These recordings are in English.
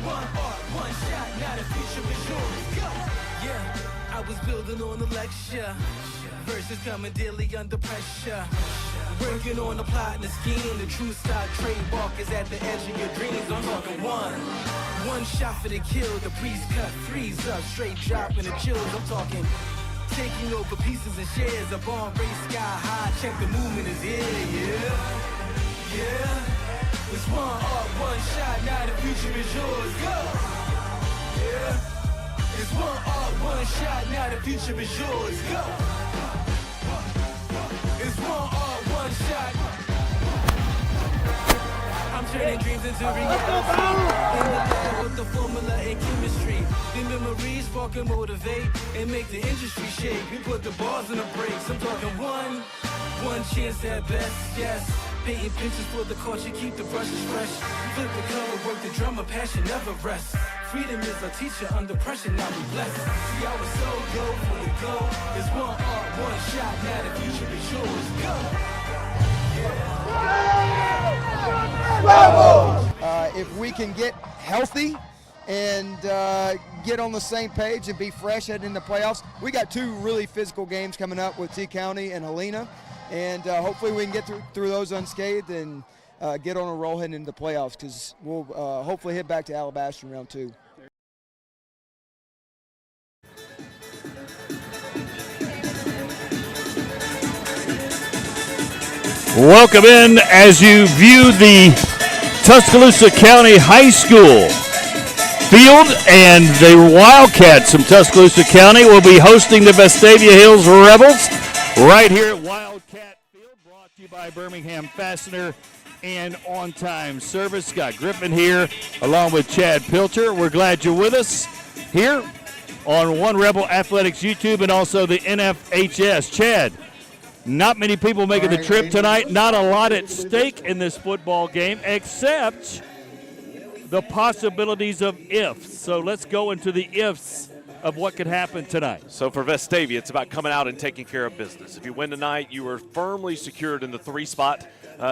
One art, one shot, now the future is yours. Go! Yeah, I was building on the lecture. Verses coming daily under pressure. Working on the plot and the scheme. The true stock trademark is at the edge of your dreams. I'm talking one shot for the kill. The priest cut threes up, straight dropping the chills. I'm talking taking over pieces and shares. A bomb race sky high. Check the movement is here. Yeah. It's one art, one shot. Now the future is yours. Go. Yeah. It's one art, one shot. Now the future is yours. Go. It's one art, one shot. I'm turning dreams into reality. In the lab with the formula and chemistry. The memories spark and motivate and make the industry shake. We put the bars in the brakes. I'm talking one chance at best, yes. Painting pictures for the culture, keep the brushes fresh. Flip the cover, work the drummer, passion never rests. Freedom is our teacher, under pressure, now we blessed. See, I was so go for the go. It's one art, one shot, now the future is yours. Go! If we can get healthy and get on the same page and be fresh heading into playoffs, we got two really physical games coming up with T County and Helena. And hopefully we can get through those unscathed and get on a roll heading into the playoffs, because we'll hopefully head back to Alabaster in round 2. Welcome in as you view the Tuscaloosa County High School field, and the Wildcats from Tuscaloosa County will be hosting the Vestavia Hills Rebels right here at Wildcat Field, brought to you by Birmingham Fastener and On Time Service. Scott Griffin here along with Chad Pilcher. We're glad you're with us here on One Rebel Athletics YouTube and also the NFHS. Chad, not many people making the trip tonight. Not a lot at stake in this football game except the possibilities of ifs. So let's go into the ifs of what could happen tonight. So for Vestavia, it's about coming out and taking care of business. If you win tonight, you are firmly secured in the 3 spot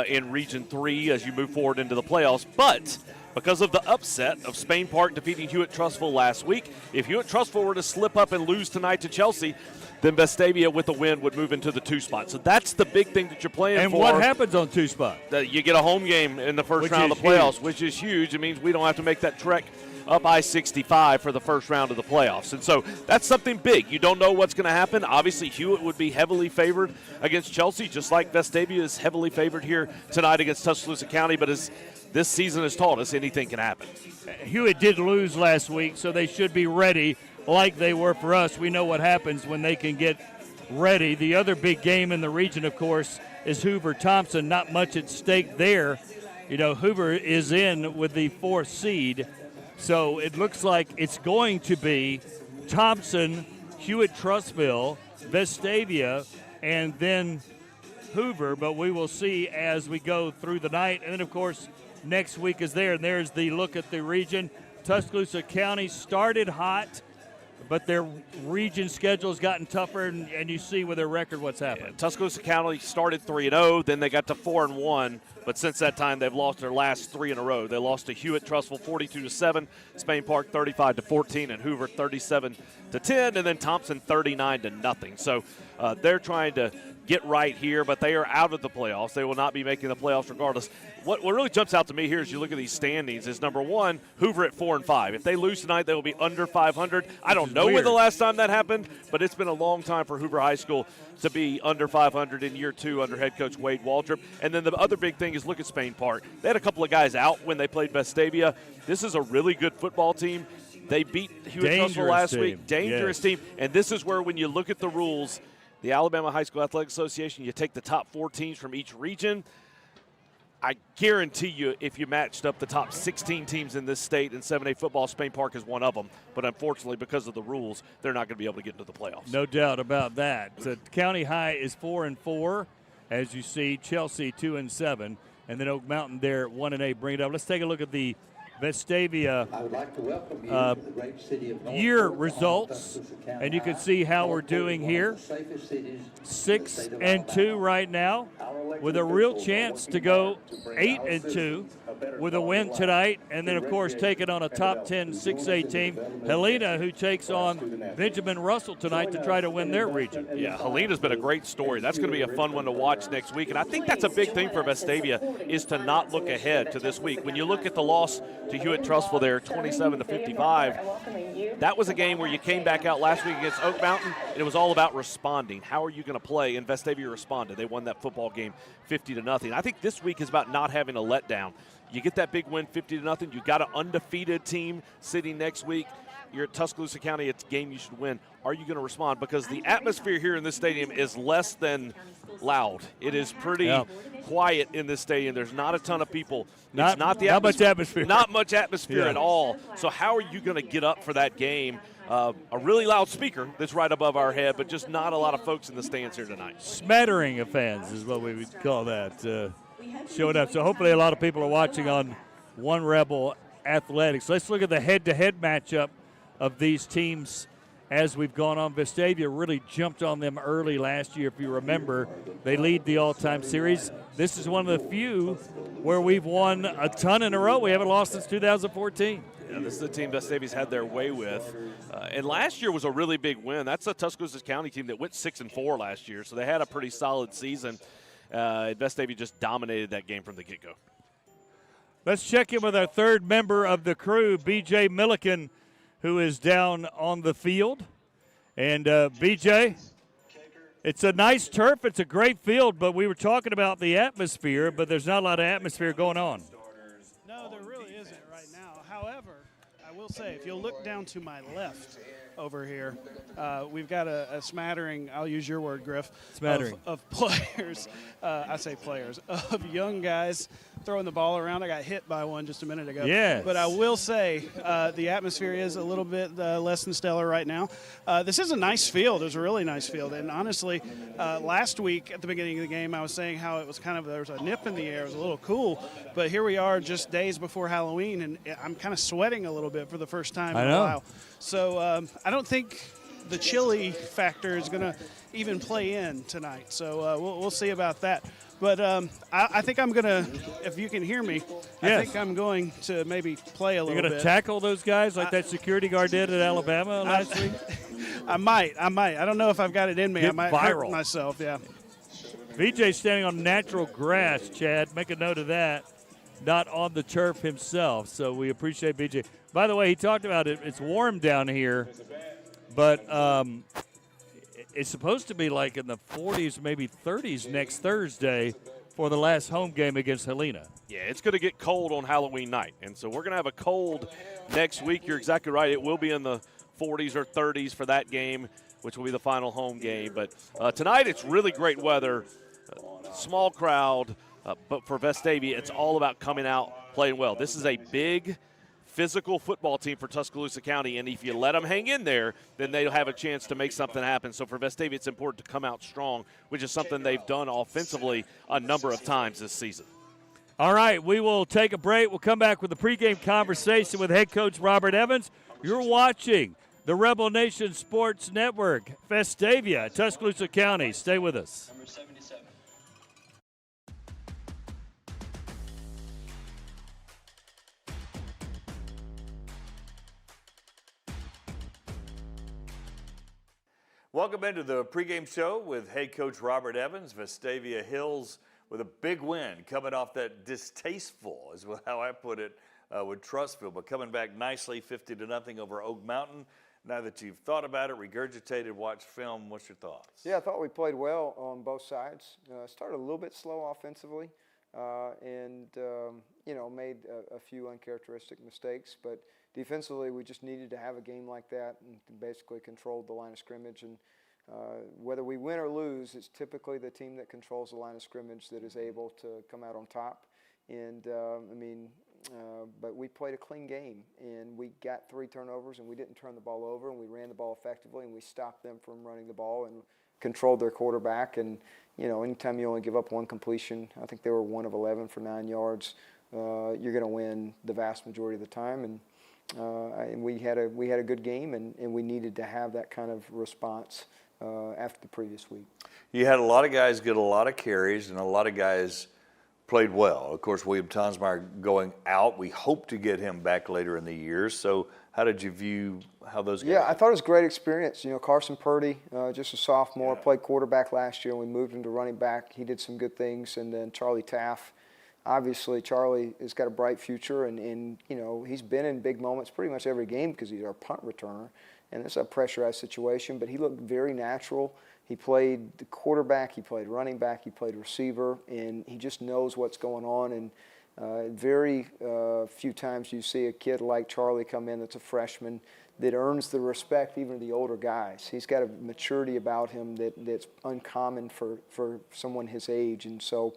in Region 3 as you move forward into the playoffs. But because of the upset of Spain Park defeating Hewitt-Trussville last week, if Hewitt-Trussville were to slip up and lose tonight to Chelsea, then Vestavia with a win would move into the 2 spot. So that's the big thing that you're playing for. And what happens on 2 spot? You get a home game in the first round of the playoffs, which is huge. It means we don't have to make that trek up I-65 for the first round of the playoffs. And so that's something big. You don't know what's going to happen. Obviously, Hewitt would be heavily favored against Chelsea, just like Vestavia is heavily favored here tonight against Tuscaloosa County. But as this season has taught us, anything can happen. Hewitt did lose last week, so they should be ready like they were for us. We know what happens when they can get ready. The other big game in the region, of course, is Hoover-Thompson. Not much at stake there. You know, Hoover is in with the 4th seed. So it looks like it's going to be Thompson, Hewitt-Trussville, Vestavia, and then Hoover. But we will see as we go through the night. And then, of course, next week is there. And there's the look at the region. Tuscaloosa County started hot, but their region schedule has gotten tougher, and you see with their record what's happened. Yeah, Tuscaloosa County started 3-0, then they got to 4-1, but since that time they've lost their last 3 in a row. They lost to Hewitt-Trussville 42-7, Spain Park 35-14, and Hoover 37-10, and then Thompson 39-0. So they're trying to get right here, but they are out of the playoffs. They will not be making the playoffs regardless. What really jumps out to me here as you look at these standings is, number one, Hoover at 4-5. If they lose tonight, they will be under 500. I don't know when the last time that happened, but it's been a long time for Hoover High School to be under 500 in year 2 under head coach Wade Waldrop. And then the other big thing is look at Spain Park. They had a couple of guys out when they played Vestavia. This is a really good football team. They beat Hewitt-Trussville last week. Dangerous team. And this is where, when you look at the rules, the Alabama High School Athletic Association, you take the top 4 teams from each region. I guarantee you, if you matched up the top 16 teams in this state in 7A football, Spain Park is one of them. But unfortunately, because of the rules, they're not going to be able to get into the playoffs. No doubt about that. So County High is 4-4, as you see. Chelsea 2-7, and then Oak Mountain there 1-8. Bring it up. Let's take a look at the Vestavia year results, and you can see how we're doing here. 6-2 right now, with a real chance to go 8-2 with a win tonight, and then of course taking on a top 10 6A team, Helena, who takes on Benjamin Russell tonight to try to win their region. Yeah, Helena's been a great story. That's going to be a fun one to watch next week, and I think that's a big thing for Vestavia is to not look ahead to this week. When you look at the loss to Hewitt-Trussville there, 27-55, that was a game where you came back out last week against Oak Mountain, and it was all about responding. How are you going to play? And Vestavia responded. They won that football game 50-0. I think this week is about not having a letdown. You get that big win 50-0. You got an undefeated team sitting next week. You're at Tuscaloosa County. It's a game you should win. Are you going to respond? Because the atmosphere here in this stadium is less than loud. It is pretty quiet in this stadium. There's not a ton of people. Not much atmosphere. Not much atmosphere at all. So how are you going to get up for that game? A really loud speaker that's right above our head, but just not a lot of folks in the stands here tonight. Smattering of fans is what we would call that. Showing up. So hopefully a lot of people are watching on One Rebel Athletics. Let's look at the head-to-head matchup of these teams as we've gone on. Vestavia really jumped on them early last year. If you remember, they lead the all-time series. This is one of the few where we've won a ton in a row. We haven't lost since 2014. Yeah, this is the team Vestavia's had their way with. And last year was a really big win. That's a Tuscaloosa County team that went 6-4 last year, so they had a pretty solid season. Vestavia just dominated that game from the get-go. Let's check in with our third member of the crew, B.J. Milliken, who is down on the field. And B.J., it's a nice turf. It's a great field, but we were talking about the atmosphere, but there's not a lot of atmosphere going on. No, there really isn't right now. However, I will say, if you'll look down to my left over here, we've got a smattering, I'll use your word, Griff, smattering of players. I say players, of young guys throwing the ball around. I got hit by one just a minute ago. Yes. But I will say the atmosphere is a little bit less than stellar right now. This is a nice field. It's a really nice field. And honestly, last week at the beginning of the game, I was saying how it was there was a nip in the air. It was a little cool. But here we are just days before Halloween, and I'm kind of sweating a little bit for the first time in a while. So I don't think the chili factor is going to even play in tonight. So we'll see about that. But I think I'm going to, if you can hear me, I think I'm going to maybe play a little bit. You're going to tackle those guys like that security guard did at Alabama last week? I might. I don't know if I've got it in me. I might hurt viral. myself, yeah. VJ's standing on natural grass, Chad. Make a note of that. Not on the turf himself, so we appreciate VJ. By the way, he talked about it. It's warm down here, but it's supposed to be like in the 40s, maybe 30s next Thursday for the last home game against Helena. Yeah, it's going to get cold on Halloween night, and so we're going to have a cold next week. You're exactly right. It will be in the 40s or 30s for that game, which will be the final home game. But tonight it's really great weather, small crowd, but for Vestavia, it's all about coming out, playing well. This is a big, physical football team for Tuscaloosa County, and if you let them hang in there, then they'll have a chance to make something happen. So for Vestavia, it's important to come out strong, which is something they've done offensively a number of times this season. All right, we will take a break. We'll come back with a pregame conversation with head coach Robert Evans. You're watching the Rebel Nation Sports Network, Vestavia, Tuscaloosa County. Stay with us. Welcome into the pregame show with head coach Robert Evans. Vestavia Hills with a big win coming off that distasteful, is how I put it, with Trussville, but coming back nicely 50-0 over Oak Mountain. Now that you've thought about it, regurgitated, watched film, what's your thoughts? Yeah, I thought we played well on both sides. Started a little bit slow offensively and made a few uncharacteristic mistakes, but defensively, we just needed to have a game like that and basically controlled the line of scrimmage. And whether we win or lose, it's typically the team that controls the line of scrimmage that is able to come out on top. And, but we played a clean game, and we got 3 turnovers, and we didn't turn the ball over, and we ran the ball effectively, and we stopped them from running the ball and controlled their quarterback. And, anytime you only give up 1 completion, I think they were 1 of 11 for 9 yards. you're going to win the vast majority of the time. And we had a good game, and we needed to have that kind of response after the previous week. You had a lot of guys get a lot of carries, and a lot of guys played well. Of course, William Tonsmeyer going out. We hope to get him back later in the year. So how did you view how those guys? Yeah, I thought it was a great experience. Carson Purdy, just a sophomore, played quarterback last year, and we moved him to running back. He did some good things. And then Charlie Taff. Obviously, Charlie has got a bright future, and he's been in big moments pretty much every game because he's our punt returner. And it's a pressurized situation, but he looked very natural. He played the quarterback, he played running back, he played receiver, and he just knows what's going on. And very few times you see a kid like Charlie come in that's a freshman that earns the respect even of the older guys. He's got a maturity about him that's uncommon for someone his age. And so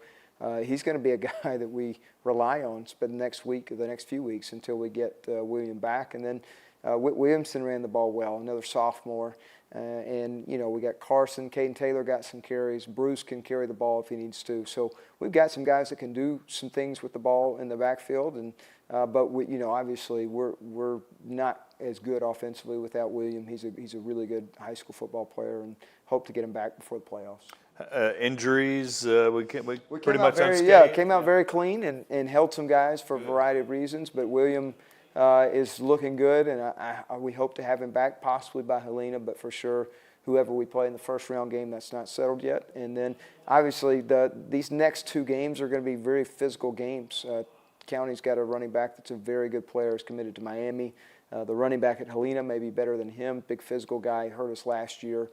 he's going to be a guy that we rely on spend the next week or the next few weeks until we get William back. And then Whit Williamson ran the ball well, another sophomore. And we got Carson, Caden Taylor got some carries. Bruce can carry the ball if he needs to. So we've got some guys that can do some things with the ball in the backfield. And but obviously we're not as good offensively without William. He's a really good high school football player, and hope to get him back before the playoffs. Injuries, we pretty much unscathed. Yeah, came out very clean and held some guys for a variety of reasons. But William is looking good, and we hope to have him back possibly by Helena, but for sure whoever we play in the first round game, that's not settled yet. And then obviously these next two games are going to be very physical games. County's got a running back that's a very good player, is committed to Miami. The running back at Helena may be better than him, big physical guy, hurt us last year.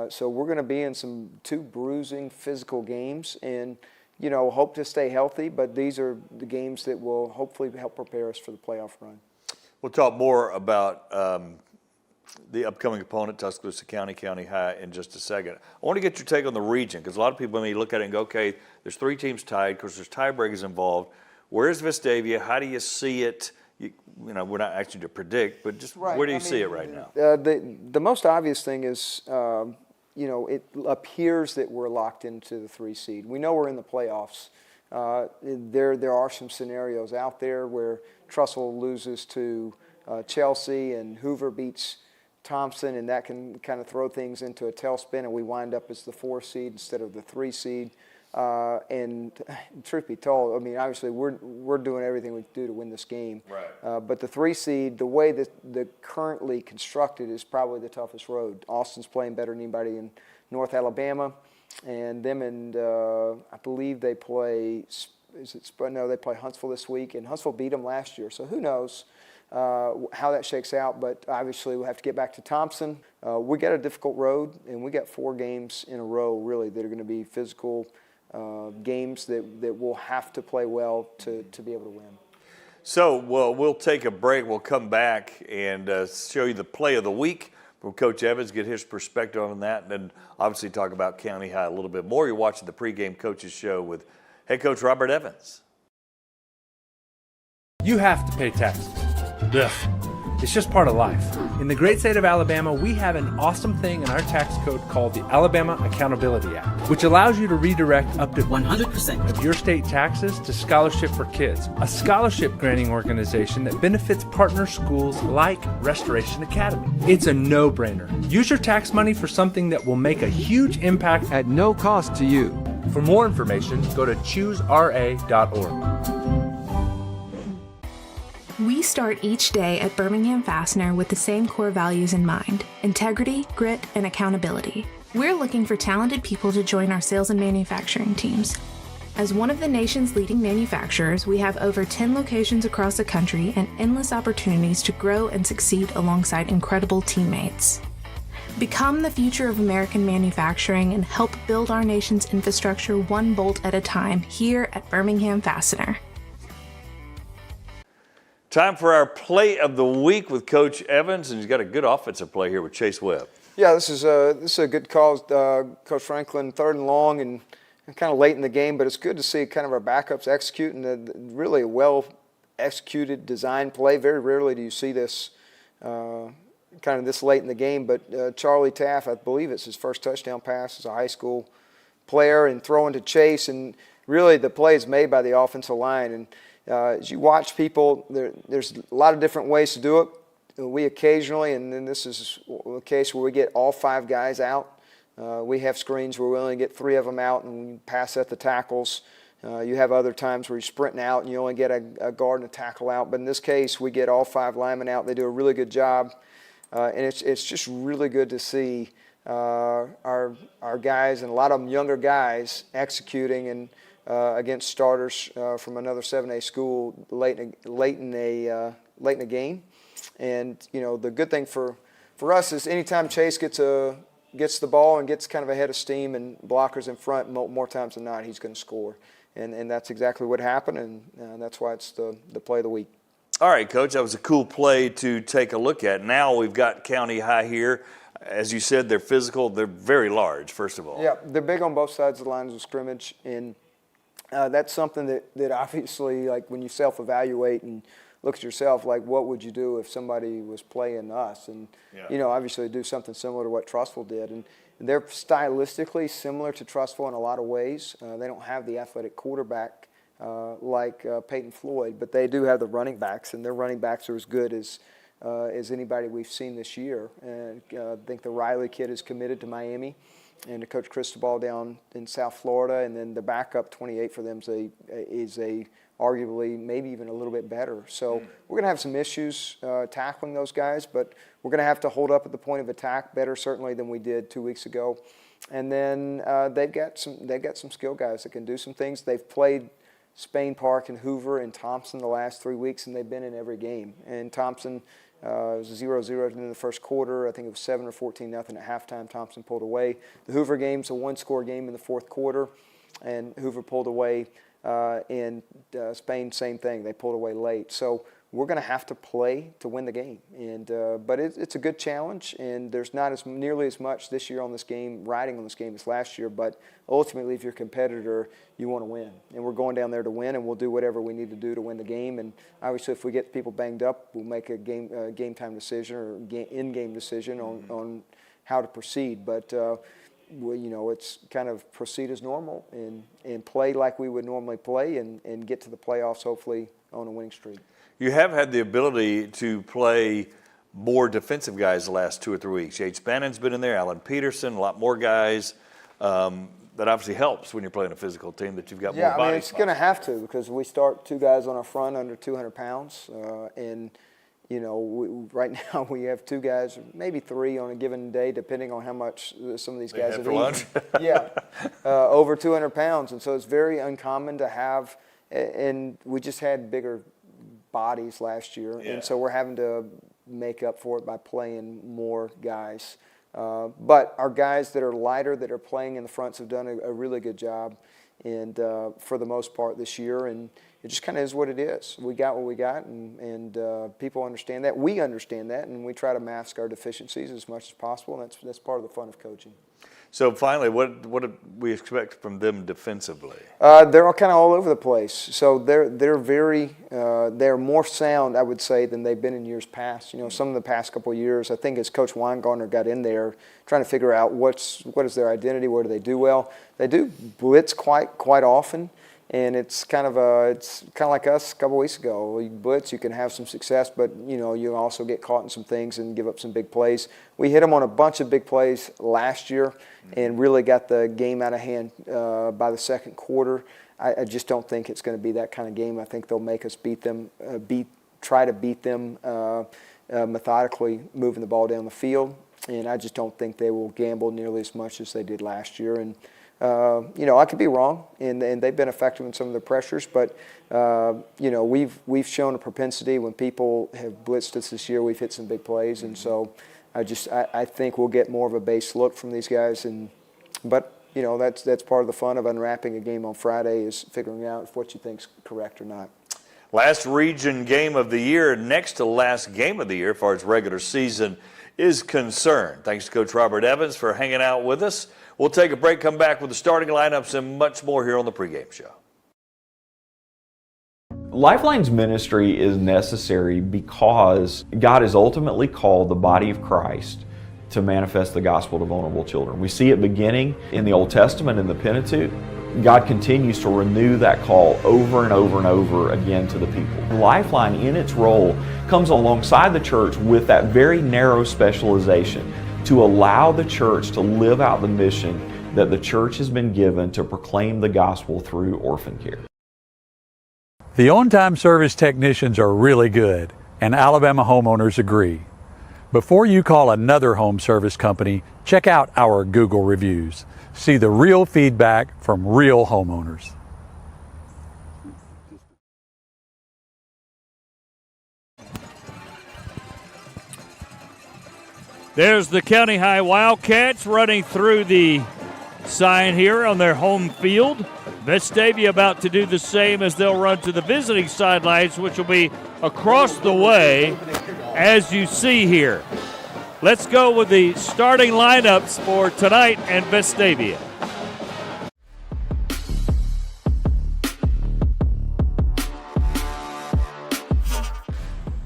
So we're going to be in two bruising physical games, and hope to stay healthy, but these are the games that will hopefully help prepare us for the playoff run. We'll talk more about the upcoming opponent, Tuscaloosa County, County High, in just a second. I want to get your take on the region, because a lot of people, when you look at it and go, okay, there's three teams tied, because there's tiebreakers involved. Where's Vestavia? How do you see it? We're not actually to predict, but just where do you see it right now? The most obvious thing is, it appears that we're locked into the 3 seed. We know we're in the playoffs. There are some scenarios out there where Trussell loses to Chelsea and Hoover beats Thompson, and that can kind of throw things into a tailspin, and we wind up as the 4 seed instead of the 3 seed. And truth be told, obviously we're doing everything we can do to win this game. Right. But the 3 seed, the way that the currently constructed, is probably the toughest road. Austin's playing better than anybody in North Alabama, and them and I believe they play. They play Huntsville this week, and Huntsville beat them last year. So who knows how that shakes out? But obviously we'll have to get back to Thompson. We got a difficult road, and we got 4 games in a row really that are going to be physical. Games that we'll have to play well to be able to win. So we'll take a break. We'll come back and show you the play of the week from Coach Evans, get his perspective on that, and then obviously talk about County High a little bit more. You're watching the pregame coaches show with head coach Robert Evans. You have to pay taxes. Ugh. It's just part of life. In the great state of Alabama, we have an awesome thing in our tax code called the Alabama Accountability Act, which allows you to redirect up to 100% of your state taxes to Scholarship for Kids, a scholarship granting organization that benefits partner schools like Restoration Academy. It's a no-brainer. Use your tax money for something that will make a huge impact at no cost to you. For more information, go to choosera.org. We start each day at Birmingham Fastener with the same core values in mind: integrity, grit, and accountability. We're looking for talented people to join our sales and manufacturing teams. As one of the nation's leading manufacturers, we have over 10 locations across the country and endless opportunities to grow and succeed alongside incredible teammates. Become the future of American manufacturing and help build our nation's infrastructure one bolt at a time here at Birmingham Fastener. Time for our play of the week with Coach Evans, and he's got a good offensive play here with Chase Webb. Yeah, this is a good call, Coach Franklin. 3rd and long, and kind of late in the game, but it's good to see kind of our backups executing really a well-executed design play. Very rarely do you see this kind of this late in the game, but Charlie Taff, I believe it's his first touchdown pass as a high school player, and throwing to Chase, and really the play is made by the offensive line. And as you watch people, there's a lot of different ways to do it. We occasionally, and then this is a case where we get all 5 guys out. We have screens where we only get 3 of them out and we pass at the tackles. You have other times where you're sprinting out and you only get a guard and a tackle out. But in this case, we get all 5 linemen out. They do a really good job. And it's just really good to see our guys, and a lot of them younger guys, executing and against starters from another 7A school late in a game. And the good thing for us is anytime Chase gets the ball and gets kind of ahead of steam and blockers in front, more times than not he's going to score. And that's exactly what happened, and that's why it's the play of the week. All right, Coach, that was a cool play to take a look at. Now we've got County High here. As you said, they're physical. They're very large, first of all. Yeah, they're big on both sides of the lines of scrimmage, and that's something that obviously, like when you self-evaluate and look at yourself, like what would you do if somebody was playing us? And, obviously do something similar to what Trussville did. And they're stylistically similar to Trussville in a lot of ways. They don't have the athletic quarterback like Peyton Floyd, but they do have the running backs, and their running backs are as good as anybody we've seen this year. And I think the Riley kid is committed to Miami, and to Coach Cristobal down in South Florida, and then the backup 28 for them is arguably maybe even a little bit better. So we're going to have some issues tackling those guys, but we're going to have to hold up at the point of attack better certainly than we did 2 weeks ago. And then they've got some skill guys that can do some things. They've played Spain Park and Hoover and Thompson the last 3 weeks, and they've been in every game. And Thompson was 0-0 in the first quarter. I think it was 7 or 14-0 at halftime. Thompson pulled away. The Hoover game's a one-score game in the fourth quarter, and Hoover pulled away. In Spain, same thing. They pulled away late. So we're going to have to play to win the game. And but it's a good challenge, and there's not nearly as much this year on this game, riding on this game as last year. But ultimately, if you're a competitor, you want to win. And we're going down there to win, and we'll do whatever we need to do to win the game. And obviously, if we get people banged up, we'll make a game time decision or in-game decision on how to proceed. But it's kind of proceed as normal and play like we would normally play and get to the playoffs, hopefully, on a winning streak. You have had the ability to play more defensive guys the last 2 or 3 weeks. Yates Bannon's been in there, Alan Peterson, a lot more guys. That obviously helps when you're playing a physical team that you've got more body. Yeah, it's going to have to because we start 2 guys on our front under 200 pounds. Right now we have 2 guys, maybe 3 on a given day, depending on how much some of these guys have eaten. Over 200 pounds. And so it's very uncommon to have, and we just had bigger bodies last year. And so we're having to make up for it by playing more guys. But our guys that are lighter, that are playing in the fronts, have done a really good job, and for the most part this year. And it just kind of is what it is. We got what we got, and people understand that. We understand that, and we try to mask our deficiencies as much as possible, and that's part of the fun of coaching. So finally, what do we expect from them defensively? They're all kind of all over the place. So they're more sound, I would say, than they've been in years past. Some of the past couple of years, I think as Coach Weingartner got in there, trying to figure out what is their identity, what do they do well. They do blitz quite often. And it's kind of like us a couple weeks ago. You blitz, you can have some success, but you also get caught in some things and give up some big plays. We hit them on a bunch of big plays last year, and really got the game out of hand by the second quarter. I just don't think it's going to be that kind of game. I think they'll make us try to beat them methodically, moving the ball down the field. And I just don't think they will gamble nearly as much as they did last year. And I could be wrong, and they've been effective in some of the pressures, but we've shown a propensity when people have blitzed us this year. We've hit some big plays, and so I think we'll get more of a base look from these guys. But that's part of the fun of unwrapping a game on Friday, is figuring out if what you think's correct or not. Last region game of the year, next to last game of the year, as far as regular season is concerned. Thanks to Coach Robert Evans for hanging out with us. We'll take a break, come back with the starting lineups and much more here on the pregame show. Lifeline's ministry is necessary because God has ultimately called the body of Christ to manifest the gospel to vulnerable children. We see it beginning in the Old Testament in the Pentateuch, God continues to renew that call over and over and over again to the people. Lifeline, in its role, comes alongside the church with that very narrow specialization to allow the church to live out the mission that the church has been given to proclaim the gospel through orphan care. The on-time service technicians are really good, and Alabama homeowners agree. Before you call another home service company, check out our Google reviews. See the real feedback from real homeowners. There's the County High Wildcats running through the sign here on their home field. Vestavia about to do the same as they'll run to the visiting sidelines, which will be across the way, as you see here. Let's go with the starting lineups for tonight and Vestavia.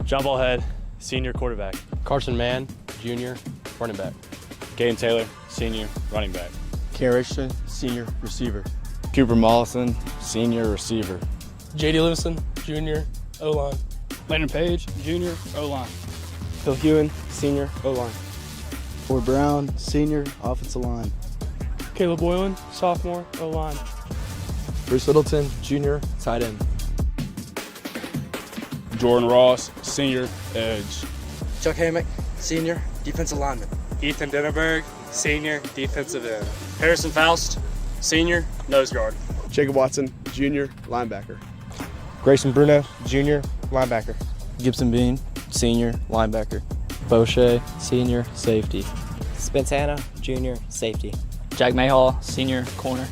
John Ballhead, senior quarterback. Carson Mann, junior running back. Caden Taylor, senior running back. Ken Richardson, senior receiver. Cooper Mollison, senior receiver. J.D. Livingston, junior O-line. Landon Page, junior O-line. Phil Hewen, senior O-line. Ford Brown, senior offensive line. Caleb Boylan, sophomore O-line. Bruce Littleton, junior tight end. Jordan Ross, senior edge. Chuck Hammock, senior defensive lineman. Ethan Denneberg, senior defensive end. Harrison Faust, senior nose guard. Jacob Watson, junior linebacker. Grayson Bruno, junior linebacker. Gibson Bean, senior linebacker. Boucher, senior safety. Spence Hanna, junior safety. Jack Mayhall, senior corner.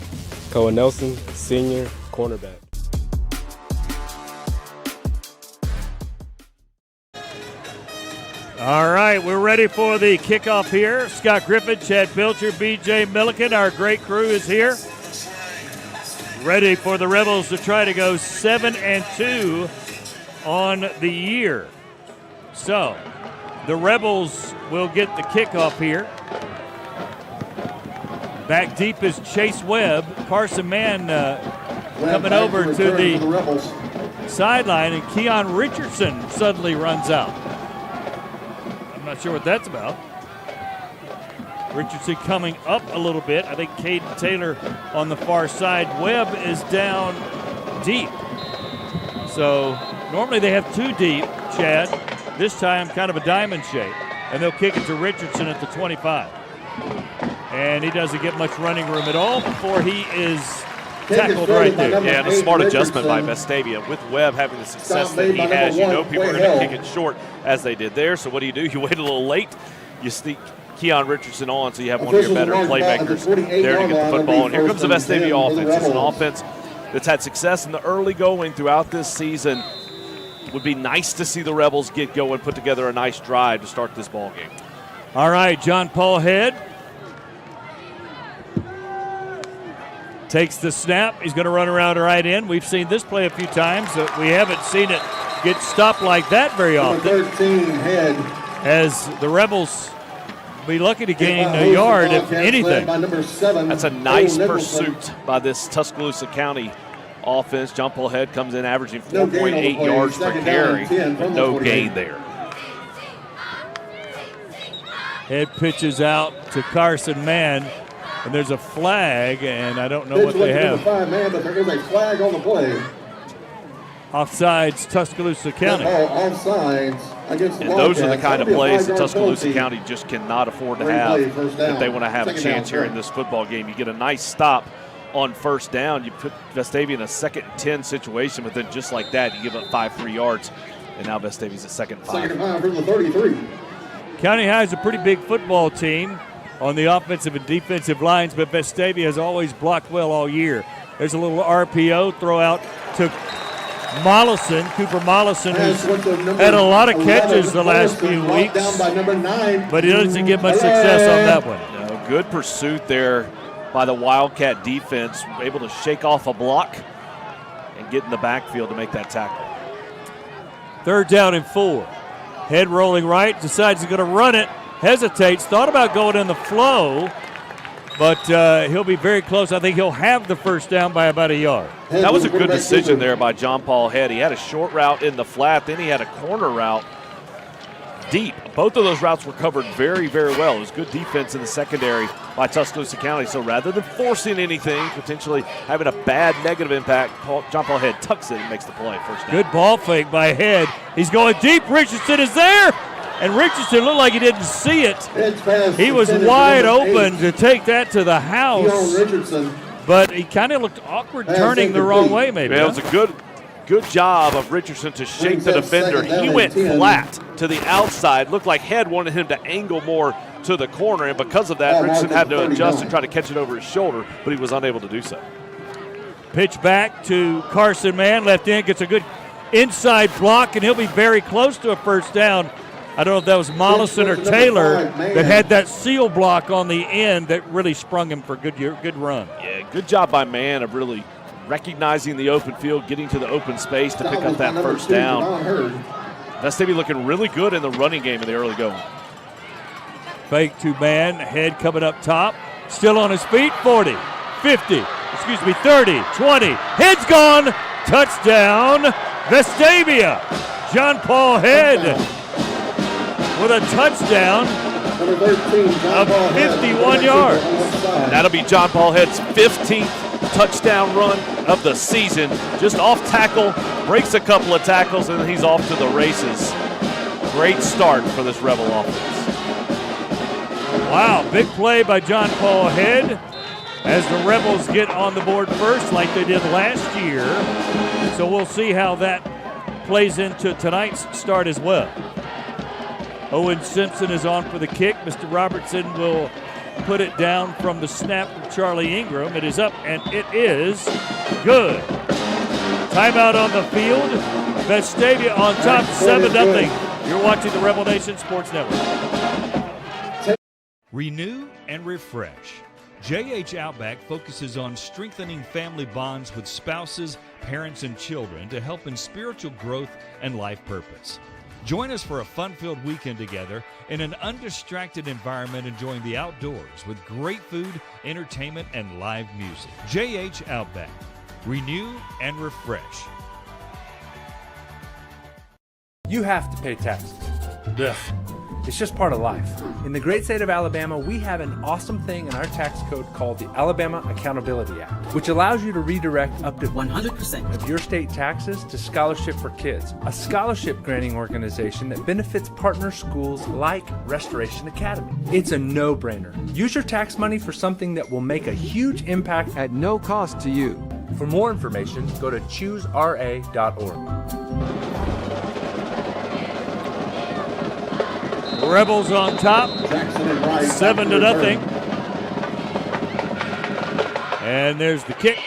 Cohen Nelson, senior cornerback. All right, we're ready for the kickoff here. Scott Griffin, Chad Pilcher, B.J. Milliken, our great crew is here. Ready for the Rebels to try to go 7-2 on the year. So, the Rebels will get the kickoff here. Back deep is Chase Webb. Carson Mann coming over to the sideline, and Keon Richardson suddenly runs out. Not sure what that's about. Richardson coming up a little bit. I think Caden Taylor on the far side. Webb is down deep. So normally they have two deep, Chad. This time kind of a diamond shape. And they'll kick it to Richardson at the 25. And he doesn't get much running room at all before he is tackled right there. Yeah, and a smart adjustment by Vestavia. With Webb having the success that he has, you know people are going to kick it short as they did there. So what do? You wait a little late. You sneak Keon Richardson on so you have one of your better playmakers there to get the football. And here comes the Vestavia offense. It's an offense that's had success in the early going throughout this season. Would be nice to see the Rebels get going, put together a nice drive to start this ball game. All right, John Paul Head takes the snap. He's going to run around right in. We've seen this play a few times. We haven't seen it get stopped like that very often. 13 Head. As the Rebels be lucky to gain a yard, if anything. That's a nice pursuit by this Tuscaloosa County offense. John Paul Head comes in averaging 4.8 yards per carry, but no gain there. Head pitches out to Carson Mann. And there's a flag, and I don't know what they have. But there is a flag on the play. Offsides, Tuscaloosa County. Offsides against the And those are the Wildcats. kind of That'll be a plays that 5-yard Tuscaloosa penalty. County just cannot afford to Great have play, first down. if they want to have a Second chance down, here in this football game. You get a nice stop on first down. You put Vestavia in a 2nd and 10 situation, but then just like that, you give up 5 free yards, and now Vestavia's at 2nd and 5. 2nd and 5 from the 33. County High is a pretty big football team on the offensive and defensive lines, but Vestavia has always blocked well all year. There's a little RPO throw out to Mollison, Cooper Mollison, who's had a lot of catches the last few weeks, but he doesn't get much success on that one. No, good pursuit there by the Wildcat defense, able to shake off a block and get in the backfield to make that tackle. 3rd down and 4. Head rolling right, decides he's going to run it, hesitates, thought about going in the flow, but he'll be very close. I think he'll have the first down by about a yard. That was a good decision there by John Paul Head. He had a short route in the flat, then he had a corner route deep. Both of those routes were covered very, very well. It was good defense in the secondary by Tuscaloosa County. So rather than forcing anything, potentially having a bad negative impact, John Paul Head tucks it and makes the play. First down. Good ball fake by Head. He's going deep. Richardson is there. And Richardson looked like he didn't see it. He was wide open to take that to the house. But he kind of looked awkward turning the wrong way maybe. Yeah, it was a good job of Richardson to shake the defender. He went flat to the outside. Looked like Head wanted him to angle more to the corner, and because of that, Richardson had to adjust and try to catch it over his shoulder, but he was unable to do so. Pitch back to Carson Mann. Left end gets a good inside block, and he'll be very close to a first down. I don't know if that was Mollison or Taylor that had that seal block on the end that really sprung him for a good run. Yeah, good job by Mann of really recognizing the open field, getting to the open space to pick up that first down. Vestavia looking really good in the running game in the early going. Fake to Mann, Head coming up top, still on his feet, 40, 50, 30, 20, Head's gone, touchdown, Vestavia. John Paul Head with a touchdown of 51 yards. And that'll be John Paul Head's 15th touchdown run of the season. Just off tackle, breaks a couple of tackles, and then he's off to the races. Great start for this Rebel offense. Wow, big play by John Paul Head as the Rebels get on the board first like they did last year. So we'll see how that plays into tonight's start as well. Owen Simpson is on for the kick. Mr. Robertson will put it down from the snap from Charlie Ingram. It is up, and it is good. Timeout on the field. Vestavia on top, 7-0. You're watching the Rebel Nation Sports Network. Renew and refresh. JH Outback focuses on strengthening family bonds with spouses, parents, and children to help in spiritual growth and life purpose. Join us for a fun-filled weekend together in an undistracted environment enjoying the outdoors with great food, entertainment, and live music. JH Outback. Renew and refresh. You have to pay taxes. Ugh. It's just part of life. In the great state of Alabama, we have an awesome thing in our tax code called the Alabama Accountability Act, which allows you to redirect up to 100% of your state taxes to Scholarship for Kids, a scholarship granting organization that benefits partner schools like Restoration Academy. It's a no-brainer. Use your tax money for something that will make a huge impact at no cost to you. For more information, go to choosera.org. Rebels on top, 7-0. And there's the kick.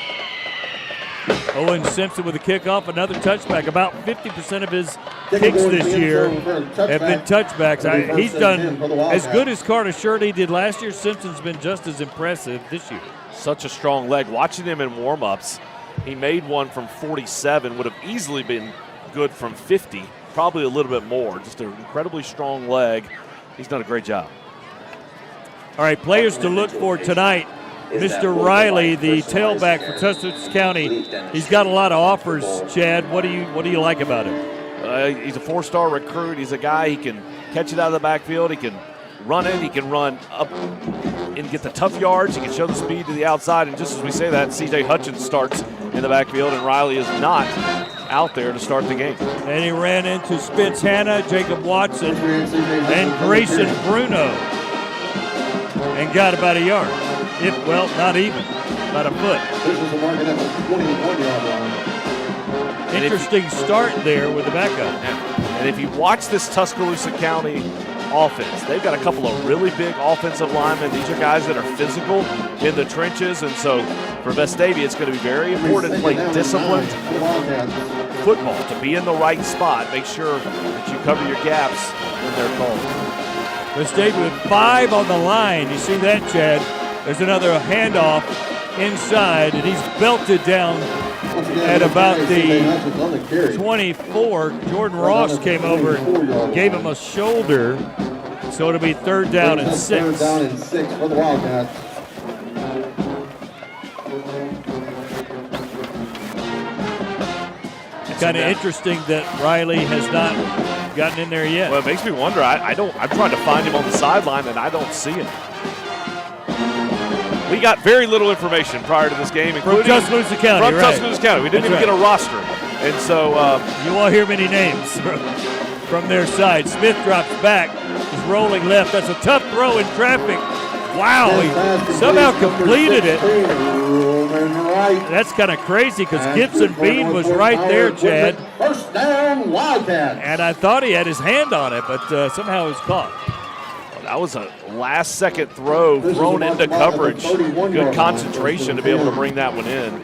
Owen Simpson with the kickoff, another touchback. About 50% of his kicks this year have been touchbacks. He's done as good as Carter Shirley did last year. Simpson's been just as impressive this year. Such a strong leg. Watching him in warm-ups, he made one from 47, would have easily been good from 50. Probably a little bit more. Just an incredibly strong leg. He's done a great job. All right, players to look for tonight. Mr. Riley, the tailback for Tuscaloosa County, he's got a lot of offers. Chad, what do you like about him? He's a four-star recruit. He's a guy, he can catch it out of the backfield. He can run it. He can run up and get the tough yards. He can show the speed to the outside. And just as we say that, C.J. Hutchins starts in the backfield, and Riley is not out there to start the game. And he ran into Spence Hanna, Jacob Watson, and Grayson Bruno, and got about a yard. Not even, about a foot. Interesting start there with the backup. And if you watch this Tuscaloosa County offense, they've got a couple of really big offensive linemen. These are guys that are physical in the trenches, and so for Vestavia, it's going to be very important to play disciplined football, to be in the right spot. Make sure that you cover your gaps when they're called. Vestavia with 5 on the line. You see that, Chad? There's another handoff inside, and he's belted down at about the 24. Jordan Ross came over and gave him a shoulder, so it'll be 3rd down and 6. Third down and 6 for the Wildcats. kind of interesting that Riley has not gotten in there yet. Well, it makes me wonder. I'm trying to find him on the sideline, and I don't see him. We got very little information prior to this game, including from Tuscaloosa County. From Tuscaloosa County. We didn't even get a roster. And so you won't hear many names from their side. Smith drops back. He's rolling left. That's a tough throw in traffic. Wow, he somehow completed it. That's kind of crazy because Gibson Bean was right there, Chad. First down, Wildcat. And I thought he had his hand on it, but somehow it was caught. Well, that was a last-second throw thrown into coverage. Good concentration to be able to bring that one in.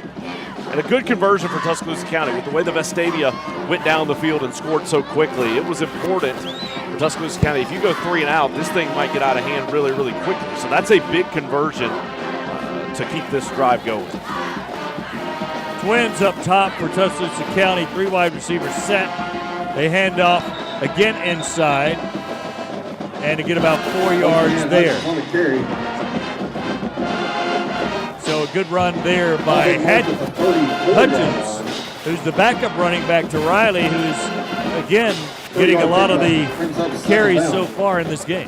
And a good conversion for Tuscaloosa County. With the way the Vestavia went down the field and scored so quickly, it was important for Tuscaloosa County. If you go 3 and out, this thing might get out of hand really, really quickly. So that's a big conversion to keep this drive going. Twins up top for Tuscaloosa County. 3 wide receivers set. They hand off again inside. And to get about 4 yards there. So a good run there by Hutchins, who's the backup running back to Riley, who's, again, getting a lot of the carries so far in this game.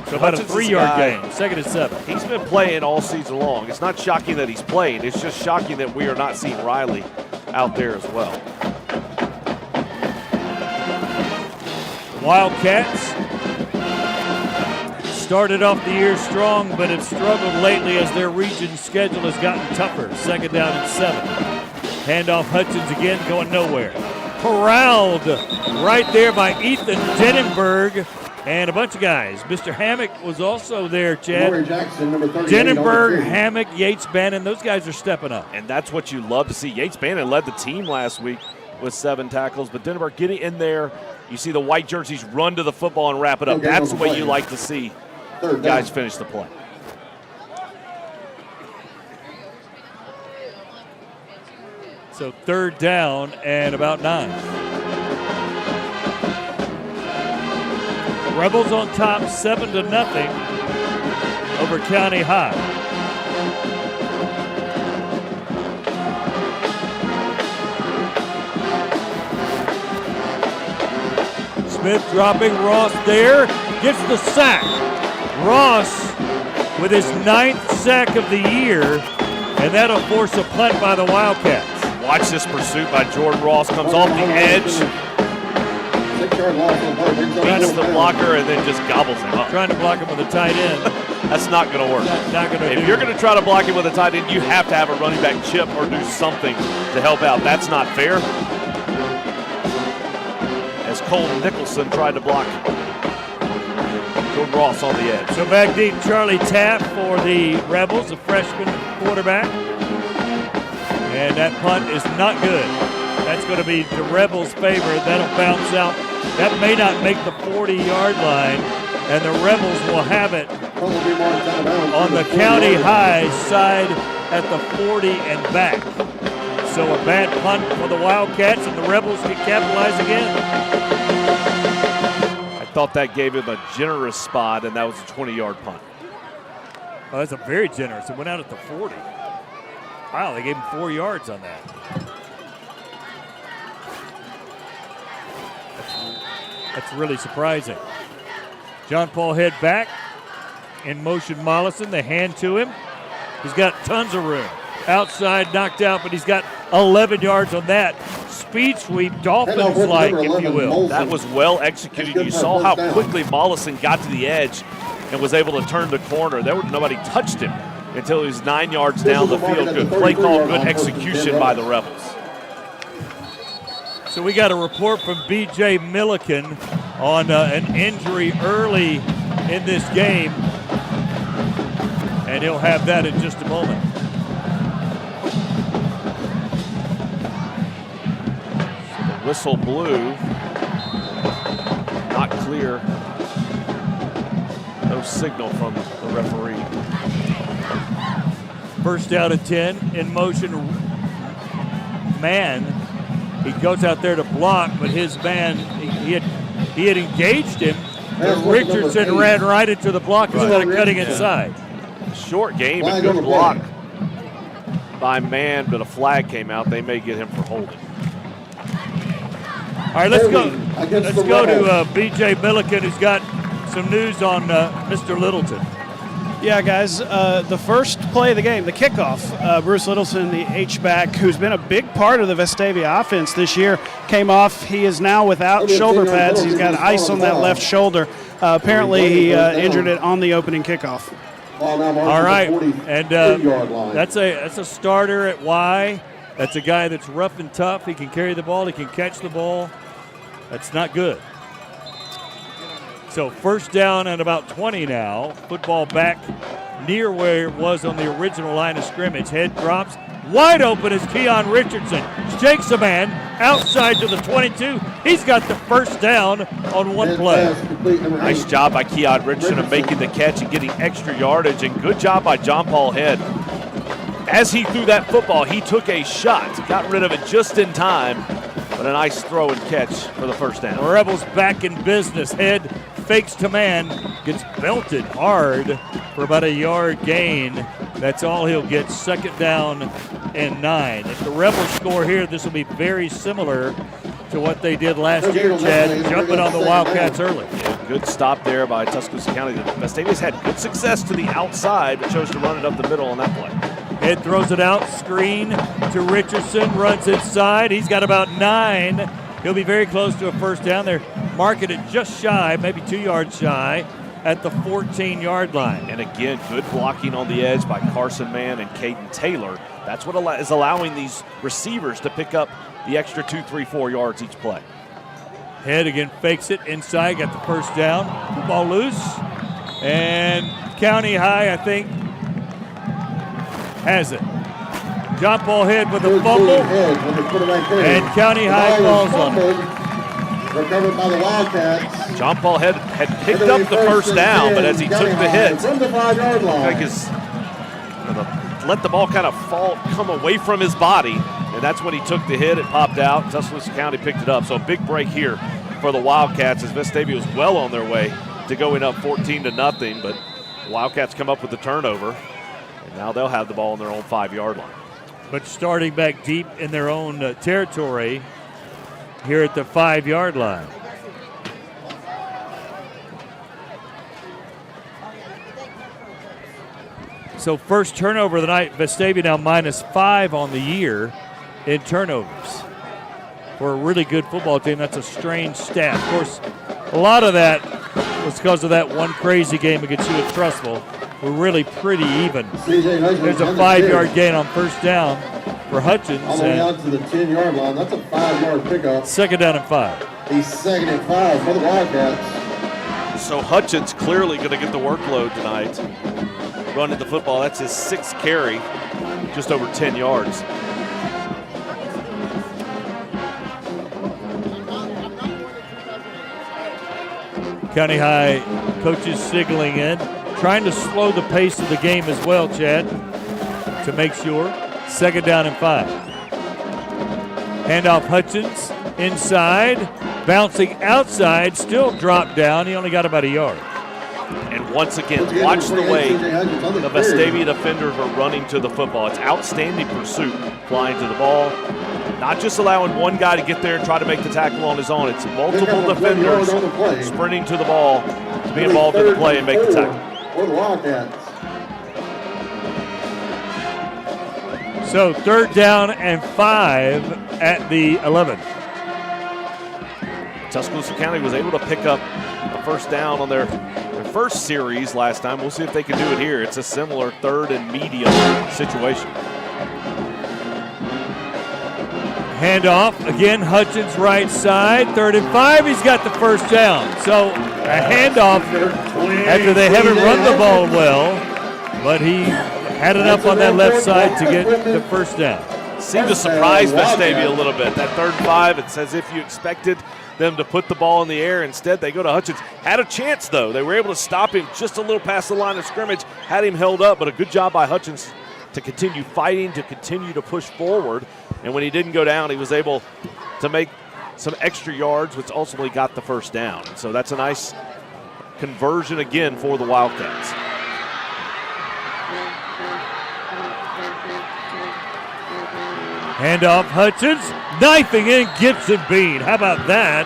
So about a 3-yard gain, 2nd and 7. He's been playing all season long. It's not shocking that he's playing. It's just shocking that we are not seeing Riley out there as well. Wildcats started off the year strong, but have struggled lately as their region schedule has gotten tougher. 2nd down and 7. Handoff Hutchins again, going nowhere. Corralled right there by Ethan Denenberg and a bunch of guys. Mr. Hammock was also there, Chad. Jackson, number 38, Denenberg, Hammock, Yates Bannon, those guys are stepping up. And that's what you love to see. Yates Bannon led the team last week with 7 tackles, but Denenberg getting in there. You see the white jerseys run to the football and wrap it up. That's the way you like to see guys finish the play. So 3rd down and about 9. Rebels on top 7-0 over County High. Smith dropping, Ross there, gets the sack. Ross with his 9th sack of the year, and that'll force a punt by the Wildcats. Watch this pursuit by Jordan Ross, comes off the edge, beats the blocker, and then just gobbles him up. Trying to block him with a tight end. That's not going to work. If you're going to try to block him with a tight end, you have to have a running back chip or do something to help out. That's not fair. As Cole Nicholson tried to block Jordan Ross on the edge. So back deep, Charlie Taft for the Rebels, a freshman quarterback. And that punt is not good. That's going to be the Rebels' favor. That'll bounce out. That may not make the 40-yard line, and the Rebels will have it on the County High side at the 40 and back. So a bad punt for the Wildcats, and the Rebels can capitalize again. I thought that gave him a generous spot, and that was a 20-yard punt. Oh, that's a very generous. It went out at the 40. Wow, they gave him 4 yards on that. That's really surprising. John Paul head back. In motion, Mollison. They hand to him. He's got tons of room. Outside, knocked out, but he's got 11 yards on that. Speed sweep, Dolphins-like, if you will. That was well executed. You saw how quickly Mollison got to the edge and was able to turn the corner. Nobody touched him until he was 9 yards down the field. Good play call, good execution by the Rebels. So we got a report from B.J. Milliken on an injury early in this game, and he'll have that in just a moment. The whistle blew. Not clear. No signal from the referee. First down and 10, in motion, man. He goes out there to block, but his man, he had engaged him, but Richardson ran right into the block instead of cutting inside. Short game and good block by man, but a flag came out. They may get him for holding. All right, let's go to B.J. Milliken, who's got some news on Mr. Littleton. Yeah, guys, the first play of the game, the kickoff, Bruce Littleton, the H-back, who's been a big part of the Vestavia offense this year, came off. He is now without shoulder pads. He's got ice on that left shoulder. Apparently, he injured it on the opening kickoff. All right, and that's a starter at Y. That's a guy that's rough and tough. He can carry the ball. He can catch the ball. That's not good. So first down and about 20 now. Football back near where it was on the original line of scrimmage. Head drops. Wide open is Keon Richardson. Shakes a man outside to the 22. He's got the first down on one play. Nice job by Keon Richardson of making the catch and getting extra yardage, and good job by John Paul Head. As he threw that football, he took a shot, got rid of it just in time, but a nice throw and catch for the first down. Rebels back in business. Head fakes to man, gets belted hard for about a yard gain. That's all he'll get. Second down and 9. If the Rebels score here, this will be very similar to what they did last year, Chad, jumping on the Wildcats early. Yeah, good stop there by Tuscaloosa County. Vestavia's had good success to the outside, but chose to run it up the middle on that play. Head throws it out, screen to Richardson, runs inside. He's got about 9. He'll be very close to a first down. They're marking it just shy, maybe 2 yards shy, at the 14-yard line. And again, good blocking on the edge by Carson Mann and Caden Taylor. That's what is allowing these receivers to pick up the extra 2, 3, 4 yards each play. Head again fakes it inside, got the first down. Ball loose. And County High, I think, has it. John Paul Head with a fumble. And County High falls on it. Recovered by the Wildcats. John Paul Head had picked up the first down, but as he took the hit, from the 5-yard line, let the ball kind of come away from his body, and that's when he took the hit. It popped out. Tuscaloosa County picked it up. So a big break here for the Wildcats as Vestavia was well on their way to going up 14-0, but the Wildcats come up with the turnover, and now they'll have the ball on their own 5-yard line. But starting back deep in their own territory here at the 5-yard line. So first turnover of the night, Vestavia now -5 on the year in turnovers. For a really good football team, that's a strange stat. Of course, a lot of that was because of that one crazy game against Hewitt-Trussville. We're really pretty even. There's a 5-yard gain on first down for Hutchins. All the way out to the 10-yard line. That's a 5-yard pickup. Second down and 5. He's second and 5 for the Wildcats. So Hutchins clearly going to get the workload tonight. Running the football, that's his 6th carry, just over 10 yards. County High coaches signaling in, trying to slow the pace of the game as well, Chad, to make sure. Second down and 5. Handoff Hutchins inside, bouncing outside, still dropped down. He only got about a yard. And once again, watch the way the Vestavia defenders are running to the football. It's outstanding pursuit, flying to the ball. Not just allowing one guy to get there and try to make the tackle on his own. It's multiple defenders sprinting to the ball to be involved in the play and make the tackle. For the Wildcats. So third down and 5 at the 11. Tuscaloosa County was able to pick up the first down on their first series last time. We'll see if they can do it here. It's a similar third and medium situation. Handoff, again, Hutchins right side, 3rd and 5, he's got the first down. So a handoff after they haven't run the ball well, but he had it up on that left side to get the first down. Seemed to surprise Vestavia a little bit. That 3rd and 5, it's as if you expected them to put the ball in the air. Instead, they go to Hutchins. Had a chance, though. They were able to stop him just a little past the line of scrimmage, had him held up, but a good job by Hutchins to continue fighting, to continue to push forward. And when he didn't go down, he was able to make some extra yards, which ultimately got the first down. So that's a nice conversion again for the Wildcats. Handoff, Hutchins, knifing in Gibson Bean. How about that?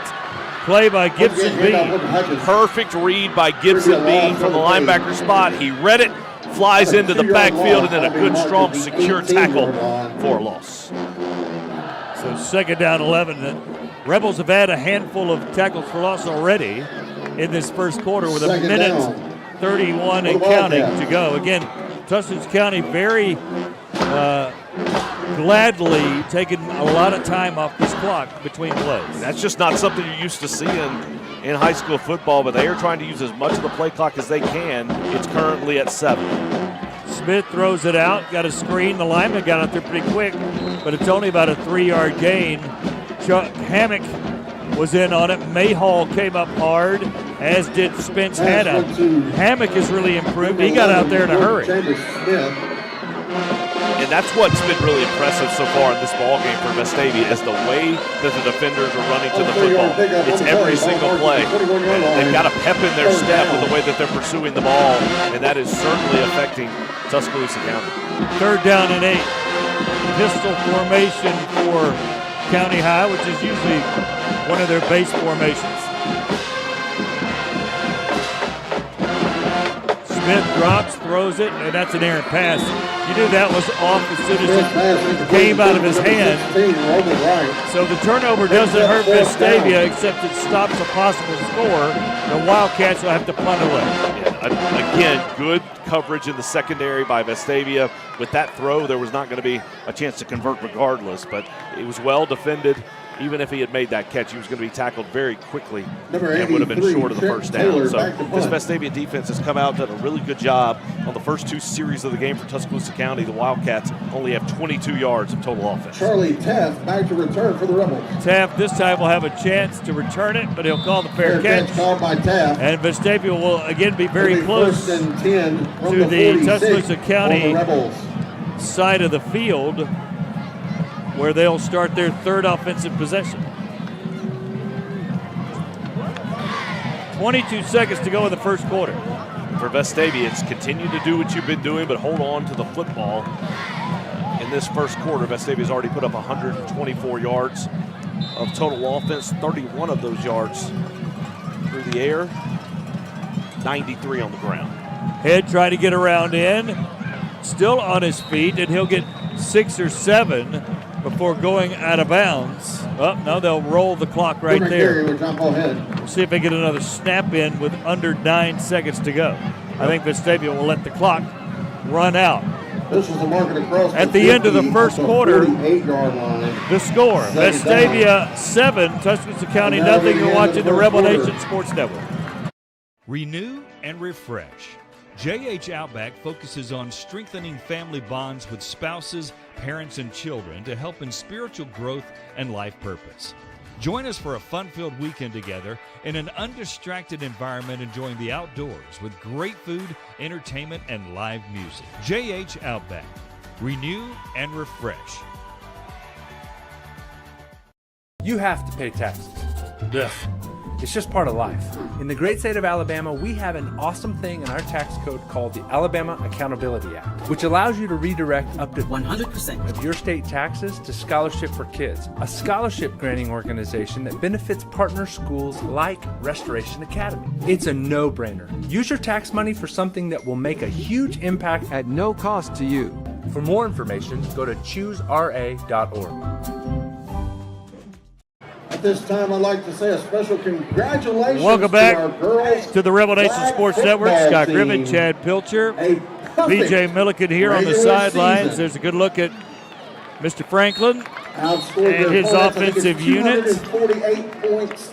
Play by Gibson Bean. Perfect read by Gibson Bean from the linebacker spot. He read it, flies into the backfield, and then a good, strong, secure tackle for a loss. So second down 11. The Rebels have had a handful of tackles for loss already in this first quarter with a minute 31 and counting to go. Again, Tuscaloosa County very gladly taking a lot of time off this clock between plays. That's just not something you're used to seeing in high school football, but they are trying to use as much of the play clock as they can. It's currently at 7. Smith throws it out, got a screen. The lineman got out there pretty quick, but it's only about a 3-yard gain. Chuck Hammock was in on it. Mayhall came up hard, as did Spence Hanna. Hammock has really improved. He got out there in a hurry. And that's what's been really impressive so far in this ball game for Vestavia, is the way that the defenders are running to the football. It's every single play. And they've got a pep in their step with the way that they're pursuing the ball, and that is certainly affecting Tuscaloosa County. Third down and 8. Pistol formation for County High, which is usually one of their base formations. Smith drops, throws it, and that's an errant pass. You knew that was off as soon as it came out of his hand. So the turnover doesn't hurt Vestavia, except it stops a possible score. The Wildcats will have to punt away. Yeah, again, good coverage in the secondary by Vestavia. With that throw, there was not going to be a chance to convert regardless, but it was well defended. Even if he had made that catch, he was going to be tackled very quickly and would have been short of the first down. So this Vestavia defense has come out, done a really good job on the first 2 series of the game for Tuscaloosa County. The Wildcats only have 22 yards of total offense. Charlie Taft back to return for the Rebels. Taft this time will have a chance to return it, but he'll call the fair catch. Called by Taft. And Vestavia will again be very close to the Tuscaloosa County side of the field, where they'll start their third offensive possession. 22 seconds to go in the first quarter. For Vestavia, it's continue to do what you've been doing, but hold on to the football. In this first quarter, Vestavia's already put up 124 yards of total offense, 31 of those yards through the air, 93 on the ground. Head trying to get around in, still on his feet, and he'll get 6 or 7 before going out of bounds. Oh, no, they'll roll the clock right there. We'll see if they get another snap in with under 9 seconds to go. I think Vestavia will let the clock run out. This is the market across at the end of the first quarter, the score, Vestavia 7, Tuscaloosa County nothing. You're watching the Rebel Nation Sports Network. Renew and refresh. JH Outback focuses on strengthening family bonds with spouses, parents, and children to help in spiritual growth and life purpose. Join us for a fun-filled weekend together in an undistracted environment, enjoying the outdoors with great food, entertainment, and live music. JH Outback. Renew and refresh. You have to pay taxes. Ugh. It's just part of life. In the great state of Alabama, we have an awesome thing in our tax code called the Alabama Accountability Act, which allows you to redirect up to 100% of your state taxes to Scholarship for Kids, a scholarship granting organization that benefits partner schools like Restoration Academy. It's a no-brainer. Use your tax money for something that will make a huge impact at no cost to you. For more information, go to choosera.org. At this time, I'd like to say a special congratulations Welcome back to our girls to the Rebel Nation Sports Network. Scott Griffin, Chad Pilcher, BJ Milliken here on the sidelines. There's a good look at Mr. Franklin and his offensive unit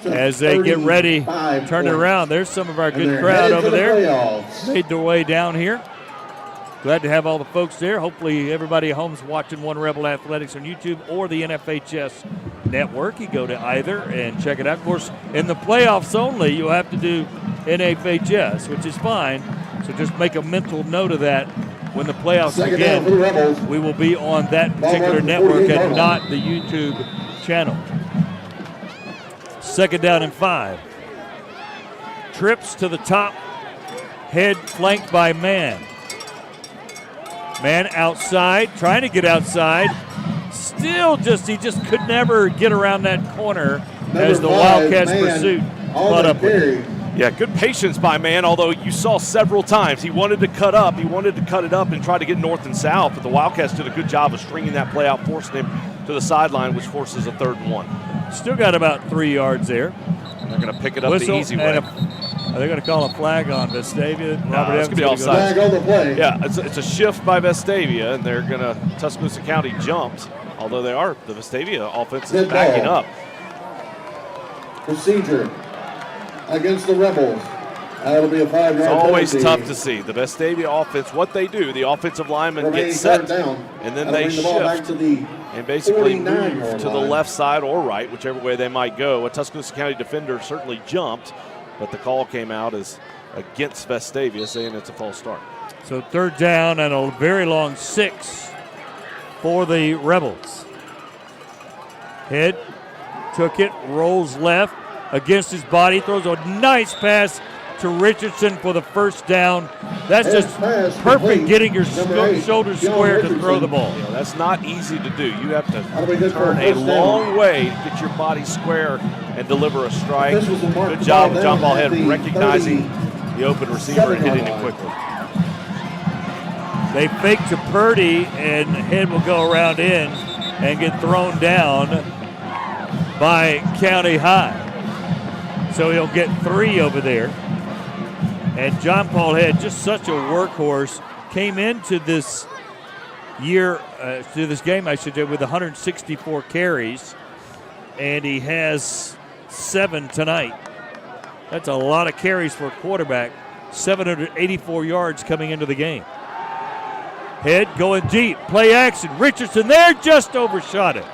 as they get ready to turn it around. There's some of our good crowd over there. Made their way down here. Glad to have all the folks there. Hopefully everybody at home's watching One Rebel Athletics on YouTube or the NFHS network. You go to either and check it out. Of course, in the playoffs only, you'll have to do NFHS, which is fine. So just make a mental note of that. When the playoffs begin, we will be on that particular network and not the YouTube channel. Second down and 5. Trips to the top. Head flanked by Man. Man outside, trying to get outside. still he just could never get around that corner as the Wildcats pursuit caught up with him. Yeah, good patience by Man, although you saw several times he wanted to cut up. He wanted to cut it up and try to get north and south, but the Wildcats did a good job of stringing that play out, forcing him to the sideline, which forces a 3rd and 1. Still got about 3 yards there. And they're going to pick it up the easy way. Are they going to call a flag on Vestavia? No, it's going to be offside. Yeah, it's a shift by Vestavia, and they're going to – Tuscaloosa County jumped, although the Vestavia offense is backing up. Procedure against the Rebels. That'll be a 5-yard penalty. It's always tough to see. The Vestavia offense, what they do, the offensive linemen get set, and then they shift and basically move to the left side or right, whichever way they might go. A Tuscaloosa County defender certainly jumped, but the call came out as against Vestavia, saying it's a false start. So 3rd down and a very long 6 for the Rebels. Head took it, rolls left against his body, throws a nice pass to Richardson for the 1st down. That's just perfect, getting your shoulders square to throw the ball. You know, that's not easy to do. You have to turn a long way to get your body square and deliver a strike. Good job of John Ballhead recognizing the open receiver and hitting it quickly. They fake to Purdy, and Head will go around in and get thrown down by County High. So he'll get 3 over there. And John Paul Head, just such a workhorse, came into this year, to this game, I should say, with 164 carries, and he has 7 tonight. That's a lot of carries for a quarterback. 784 yards coming into the game. Head going deep, play action. Richardson there, just overshot it.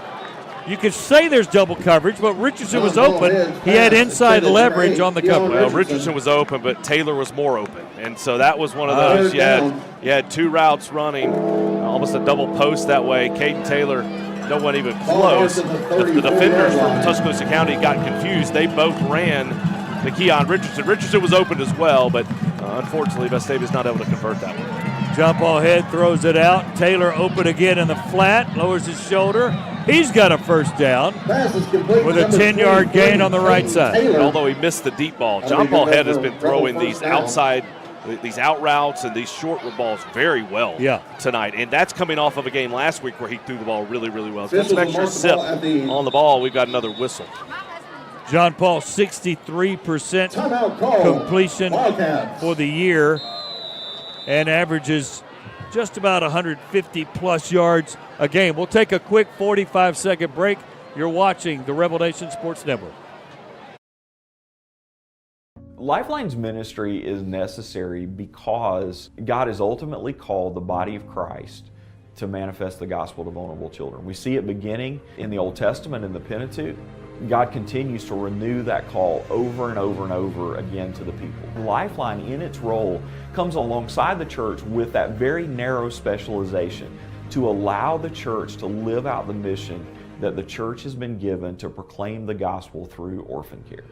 You could say there's double coverage, but Richardson was open. He had inside leverage on the coverage. Well, Richardson was open, but Taylor was more open. And so that was one of those. You had 2 routes running, almost a double post that way. Caden Taylor, no one even close. The defenders from Tuscaloosa County got confused. They both ran to Keon Richardson. Richardson was open as well, but unfortunately, Vestavia's not able to convert that one. Jump ball Head throws it out. Taylor open again in the flat, lowers his shoulder. He's got a 1st down with a 10-yard gain on the right side. And although he missed the deep ball, John Paul Head has been throwing these outside, these out routes and these short balls very well tonight. And that's coming off of a game last week where he threw the ball really, really well. So that's an extra zip on the ball. We've got another whistle. John Paul, 63% completion for the year and averages just about 150-plus yards a game. We'll take a quick 45-second break. You're watching the Rebel Nation Sports Network. Lifeline's ministry is necessary because God has ultimately called the body of Christ to manifest the gospel to vulnerable children. We see it beginning in the Old Testament in the Pentateuch. God continues to renew that call over and over and over again to the people. Lifeline, in its role, comes alongside the church with that very narrow specialization to allow the church to live out the mission that the church has been given to proclaim the gospel through orphan care.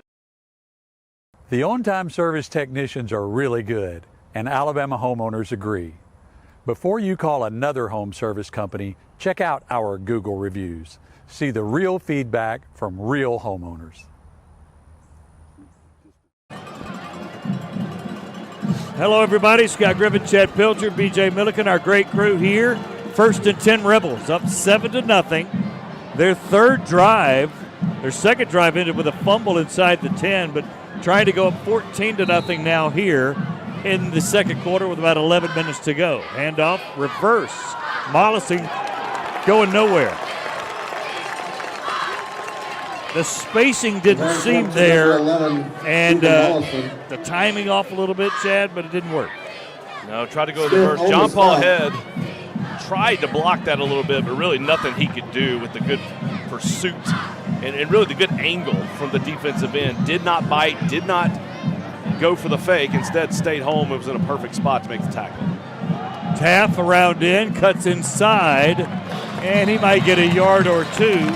The on-time service technicians are really good, and Alabama homeowners agree. Before you call another home service company, check out our Google reviews. See the real feedback from real homeowners. Hello, everybody. Scott Griffin, Chad Pilger, B.J. Milliken, our great crew here. 1st and 10 Rebels, up 7-0. Their 3rd drive, their 2nd drive ended with a fumble inside the 10, but trying to go up 14-0 now here in the 2nd quarter with about 11 minutes to go. Handoff, reverse. Mollison going nowhere. The spacing didn't seem there, and the timing off a little bit, Chad, but it didn't work. No, tried to go to the reverse. John Paul Head tried to block that a little bit, but really nothing he could do with the good pursuit and really the good angle from the defensive end. Did not bite, did not go for the fake, instead stayed home. It was in a perfect spot to make the tackle. Taff around in, cuts inside, and he might get a yard or 2.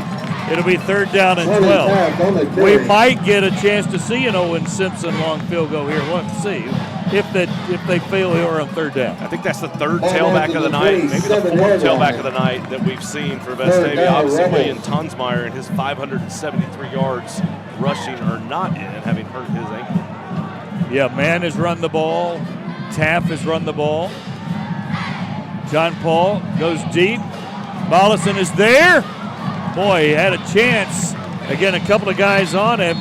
It'll be 3rd down and 12. We might get a chance to see an Owen Simpson long field goal here. We'll have to see. if they fail here on third down. I think that's the third tailback of the night, maybe the fourth tailback of the night that we've seen for Vestavia. Obviously, William Tonsmeyer and his 573 yards rushing are not in, having hurt his ankle. Yeah, Mann has run the ball. Taff has run the ball. John Paul goes deep. Mollison is there. Boy, he had a chance. Again, a couple of guys on him.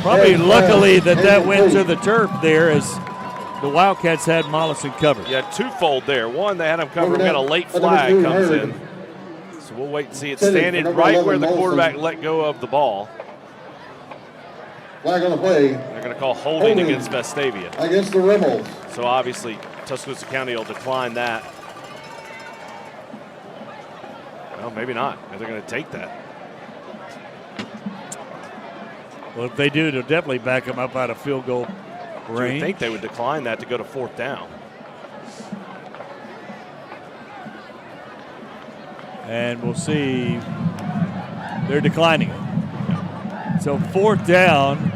Probably luckily that went to the turf there as the Wildcats had Mollison covered. Yeah, twofold there. One, they had him covered. We got a late flag comes in. So we'll wait and see it. Standing right where the quarterback let go of the ball. Flag on the play. They're going to call holding against Vestavia. Against the Rebels. So obviously, Tuscaloosa County will decline that. Well, maybe not. Maybe they're going to take that. Well, if they do, they'll definitely back them up out of field goal range. You would think they would decline that to go to fourth down. And we'll see. They're declining it. So fourth down,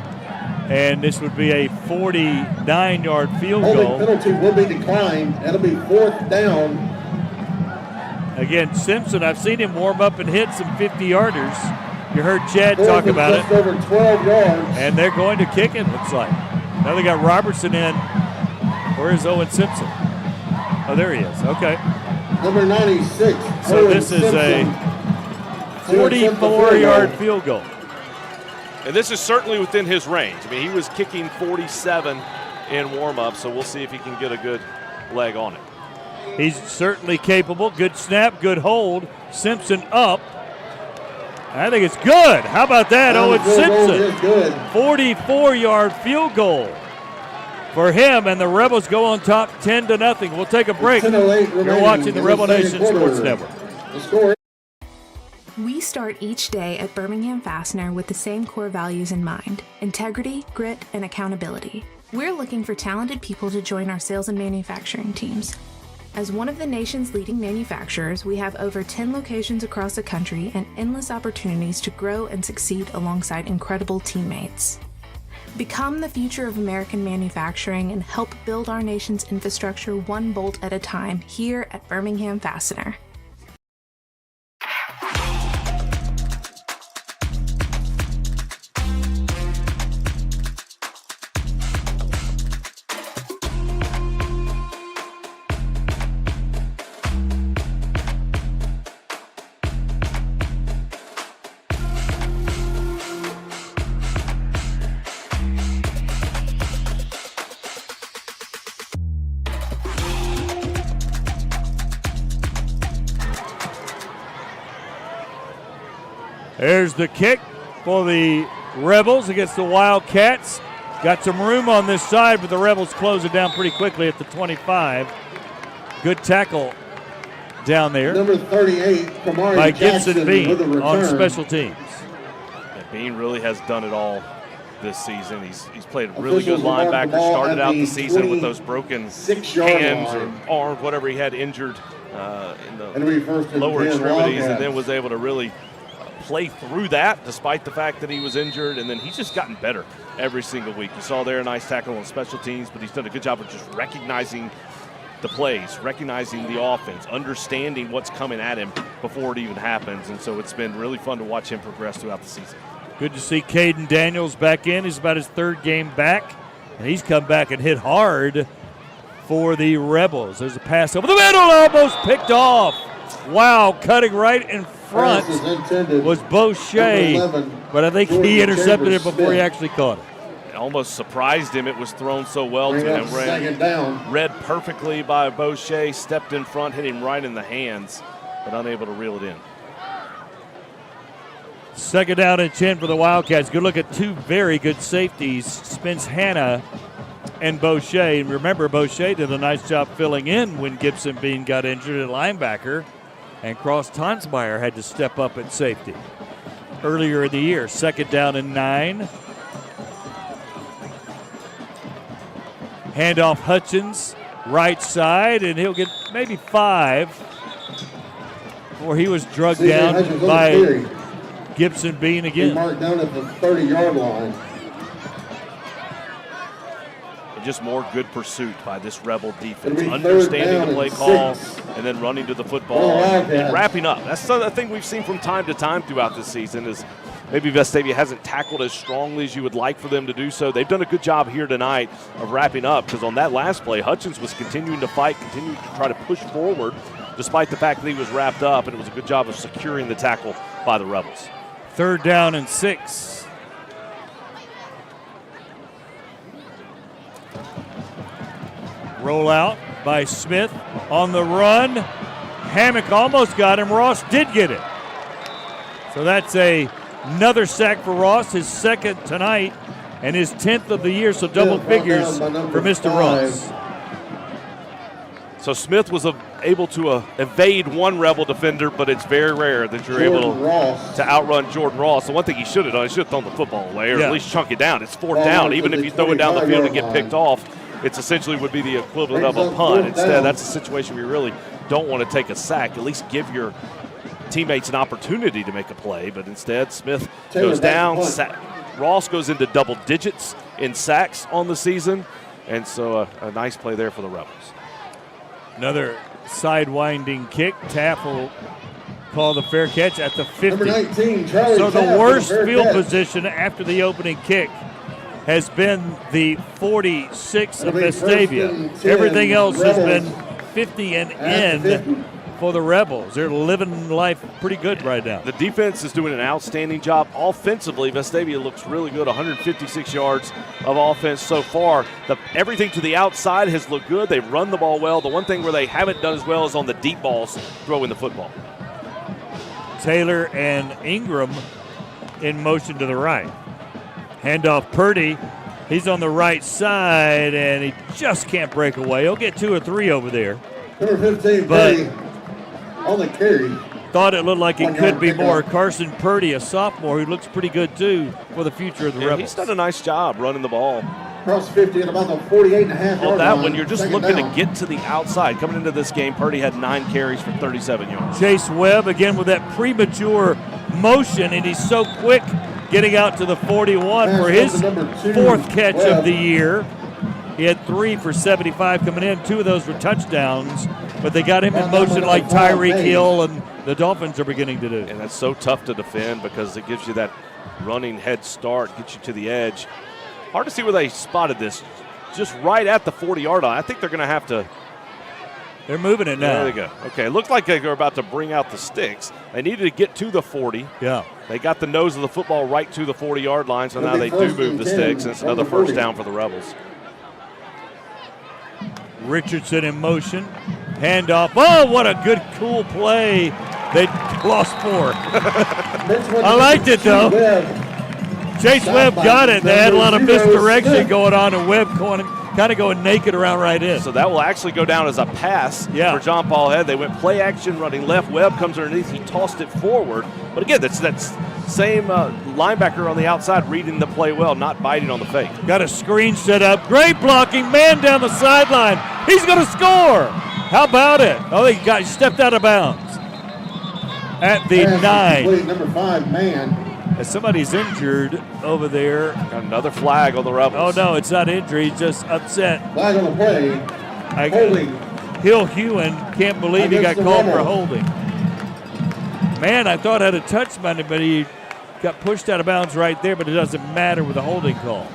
and this would be a 49-yard field goal. Penalty will be declined. That'll be fourth down. Again, Simpson, I've seen him warm up and hit some 50-yarders. You heard Chad talk about it. Over 12 yards. And they're going to kick it, looks like. Now they got Robertson in. Where is Owen Simpson? Oh, there he is. Okay. Number 96. So Owen this is Simpson. a 44-yard field goal. And this is certainly within his range. I mean, he was kicking 47 in warm-up, so we'll see if he can get a good leg on it. He's certainly capable. Good snap, good hold. Simpson up. I think it's good. How about that, Owen Simpson? 44-yard field goal for him, and the Rebels go on top 10-0. We'll take a break. You're watching the Rebel Nation Sports Network. We start each day at Birmingham Fastener with the same core values in mind: integrity, grit, and accountability. We're looking for talented people to join our sales and manufacturing teams. As one of the nation's leading manufacturers, we have over 10 locations across the country and endless opportunities to grow and succeed alongside incredible teammates. Become the future of American manufacturing and help build our nation's infrastructure one bolt at a time here at Birmingham Fastener. There's the kick for the Rebels against the Wildcats. Got some room on this side, but the Rebels close it down pretty quickly at the 25. Good tackle down there. Number 38, Kamari by Jackson Gibson Bean with a return. on special teams. Yeah, Bean really has done it all this season. He's played a really good linebacker. Started out the season with those broken hands or arms, whatever he had injured in the lower extremities, and then was able to really play through that despite the fact that he was injured, and then he's just gotten better every single week. You saw there a nice tackle on special teams, but he's done a good job of just recognizing the plays, recognizing the offense, understanding what's coming at him before it even happens, and so it's been really fun to watch him progress throughout the season. Good to see Caden Daniels back in. He's about his third game back, and he's come back and hit hard for the Rebels. There's a pass over the middle, almost picked off. Wow, cutting right in front was Beauchet, but I think he intercepted it before he actually caught it. It almost surprised him. It was thrown so well to him. Read perfectly by Beauchet, stepped in front, hit him right in the hands, but unable to reel it in. Second down and 10 for the Wildcats. Good look at two very good safeties, Spence Hanna and Beauchet. And remember, Beauchet did a nice job filling in when Gibson Bean got injured at linebacker, and Cross Tonsmeyer had to step up at safety earlier in the year. Second down and 9. Handoff Hutchins, right side, and he'll get maybe 5 before he was drugged down by Gibson Bean again. He marked down at the 30-yard line. just more good pursuit by this Rebel defense, It'll be understanding the play 3rd call down and 6. and then running to the football and wrapping up. That's the thing we've seen from time to time throughout this season is maybe Vestavia hasn't tackled as strongly as you would like for them to do so. They've done a good job here tonight of wrapping up because on that last play, Hutchins was continuing to fight, continuing to try to push forward despite the fact that he was wrapped up, and it was a good job of securing the tackle by the Rebels. 3rd down and 6. Roll out by Smith on the run. Hammock almost got him. Ross did get it. So that's another sack for Ross, his 2nd tonight and his 10th of the year, so double figures for Mr. Ross. So Smith was able to evade one Rebel defender, but it's very rare that you're able to outrun Jordan Ross. The one thing he should have done, he should have thrown the football away or at least chunk it down. It's 4th down. Even if you throw it down the field and get picked off, it's essentially would be the equivalent of a punt. Instead, that's a situation where you really don't want to take a sack. At least give your teammates an opportunity to make a play, but instead Smith goes down. Ross goes into double digits in sacks on the season, and so a nice play there for the Rebels. Another sidewinding kick. Taff will call the fair catch at the 50. Number 19, Charlie so the Taff worst with a fair field catch. position after the opening kick has been the 46 of It'll be Vestavia. 1st and 10, Everything else has Rebels been 50 and at the in 50. for the Rebels. They're living life pretty good right now. The defense is doing an outstanding job. Offensively, Vestavia looks really good, 156 yards of offense so far. Everything to the outside has looked good. They've run the ball well. The one thing where they haven't done as well is on the deep balls, throwing the football. Taylor and Ingram in motion to the right. Handoff Purdy. He's on the right side, and he just can't break away. He'll get 2 or 3 over there. Number 15, But Purdy, on the carry. thought it looked like it 1 could yard be pickup. more. Carson Purdy, a sophomore, who looks pretty good, too, for the future of the Rebels. He's done a nice job running the ball. Cross 50 at about the 48.5 On yard that line. one, you're just 2nd looking down. to get to the outside. Coming into this game, Purdy had 9 carries for 37 yards. Chase Webb, again, with that premature motion, and he's so quick getting out to the 41 for his Pass number 2, 4th catch Webb. of the year. He had 3 for 75 coming in. 2 of those were touchdowns, but they got him in motion like Tyreek Hill and the Dolphins are beginning to do. And that's so tough to defend because it gives you that running head start, gets you to the edge. Hard to see where they spotted this. Just right at the 40-yard line. I think they're going to have to. They're moving it now. There they go. Okay, it looked like they were about to bring out the sticks. They needed to get to the 40. Yeah. They got the nose of the football right to the 40-yard line, so now It'll they be do 1st move and the 10 sticks, and it's from another the 40. first down for the Rebels. Richardson in motion. Handoff. Oh, what a good, cool play. They lost 4. I liked it, though. Chase Webb got it. They had a lot of misdirection going on, and Webb kind of going naked around right in. So that will actually go down as a pass for John Paul Head. They went play action running left. Webb comes underneath. He tossed it forward. But again, that's same linebacker on the outside reading the play well, not biting on the fake. Got a screen set up. Great blocking. Man down the sideline. He's going to score. How about it? Oh, he stepped out of bounds at the 9. Complete, number 5, man. Somebody's injured over there. Got another flag on the Rebels. Oh, no, it's not injury. He's just upset. Flag on the play. Holding. Hill Hewen can't believe he got Against the called for Rebels. holding. Man, I thought I had a touch on him, but he got pushed out of bounds right there, but it doesn't matter with the holding call.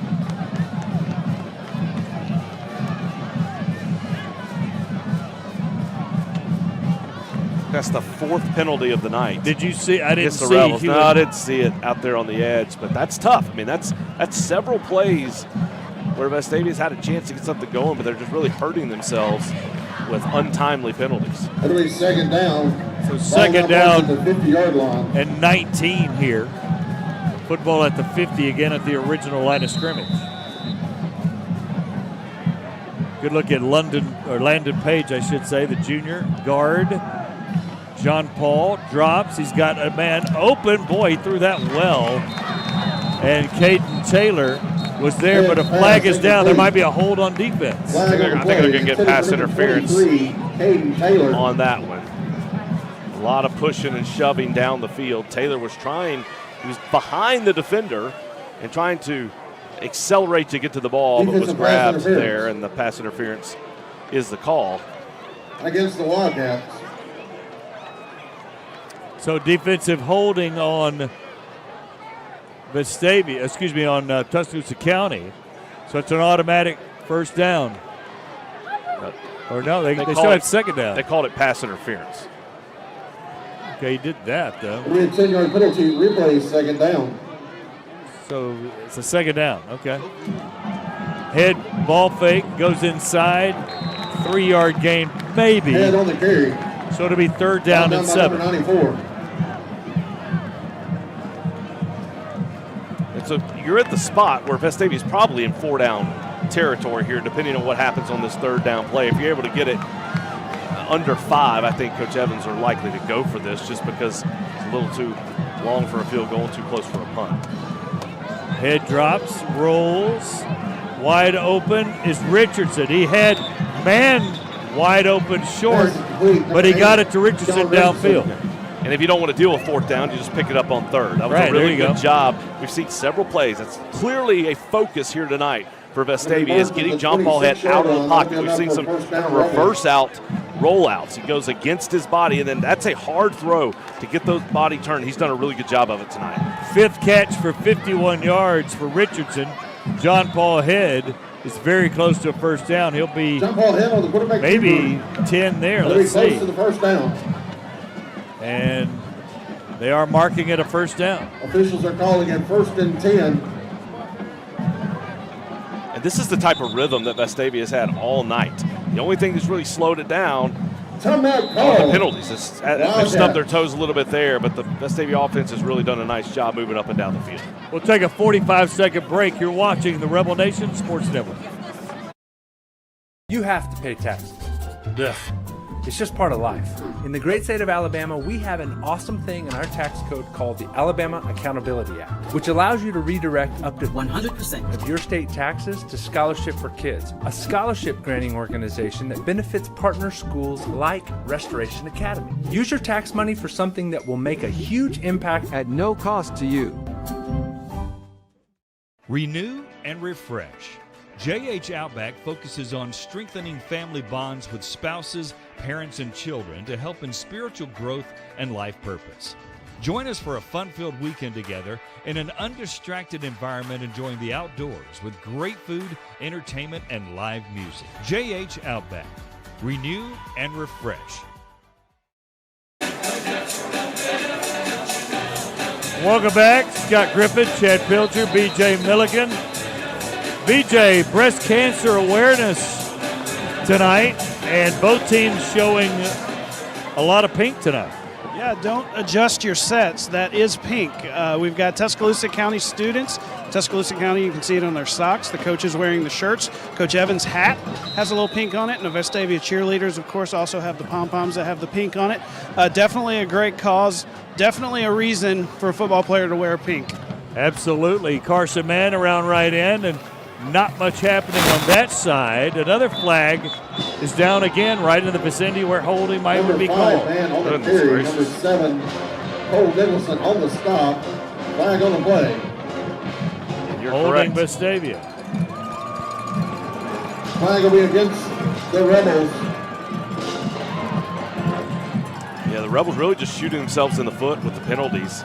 That's the 4th penalty of the night. Did you see? I didn't against the see. Rebels. No, I didn't see it out there on the edge, but that's tough. I mean, that's several plays where Vestavia's had a chance to get something going, but they're just really hurting themselves with untimely penalties. It'll be 2nd down. So 2nd down at the 50-yard line. and 19 here. Football at the 50 again at the original line of scrimmage. Good look at Landon Page, I should say, the junior guard. John Paul drops. He's got a man open. Boy, he threw that well. And Caden Taylor was there, but a flag is down. There might be a hold on defense. I think they're going to get pass interference Caden Taylor on that one. A lot of pushing and shoving down the field. Taylor was trying, he was behind the defender and trying to accelerate to get to the ball, but was Defensive pass grabbed interference. there, and the pass interference is the call. Against the Wildcats. So defensive holding on Vestavia, on Tuscaloosa County. So it's an automatic first down. Or no, they still had second down. They called it pass interference. Okay, he did that, though. We had 10-yard penalty, replay, second down. So it's a second down. Okay. Head ball fake, goes inside. 3-yard gain, maybe. Head on the carry. So it'll be third down and by 7. number 94. And so you're at the spot where Vestavia's probably in 4-down territory here, depending on what happens on this third down play. If you're able to get it under 5, I think Coach Evans are likely to go for this just because it's a little too long for a field goal and too close for a punt. Head drops, rolls. Wide open is Richardson. He had man wide open short, but he got it to Richardson downfield. And if you don't want to deal with fourth down, you just pick it up on third. That was Right, a really there you good go. job. We've seen several plays. That's clearly a focus here tonight for Vestavia, is getting John Paul Head out of the pocket. We've seen some reverse out rollouts. He goes against his body, and then that's a hard throw to get those body turned. He's done a really good job of it tonight. 5th catch for 51 yards for Richardson. John Paul Head is very close to a first down. He'll be John Paul Head on the quarterback. maybe 10 there. Very Let's close see. to the first down. And they are marking it a first down. Officials are calling it 1st and 10. And this is the type of rhythm that Vestavia has had all night. The only thing that's really slowed it down Timeout are call. the penalties. They've stubbed their toes a little bit there, but the Vestavia offense has really done a nice job moving up and down the field. We'll take a 45-second break. You're watching the Rebel Nation Sports Network. You have to pay taxes. Ugh. It's just part of life. In the great state of Alabama, we have an awesome thing in our tax code called the Alabama Accountability Act, which allows you to redirect up to 100% of your state taxes to Scholarship for Kids, a scholarship granting organization that benefits partner schools like Restoration Academy. Use your tax money for something that will make a huge impact at no cost to you. Renew and refresh. JH Outback focuses on strengthening family bonds with spouses, parents, and children to help in spiritual growth and life purpose. Join us for a fun-filled weekend together in an undistracted environment, enjoying the outdoors with great food, entertainment, and live music. JH Outback. Renew and refresh. Welcome back. Scott Griffin, Chad Pilcher, BJ Milligan. BJ, breast cancer awareness tonight, and both teams showing a lot of pink tonight. Yeah, don't adjust your sets. That is pink. We've got Tuscaloosa County students. Tuscaloosa County, you can see it on their socks. The coach is wearing the shirts. Coach Evans' hat has a little pink on it. And the Vestavia cheerleaders, of course, also have the pom-poms that have the pink on it. Definitely a great cause. Definitely a reason for a football player to wear pink. Absolutely. Carson Mann around right end, and not much happening on that side. Another flag is down again right in the vicinity where holding might Number be 5 called. man on the carry. Number 7, Cole Nicholson on the stop. Flag on the play. You're holding correct. Vestavia. Flag will be against the Rebels. Yeah, the Rebels really just shooting themselves in the foot with the penalties.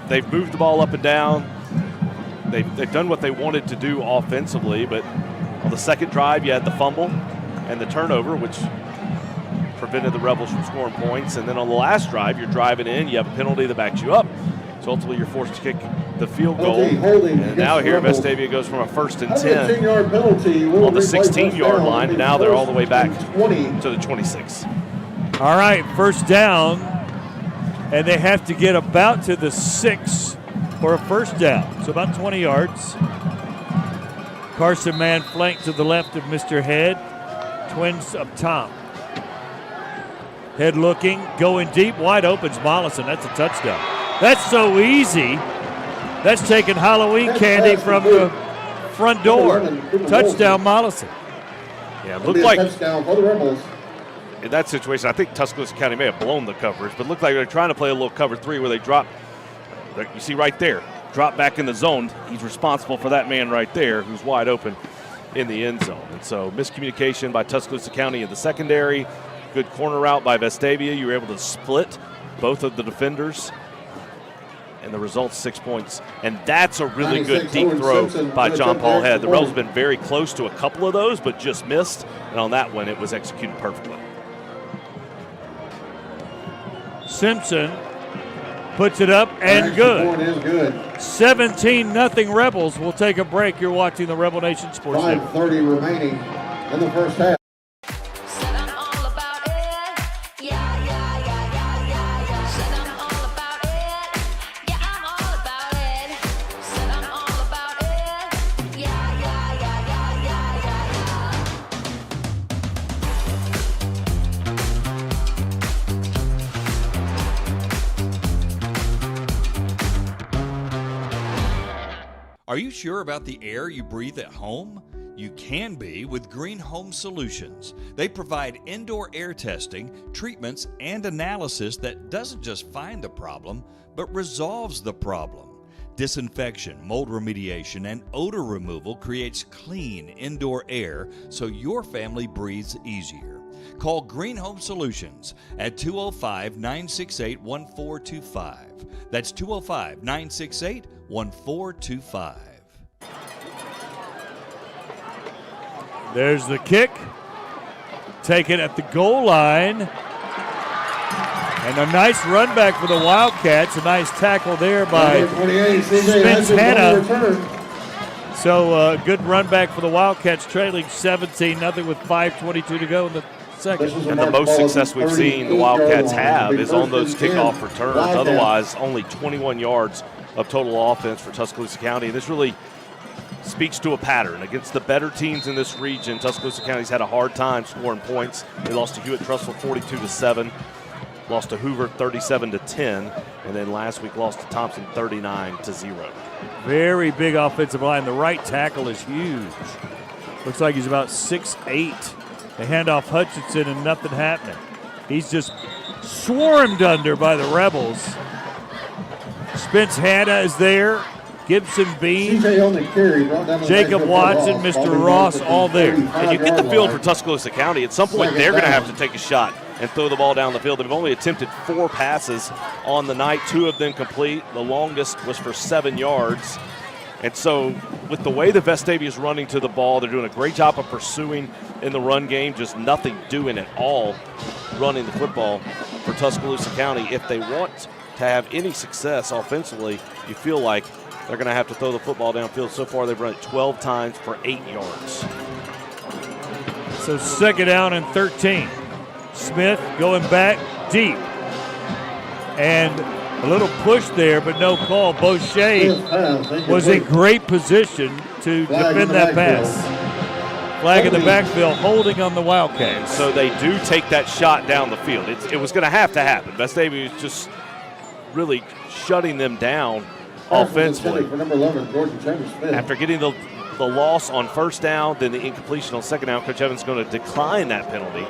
They've moved the ball up and down. They've done what they wanted to do offensively, but on the second drive, you had the fumble and the turnover, which prevented the Rebels from scoring points. And then on the last drive, you're driving in, you have a penalty that backs you up. So ultimately, you're forced to kick the field goal. And now here, Vestavia goes from a 1st and 10 10-yard penalty on the 16-yard line, and now they're all the way back to the 26. All right, first down, and they have to get about to the 6 for a first down, so about 20 yards. Carson Mann flanked to the left of Mr. Head. Twins up top. Head looking, going deep, wide open's Mollison. That's a touchdown. That's so easy. That's taking Halloween candy from the front door. Touchdown, Mollison. Yeah, it looked like touchdown for the Rebels. in that situation, I think Tuscaloosa County may have blown the coverage, but it looked like they're trying to play a little cover 3 where they drop. You see right there, drop back in the zone. He's responsible for that man right there who's wide open in the end zone. And so miscommunication by Tuscaloosa County in the secondary. Good corner route by Vestavia. You were able to split both of the defenders. And the result's 6 points. And that's a really good deep throw by John Paul Head. The Rebels have been very close to a couple of those, but just missed. And on that one, it was executed perfectly. Simpson puts it up and good. 17-0 Rebels. We'll take a break. You're watching the Rebel Nation Sports Network. 5:30 remaining in the first half. Are you sure about the air you breathe at home? You can be with Green Home Solutions. They provide indoor air testing, treatments, and analysis that doesn't just find the problem, but resolves the problem. Disinfection, mold remediation, and odor removal creates clean indoor air so your family breathes easier. Call Green Home Solutions at 205-968-1425. That's 205-968-1425. There's the kick. Taken at the goal line. And a nice run back for the Wildcats. A nice tackle there by Spence Hanna. So good run back for the Wildcats, trailing 17-0 with 5:22 to go in the second. And the most success we've seen the Wildcats have is on those kickoff returns. Otherwise, only 21 yards of total offense for Tuscaloosa County. This really speaks to a pattern. Against the better teams in this region, Tuscaloosa County's had a hard time scoring points. They lost to Hewitt-Trussville 42-7, lost to Hoover 37-10, and then last week lost to Thompson 39-0. Very big offensive line. The right tackle is huge. Looks like he's about 6'8". They hand off Hutchinson and nothing happening. He's just swarmed under by the Rebels. Spence Hanna is there. Gibson Bean, Jacob Watson, Mr. Ross, all there. And you get the field for Tuscaloosa County. At some point, they're going to have to take a shot and throw the ball down the field. They've only attempted 4 passes on the night, 2 of them complete. The longest was for 7 yards. And so with the way the Vestavia is running to the ball, they're doing a great job of pursuing in the run game, just nothing doing at all running the football for Tuscaloosa County. If they want to have any success offensively, you feel like they're going to have to throw the football downfield. So far, they've run it 12 times for 8 yards. So second down and 13. Smith going back deep. And a little push there, but no call. Boucher was in great position to defend that pass. Flag in the backfield, holding on the Wildcats. So they do take that shot down the field. It was going to happen. Vestavia was just really shutting them down offensively. After getting the loss on first down, then the incompletion on second down, Coach Evans is going to decline that penalty.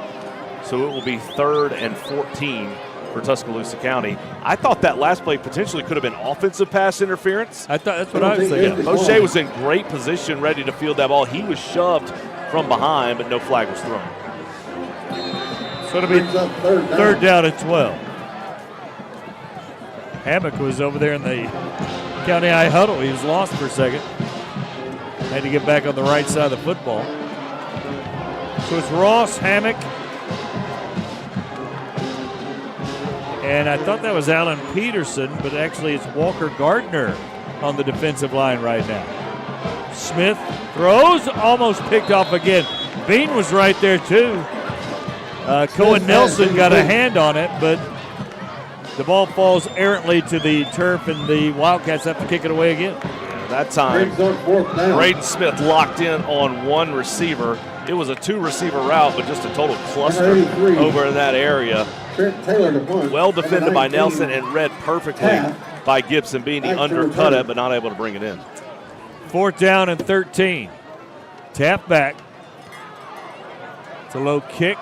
So it will be 3rd and 14 for Tuscaloosa County. I thought that last play potentially could have been offensive pass interference. I thought that's what I was thinking. O'Shea was in great position, ready to field that ball. He was shoved from behind, but no flag was thrown. So it'll be 3rd down and 12. Hammock was over there in the County High huddle. He was lost for a second. Had to get back on the right side of the football. So it's Ross, Hammock, and I thought that was Alan Peterson, but actually it's Walker Gardner on the defensive line right now. Smith throws, almost picked off again. Bean was right there too. Cohen Nelson got a hand on it, but the ball falls errantly to the turf, and the Wildcats have to kick it away again. That time, Braden Smith locked in on one receiver. It was a 2-receiver route, but just a total cluster over in that area. Well defended by Nelson and read perfectly by Gibson Bean. He undercut it, but not able to bring it in. 4th down and 13. Tap back. It's a low kick.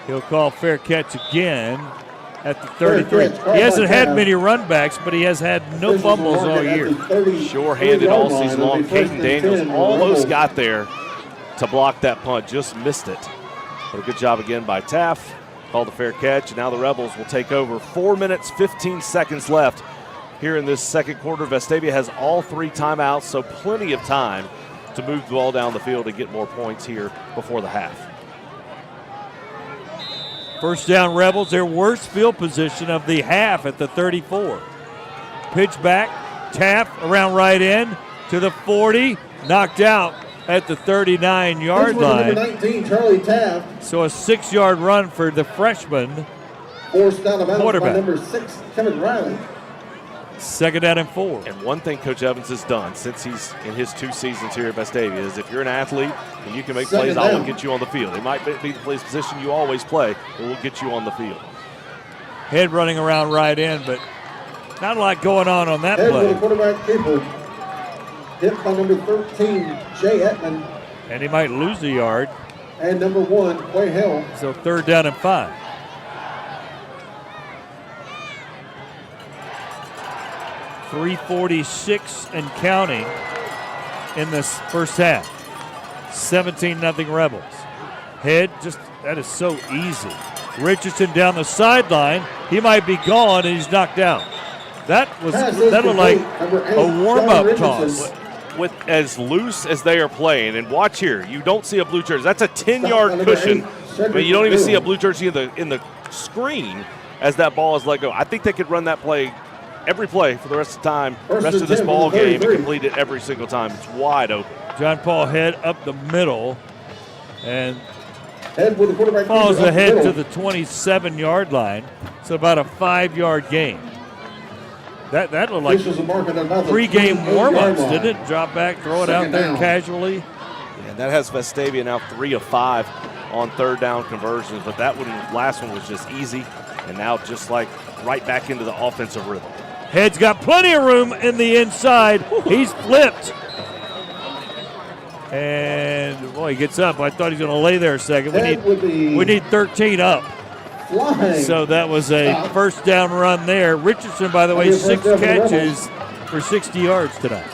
He'll call fair catch again. at the 33. He hasn't had many run backs, but he has had no fumbles all year. Sure-handed all season long. Caden Daniels almost got there to block that punt, just missed it. But a good job again by Taff. Called a fair catch, and now the Rebels will take over. 4 minutes, 15 seconds left here in this second quarter. Vestavia has all 3 timeouts, so plenty of time to move the ball down the field and get more points here before the half. First down, Rebels, their worst field position of the half at the 34. Pitch back, Taff around right end to the 40, knocked out at the 39-yard line. Number 19, Charlie Taft. So a 6-yard run for the freshman Forced out of bounds by quarterback. number 6, Kevin Riley. Second down and 4. And one thing Coach Evans has done since he's in his 2 seasons here at Vestavia is if you're an athlete and you can make plays, I will get you on the field. It might be the place position you always play, but we'll get you on the field. Head running around right in, but not a lot going on that Head play. with the quarterback keeper. Hit by number 13, Jay Etman. And he might lose a yard. And number 1, Clay Hill. So third down and 5. .346 and counting in this first half. 17-0 Rebels. Head, that is so easy. Richardson down the sideline. He might be gone, and he's knocked out. That looked like a warm-up toss. With as loose as they are playing, and watch here, you don't see a blue jersey. That's a 10-yard cushion, but you don't even see a blue jersey in the screen as that ball is let go. I think they could run that play every play for the rest of the time, rest of this ball game, and complete it every single time. It's wide open. John Paul Head up the middle, and Head with the quarterback follows keeper up ahead the to middle. the 27-yard line. So about a 5-yard gain. That looked like Officials are marking about the pre-game 28-yard warm-ups, line. didn't it? Drop back, throw it out Second there down. casually. And that has Vestavia now 3 of 5 on third down conversions, but that last one was just easy, and now just like right back into the offensive rhythm. Head's got plenty of room in the inside. He's flipped. And, boy, he gets up. I thought he was going to lay there a second. We need 13 up. Flying. So that was a first down run there. Richardson, by the way, 6 catches for 60 yards tonight.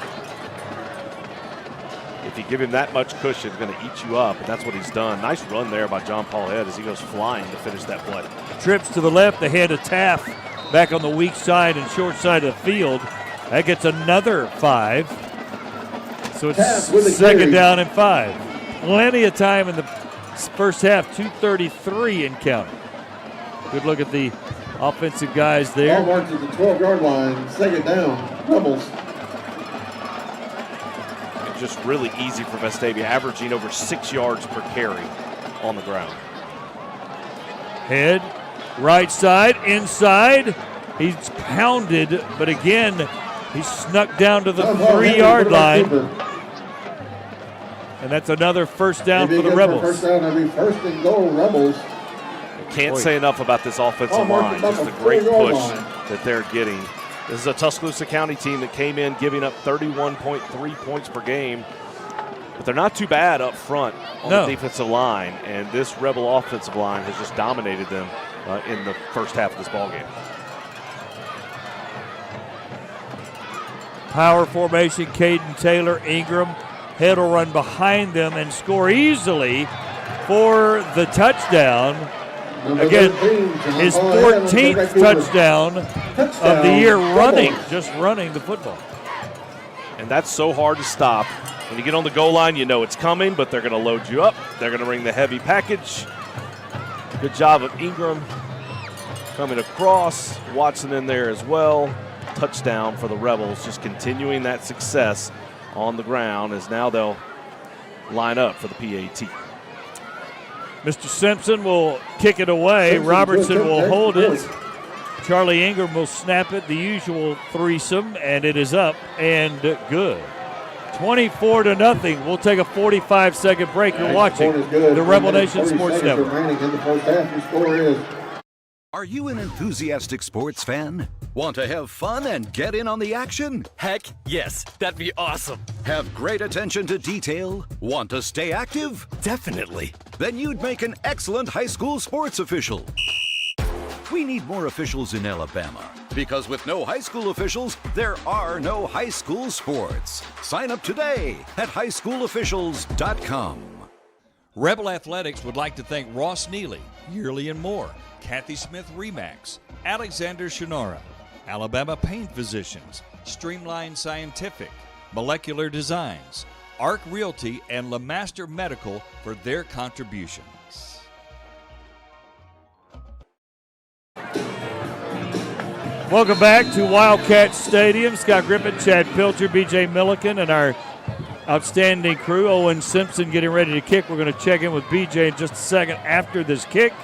If you give him that much cushion, it's going to eat you up, and that's what he's done. Nice run there by John Paul Head as he goes flying to finish that play. Trips to the left, the head of Taff back on the weak side and short side of the field. That gets another 5. So it's second down and 5. Plenty of time in the first half, 2:33 in counting. Good look at the offensive guys there. Ball marked at the 12-yard line, second down, Rebels. It's just really easy for Vestavia, averaging over 6 yards per carry on the ground. Head, right side, inside. He's pounded, but again, he snuck down to the 3-yard line. And that's another first down for the Rebels. First down, that'll be first and goal, Rebels. Can't say enough about this offensive line. Just a great push that they're getting. This is a Tuscaloosa County team that came in giving up 31.3 points per game. But they're not too bad up front on the defensive line. And this Rebel offensive line has just dominated them in the first half of this ballgame. Power formation, Caden Taylor, Ingram. Head will run behind them and score easily for the touchdown. Again, his 14th touchdown of the year just running the football. And that's so hard to stop. When you get on the goal line, you know it's coming, but they're going to load you up. They're going to bring the heavy package. Good job of Ingram coming across. Watson in there as well. Touchdown for the Rebels, just continuing that success on the ground as now they'll line up for the PAT. Mr. Simpson will kick it away. Robertson will hold it. Charlie Ingram will snap it, the usual threesome, and it is up and good. 24-0. We'll take a 45-second break. You're watching the Rebel Nation Sports Network. Are you an enthusiastic sports fan? Want to have fun and get in on the action? Heck, yes. That'd be awesome. Have great attention to detail? Want to stay active? Definitely. Then you'd make an excellent high school sports official. We need more officials in Alabama. Because with no high school officials, there are no high school sports. Sign up today at highschoolofficials.com. Rebel Athletics would like to thank Ross Neely, Yearly and More, Kathy Smith Remax, Alexander Shonora, Alabama Pain Physicians, Streamline Scientific, Molecular Designs, Arc Realty, and LeMaster Medical for their contributions. Welcome back to Wildcat Stadium. Scott Griffin, Chad Pilcher, BJ Milliken, and our outstanding crew. Owen Simpson getting ready to kick. We're going to check in with BJ in just a second after this kick.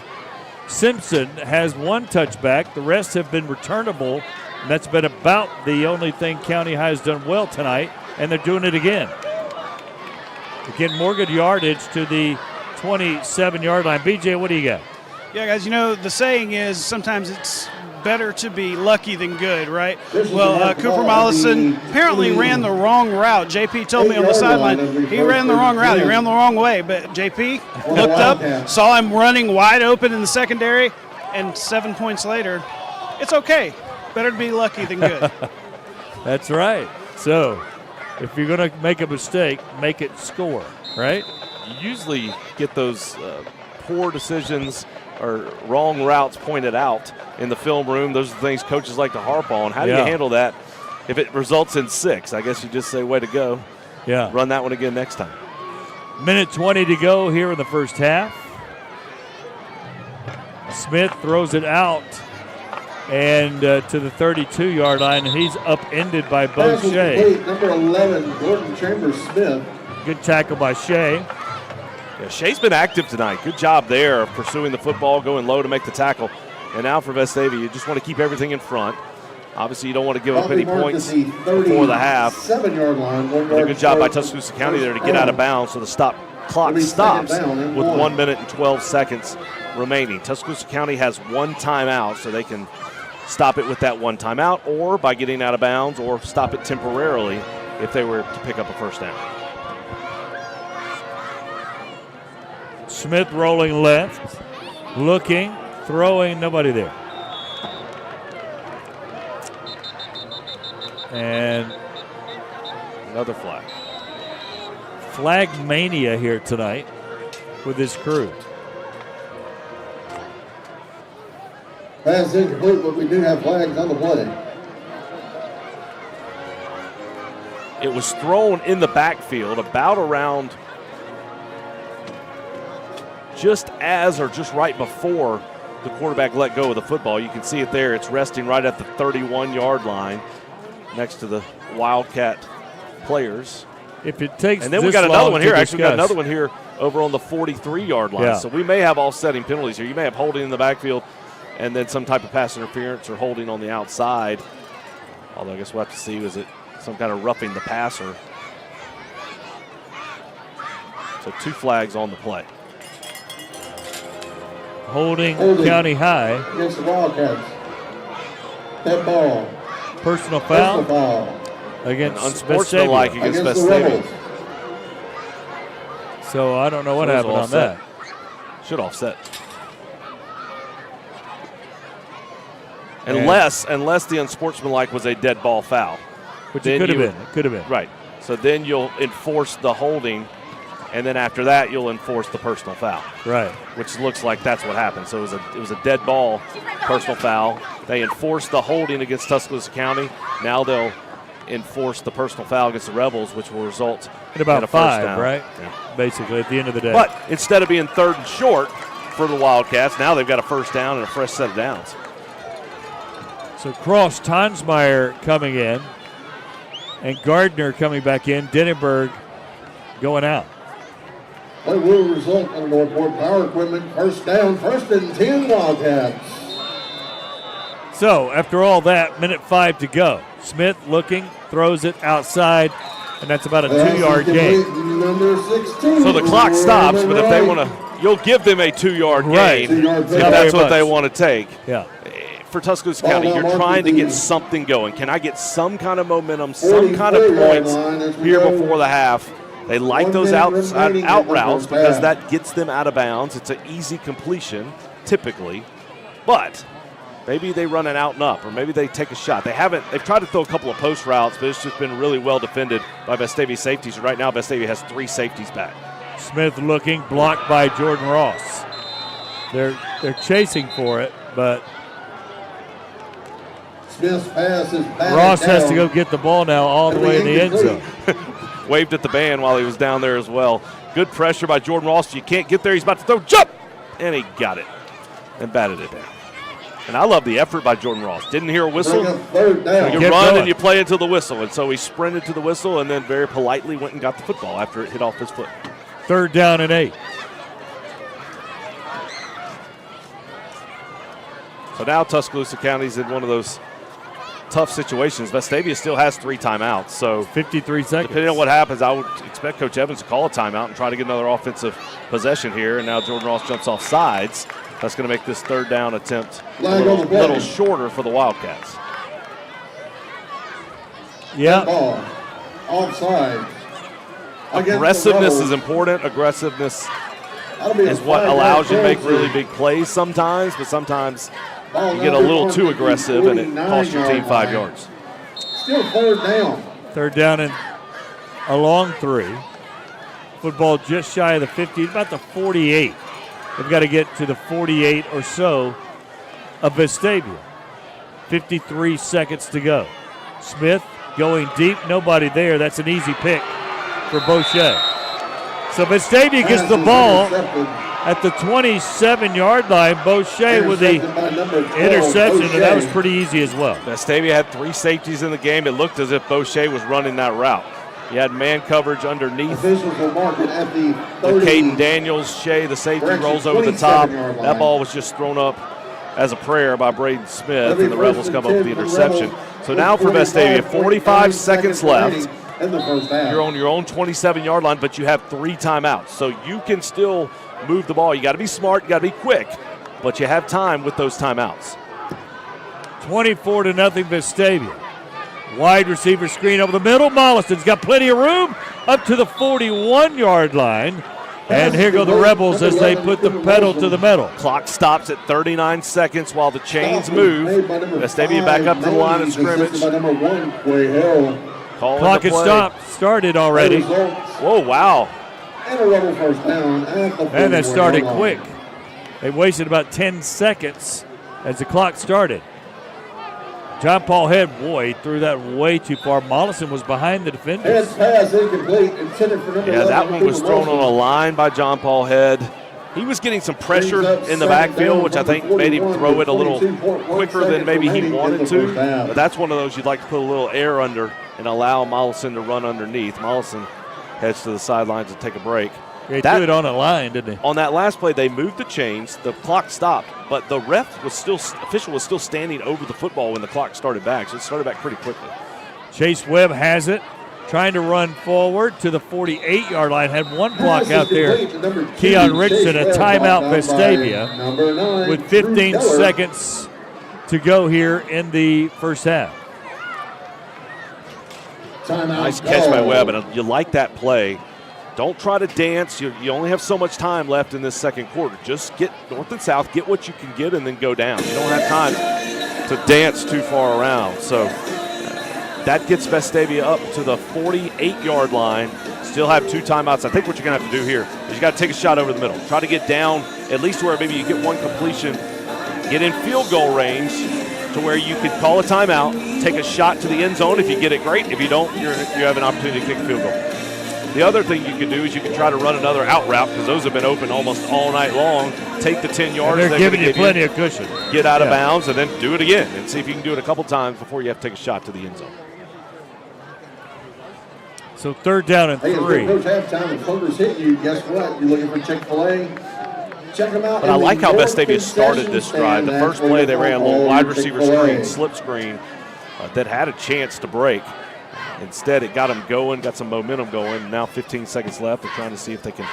Simpson has one touchback. The rest have been returnable, and that's been about the only thing County High has done well tonight, and they're doing it again. Again, more good yardage to the 27-yard line. BJ, what do you got? Yeah, guys, you know, the saying is sometimes it's better to be lucky than good, right? Well, Cooper Mollison apparently ran the wrong route. JP told me on the sideline he ran the wrong route. He ran the wrong way, but JP looked up, saw him running wide open in the secondary, and 7 points later, it's okay. Better to be lucky than good. That's right. So if you're going to make a mistake, make it score, right? You usually get those poor decisions or wrong routes pointed out in the film room. Those are the things coaches like to harp on. How do you handle that if it results in 6? I guess you just say, way to go. Yeah. Run that one again next time. Minute 20 to go here in the first half. Smith throws it out and to the 32-yard line. He's upended by Bo Shea. Number 11, Gordon Chambers-Smith. Good tackle by Shea. Yeah, Shea's been active tonight. Good job there of pursuing the football, going low to make the tackle. And now for Vestavia, you just want to keep everything in front. Obviously, you don't want to give up any points before the half. 7-yard line. Did a good job by Tuscaloosa County there to get out of bounds, so the clock stops with 1 minute and 12 seconds remaining. Tuscaloosa County has one timeout, so they can stop it with that one timeout, or by getting out of bounds, or stop it temporarily if they were to pick up a first down. Smith rolling left, looking, throwing, nobody there. And another flag. Flag mania here tonight with this crew. Pass incomplete, but we do have flags on the play. It was thrown in the backfield about around just as or just right before the quarterback let go of the football. You can see it there. It's resting right at the 31-yard line next to the Wildcat players. If it takes, and then we got another one here. Actually, we got another one here over on the 43-yard line. Yeah. So we may have offsetting penalties here. You may have holding in the backfield and then some type of pass interference or holding on the outside. Although I guess we'll have to see, was it some kind of roughing the passer? So 2 flags on the play. Holding County High. Against the Wildcats. Dead ball. Personal foul. Against unsportsmanlike against Vestavia. So I don't know what happened on that. Should offset. Unless the unsportsmanlike was a dead ball foul. Which it could have been. It could have been. Right. So then you'll enforce the holding, and then after that you'll enforce the personal foul. Right. Which looks like that's what happened. So it was a dead ball personal foul. They enforced the holding against Tuscaloosa County. Now they'll enforce the personal foul against the Rebels, which will result in about in a 5, first down. right? Yeah. Basically, at the end of the day. But instead of being 3rd and short for the Wildcats, now they've got a first down and a fresh set of downs. So Cross Tonsmeyer coming in, and Gardner coming back in. Denenberg going out. What will result in Northport Power Equipment first down, 1st and 10 Wildcats. So after all that, minute 5 to go. Smith looking, throws it outside, and that's about a 2-yard gain. So the clock stops, but if they want to, you'll give them a 2-yard gain if that's what they want to take. Yeah. For Tuscaloosa County, you're trying to get something going. Can I get some kind of momentum, some kind of points here before the half? They like those out routes because that gets them out of bounds. It's an easy completion, typically. But maybe they run an out and up, or maybe they take a shot. They've tried to throw a couple of post routes, but it's just been really well defended by Vestavia safeties. Right now, Vestavia has 3 safeties back. Smith looking, blocked by Jordan Ross. They're chasing for it, but Smith's pass is batted Ross has down. to go get the ball now all the way in the end zone. Waved at the band while he was down there as well. Good pressure by Jordan Ross. You can't get there. He's about to throw. Jump! And he got it and batted it down. And I love the effort by Jordan Ross. Didn't hear a whistle. Third down. You run and you play until the whistle. And so he sprinted to the whistle and then very politely went and got the football after it hit off his foot. 3rd down and 8. So now Tuscaloosa County's in one of those tough situations. Vestavia still has 3 timeouts. So 53 seconds. Depending on what happens, I would expect Coach Evans to call a timeout and try to get another offensive possession here. And now Jordan Ross jumps off sides. That's going to make this 3rd down attempt a little shorter for the Wildcats. Yeah. Ball. Offside. Aggressiveness is important. Aggressiveness is what allows you to make really big plays sometimes, but sometimes you get a little too aggressive and it costs your team 5 yards. Still 3rd down. 3rd down and a long 3. Football just shy of the 50, about the 48. They've got to get to the 48 or so of Vestavia. 53 seconds to go. Smith going deep, nobody there. That's an easy pick for Boucher. So Vestavia gets the ball at the 27-yard line. Boucher with the interception, and that was pretty easy as well. Vestavia had 3 safeties in the game. It looked as if Boucher was running that route. He had man coverage underneath. Officials will mark it at the 30. With Caden Daniels, Shea, the safety, rolls over the top. That ball was just thrown up as a prayer by Braden Smith, and the Rebels come up with the interception. So now for Vestavia, 45 seconds left. You're on your own 27-yard line, but you have 3 timeouts. So you can still move the ball. You got to be smart, you got to be quick, but you have time with those timeouts. 24-0 Vestavia. Wide receiver screen over the middle. Mollison's got plenty of room up to the 41-yard line. And here go the Rebels as they put the pedal to the metal. Clock stops at 39 seconds while the chains move. Vestavia back up to the line of scrimmage. Clock has started already. Whoa, wow. And a Rebel first down. And that started quick. They wasted about 10 seconds as the clock started. John Paul Head, boy, he threw that way too far. Mollison was behind the defenders. Head's pass incomplete, intended for number 11. That one was thrown on a line by John Paul Head. He was getting some pressure in the backfield, which I think made him throw it a little quicker than maybe he wanted to. But that's one of those you'd like to put a little air under and allow Mollison to run underneath. Mollison heads to the sidelines to take a break. He threw it on a line, didn't he? On that last play, they moved the chains. The clock stopped, but the official was still standing over the football when the clock started back, so it started back pretty quickly. Chase Webb has it, trying to run forward to the 48-yard line. Had one block out there. Keon Richardson, a timeout Vestavia with 15 seconds to go here in the first half. Nice catch by Webb, and you like that play. Don't try to dance. You only have so much time left in this second quarter. Just get north and south, get what you can get, and then go down. You don't have time to dance too far around. So that gets Vestavia up to the 48-yard line. Still have 2 timeouts. I think what you're going to have to do here is you got to take a shot over the middle. Try to get down at least where maybe you get one completion, get in field goal range to where you could call a timeout, take a shot to the end zone. If you get it, great. If you don't, you have an opportunity to kick a field goal. The other thing you can do is you can try to run another out route because those have been open almost all night long. Take the 10 yards. And they're giving you plenty of cushion. Get out of bounds and then do it again and see if you can do it a couple times before you have to take a shot to the end zone. So 3rd down and 3. Hey, Coach, halftime, if Hunter's hit you, guess what? You're looking for Chick-fil-A. Check them out. But I like how Vestavia started this drive. The first play they ran a little wide receiver screen, slip screen that had a chance to break. Instead, it got them going, got some momentum going. Now 15 seconds left. They're trying to see if they can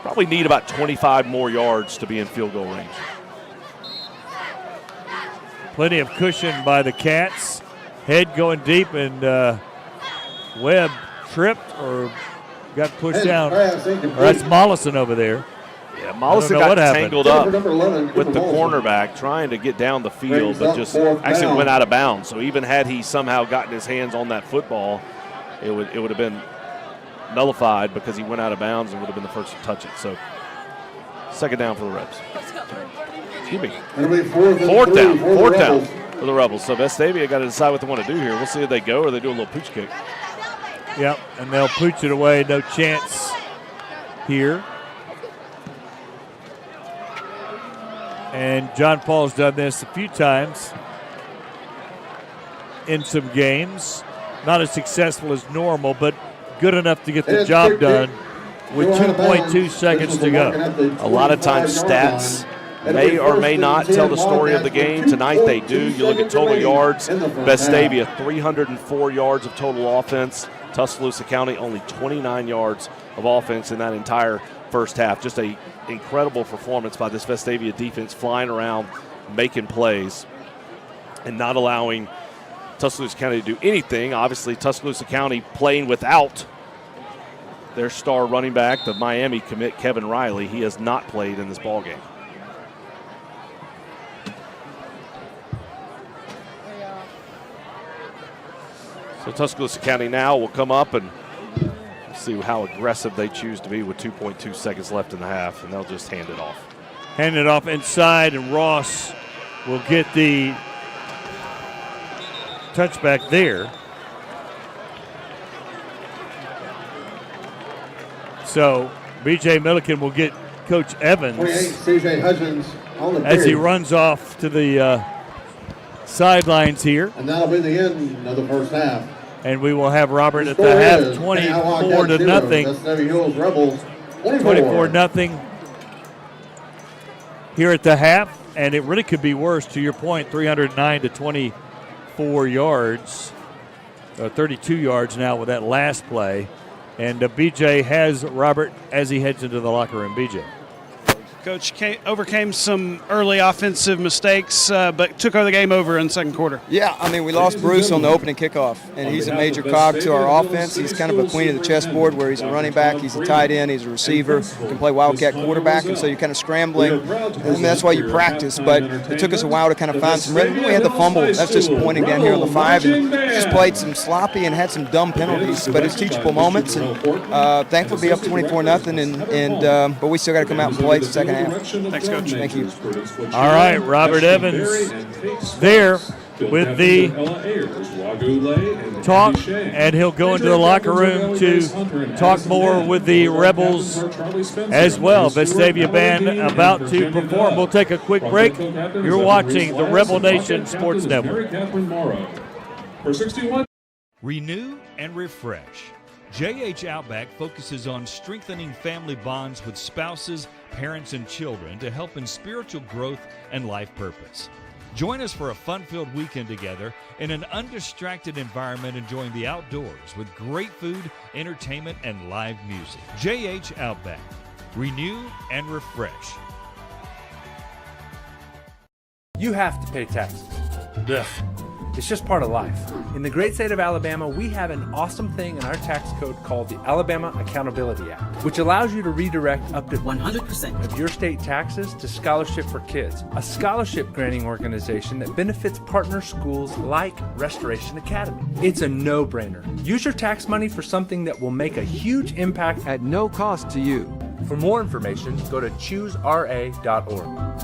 probably need about 25 more yards to be in field goal range. Plenty of cushion by the Cats. Head going deep, and Webb tripped or got pushed down. Or that's Mollison over there. Yeah, Mollison got tangled up with the cornerback trying to get down the field, but just actually went out of bounds. So even had he somehow gotten his hands on that football, it would have been nullified because he went out of bounds and would have been the first to touch it. So second down for the Rebs. Excuse me. Fourth down for the Rebels. So Vestavia got to decide what they want to do here. We'll see if they go or they do a little pooch kick. Yep, and they'll pooch it away. No chance here. And John Paul's done this a few times in some games. Not as successful as normal, but good enough to get the job done with 2.2 seconds to go. A lot of times stats may or may not tell the story of the game. Tonight they do. You look at total yards. Vestavia, 304 yards of total offense. Tuscaloosa County, only 29 yards of offense in that entire first half. Just a incredible performance by this Vestavia defense, flying around, making plays, and not allowing Tuscaloosa County to do anything. Obviously, Tuscaloosa County playing without their star running back, the Miami commit Kevin Riley. He has not played in this ballgame. So Tuscaloosa County now will come up and see how aggressive they choose to be with 2.2 seconds left in the half, and they'll just hand it off. Hand it off inside, and Ross will get the touchback there. So B.J. Milliken will get Coach Evans as he runs off to the sidelines here. And that'll be the end of the first half. And we will have Robert at the half, 24-0. 24-0 here at the half, and it really could be worse. To your point, 309 to 24 yards, 32 yards now with that last play. And BJ has Robert as he heads into the locker room. BJ. Coach overcame some early offensive mistakes, but took the game over in the second quarter. Yeah, I mean, we lost Bruce on the opening kickoff, and he's a major cog to our offense. He's kind of a queen of the chessboard where he's a running back, he's a tight end, he's a receiver, can play wildcat quarterback, and so you're kind of scrambling. And that's why you practice, but it took us a while to kind of find some rhythm. We had the fumble. That's disappointing down here on the 5, and just played some sloppy and had some dumb penalties, but it's teachable moments, and thankful to be up 24-0, but we still got to come out and play the second half. Thanks, Coach. Thank you. All right, Robert Evans there with the talk, and he'll go into the locker room to talk more with the Rebels as well. Vestavia band about to perform. We'll take a quick break. You're watching the Rebel Nation Sports Network. Renew and refresh. JH Outback focuses on strengthening family bonds with spouses, parents, and children to help in spiritual growth and life purpose. Join us for a fun-filled weekend together in an undistracted environment, enjoying the outdoors with great food, entertainment, and live music. JH Outback. Renew and refresh. You have to pay taxes. Ugh. It's just part of life. In the great state of Alabama, we have an awesome thing in our tax code called the Alabama Accountability Act, which allows you to redirect up to 100% of your state taxes to Scholarship for Kids, a scholarship granting organization that benefits partner schools like Restoration Academy. It's a no-brainer. Use your tax money for something that will make a huge impact at no cost to you. For more information, go to choosera.org.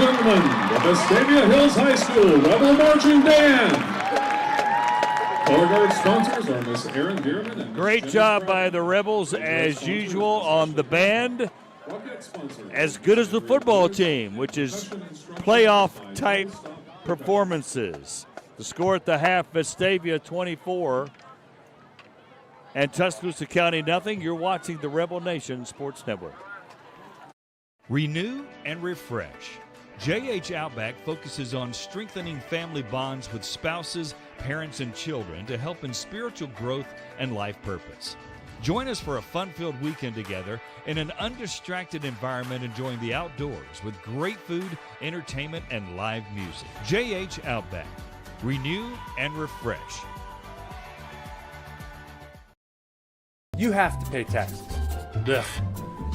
gentlemen, the Vestavia Hills High School Rebel Marching Band. Color guard sponsors are Miss Erin Bierman and Great job by the Rebels, as usual, on the band. As good as the football team, which is playoff-type performances. The score at the half, Vestavia 24 and Tuscaloosa County nothing. You're watching the Rebel Nation Sports Network. Renew and refresh. JH Outback focuses on strengthening family bonds with spouses, parents, and children to help in spiritual growth and life purpose. Join us for a fun-filled weekend together in an undistracted environment, enjoying the outdoors with great food, entertainment, and live music. JH Outback. Renew and refresh. You have to pay taxes. Ugh.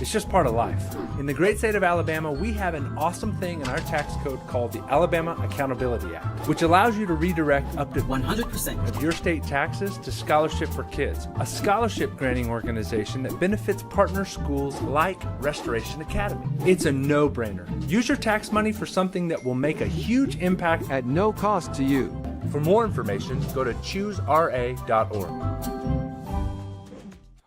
It's just part of life. In the great state of Alabama, we have an awesome thing in our tax code called the Alabama Accountability Act, which allows you to redirect up to 100% of your state taxes to Scholarship for Kids, a scholarship granting organization that benefits partner schools like Restoration Academy. It's a no-brainer. Use your tax money for something that will make a huge impact at no cost to you. For more information, go to choosera.org.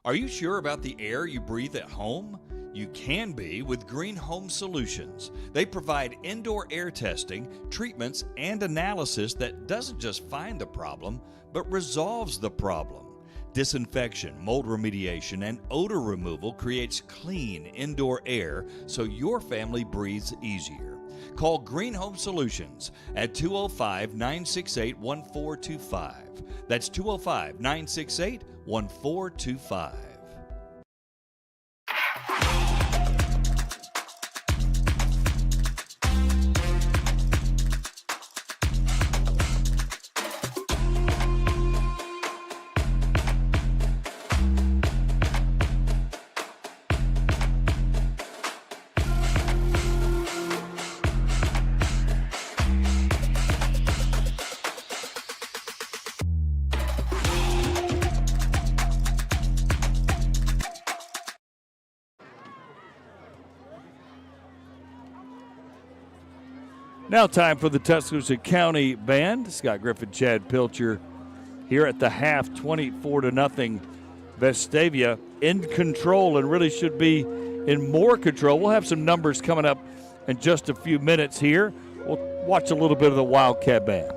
Are you sure about the air you breathe at home? You can be with Green Home Solutions. They provide indoor air testing, treatments, and analysis that doesn't just find the problem, but resolves the problem. Disinfection, mold remediation, and odor removal creates clean indoor air so your family breathes easier. Call Green Home Solutions at 205-968-1425. That's 205-968-1425. Now time for the Tuscaloosa County Band. Scott Griffin, Chad Pilcher here at the half, 24-0. Vestavia in control and really should be in more control. We'll have some numbers coming up in just a few minutes here. We'll watch a little bit of the Wildcat Band.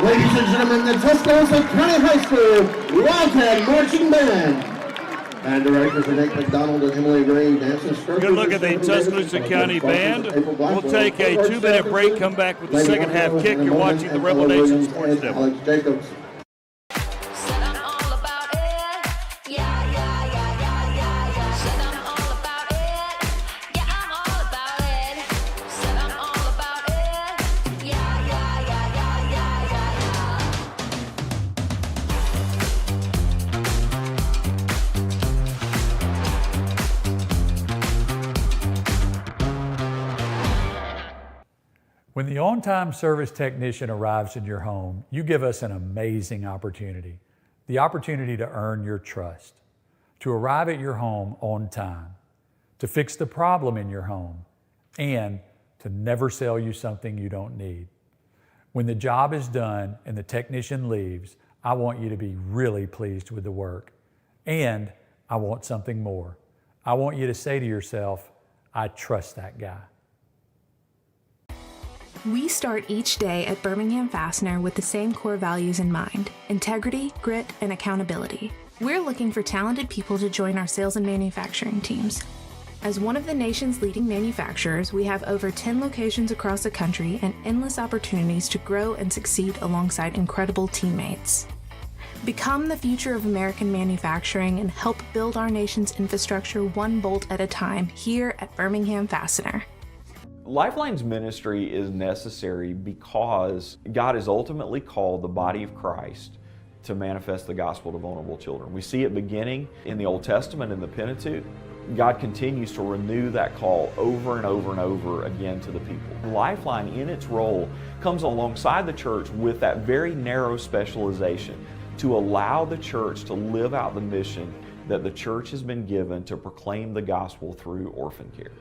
Ladies and gentlemen, the Tuscaloosa County High School Wildcat Marching Band. Band directors are Nick McDonald and Emily Gray. Dancers. Good look at the Tuscaloosa County Band. We'll take a 2-minute break, come back with the second half kick. You're watching the Rebel Nation Sports Network. Alex Jacobs. When the on-time service technician arrives in your home, you give us an amazing opportunity. The opportunity to earn your trust, to arrive at your home on time, to fix the problem in your home, and to never sell you something you don't need. When the job is done and the technician leaves, I want you to be really pleased with the work. And I want something more. I want you to say to yourself, I trust that guy. We start each day at Birmingham Fastener with the same core values in mind: integrity, grit, and accountability. We're looking for talented people to join our sales and manufacturing teams. As one of the nation's leading manufacturers, we have over 10 locations across the country and endless opportunities to grow and succeed alongside incredible teammates. Become the future of American manufacturing and help build our nation's infrastructure one bolt at a time here at Birmingham Fastener. Lifeline's ministry is necessary because God has ultimately called the body of Christ to manifest the gospel to vulnerable children. We see it beginning in the Old Testament in the Pentateuch. God continues to renew that call over and over and over again to the people. Lifeline, in its role, comes alongside the church with that very narrow specialization to allow the church to live out the mission that the church has been given to proclaim the gospel through orphan care.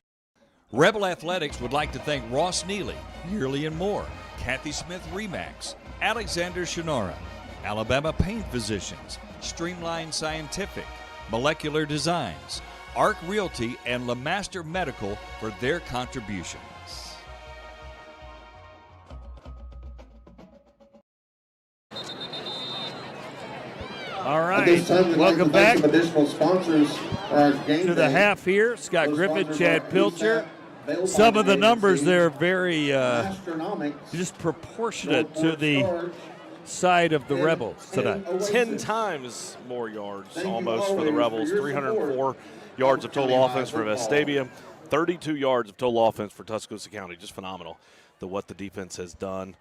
Rebel Athletics would like to thank Ross Neely, Yearly and More, Kathy Smith Remax, Alexander Shonora, Alabama Pain Physicians, Streamline Scientific, Molecular Designs, Arc Realty, and LeMaster Medical for their contributions. All At right, this time, we'd like welcome to thank back some additional sponsors for our game to the day. half here. Scott Those Griffith, sponsors Chad are Pilcher. PSAP, Some of the Bail numbers Agency, there are very Astronomics, just proportionate to Northport the Storage, side of the and Rebels tonight. Oasis. 10 times more yards Thank you almost for the always Rebels. for your 304 yards of total County offense High for football. Vestavia, 32 yards of total offense for Tuscaloosa County. Just phenomenal what the defense has done.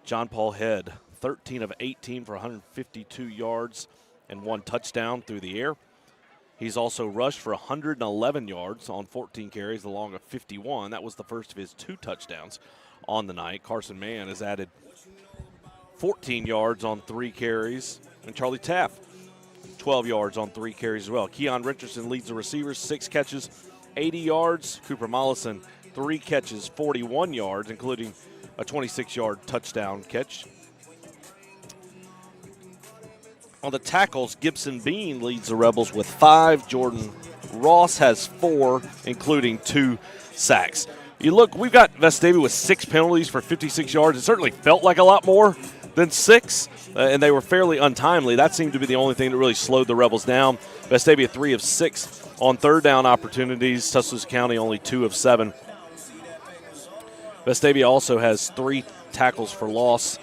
John Paul Head, 13 of 18 for 152 yards and 1 touchdown through the air. He's also rushed for 111 yards on 14 carries, along with 51. That was the first of his 2 touchdowns on the night. Carson Mann has added 14 yards on 3 carries. And Charlie Taff, 12 yards on 3 carries as well. Keon Richardson leads the receivers, 6 catches, 80 yards. Cooper Mollison, 3 catches, 41 yards, including a 26-yard touchdown catch. On the tackles, Gibson Bean leads the Rebels with 5. Jordan Ross has 4, including 2 sacks. You look, we've got Vestavia with 6 penalties for 56 yards. It certainly felt like a lot more than 6, and they were fairly untimely. That seemed to be the only thing that really slowed the Rebels down. Vestavia 3 of 6 on third down opportunities. Tuscaloosa County only 2 of 7. Vestavia also has 3 tackles for loss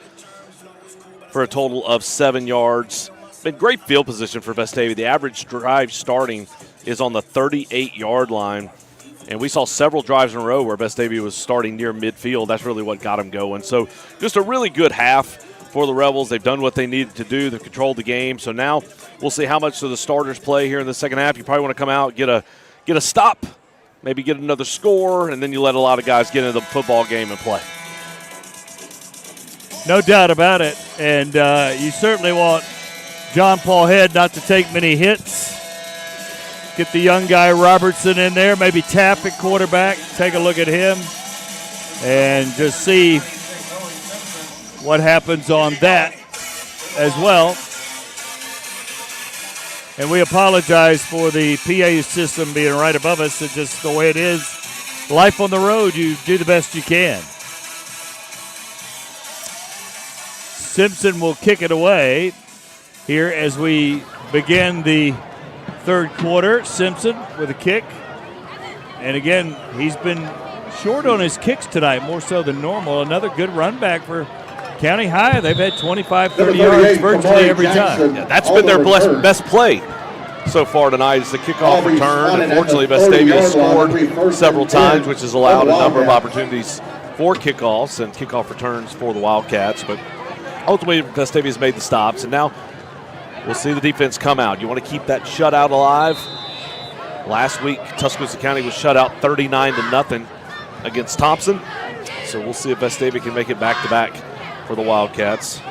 for a total of 7 yards. Been great field position for Vestavia. The average drive starting is on the 38-yard line. And we saw several drives in a row where Vestavia was starting near midfield. That's really what got them going. So just a really good half for the Rebels. They've done what they needed to do. They've controlled the game. So now we'll see how much of the starters play here in the second half. You probably want to come out, get a stop, maybe get another score, and then you let a lot of guys get into the football game and play. No doubt about it. And you certainly want John Paul Head not to take many hits. Get the young guy Robertson in there, maybe Tapp at quarterback. Take a look at him and just see what happens on that as well. And we apologize for the PA system being right above us. It's just the way it is. Life on the road, you do the best you can. Simpson will kick it away here as we begin the third quarter. Simpson with a kick. And again, he's been short on his kicks tonight, more so than normal. Another good run back for County High. They've had 25, 30 yards virtually every time. Yeah, that's been their best play so far tonight is the kickoff return. Unfortunately, Vestavia scored several times, which has allowed a number of opportunities for kickoffs and kickoff returns for the Wildcats. But ultimately, Vestavia's made the stops, and now we'll see the defense come out. You want to keep that shutout alive. Last week, Tuscaloosa County was shut out 39-0 against Thompson. So we'll see if Vestavia can make it back-to-back for the Wildcats.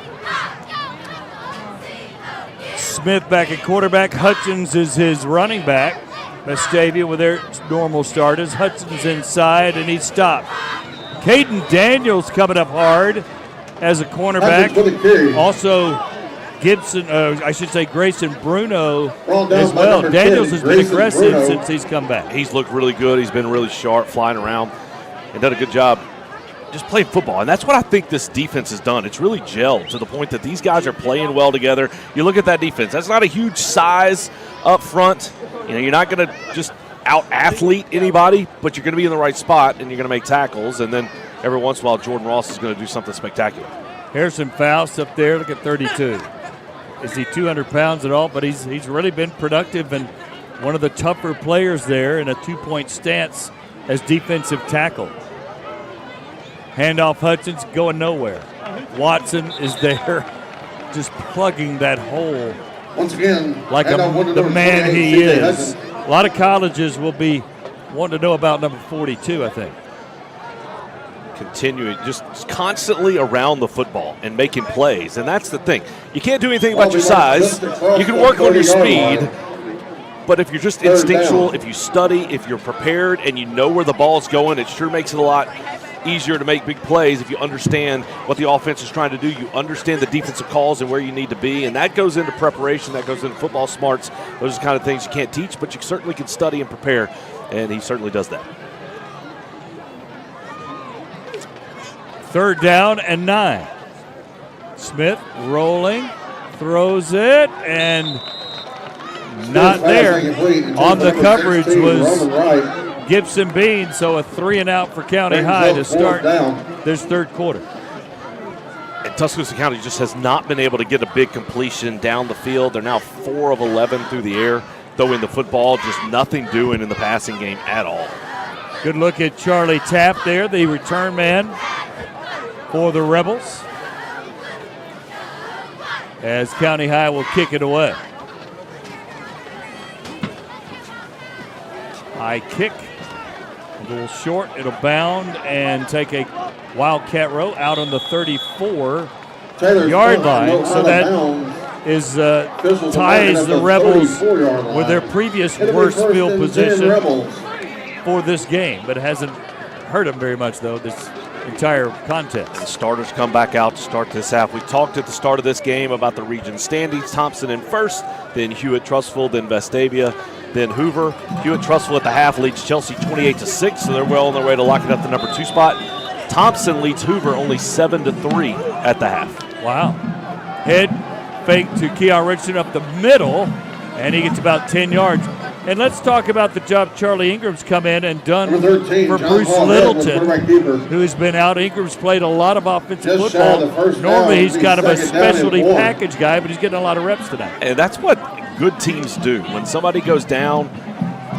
Smith back at quarterback. Hutchins is his running back. Vestavia with their normal starters. Hutchins inside, and he's stopped. Caden Daniels coming up hard as a cornerback. Also Gibson, Grayson Bruno as well. Daniels has been aggressive since he's come back. He's looked really good. He's been really sharp, flying around, and done a good job just playing football. And that's what I think this defense has done. It's really gelled to the point that these guys are playing well together. You look at that defense. That's not a huge size up front. You know, you're not going to just out-athlete anybody, but you're going to be in the right spot, and you're going to make tackles. And then every once in a while, Jordan Ross is going to do something spectacular. Harrison Faust up there, look at 32. Is he 200 pounds at all? But he's really been productive and one of the tougher players there in a two-point stance as defensive tackle. Handoff, Hutchins going nowhere. Watson is there just plugging that hole once again like the man he is. A lot of colleges will be wanting to know about number 42, I think. Continuing just constantly around the football and making plays, and that's the thing. You can't do anything about your size. You can work on your speed, but if you're just instinctual, if you study, if you're prepared, and you know where the ball's going, it sure makes it a lot easier to make big plays if you understand what the offense is trying to do. You understand the defensive calls and where you need to be, and that goes into preparation, that goes into football smarts. Those are the kind of things you can't teach, but you certainly can study and prepare, and he certainly does that. 3rd down and 9. Smith rolling, throws it, and not there. On the coverage was Gibson Bean, so a 3-and-out for County High to start this third quarter. And Tuscaloosa County just has not been able to get a big completion down the field. They're now 4 of 11 through the air, throwing the football, just nothing doing in the passing game at all. Good look at Charlie Tapp there, the return man for the Rebels, as County High will kick it away. High kick, a little short, it'll bound and take a Wildcat row out on the 34-yard line. So that is ties the Rebels with their previous worst field position for this game, but it hasn't hurt them very much, though, this entire contest. The starters come back out to start this half. We talked at the start of this game about the region standings. Thompson in first, then Hewitt-Trussville, then Vestavia, then Hoover. Hewitt-Trussville at the half leads Chelsea 28-6, so they're well on their way to locking up the number 2 spot. Thompson leads Hoover only 7-3 at the half. Wow. Head fake to Keon Richardson up the middle, and he gets about 10 yards. And let's talk about the job Charlie Ingram's come in and done for Bruce Littleton, who's been out. Ingram's played a lot of offensive football. Normally he's kind of a specialty package guy, but he's getting a lot of reps tonight. And that's what good teams do. When somebody goes down,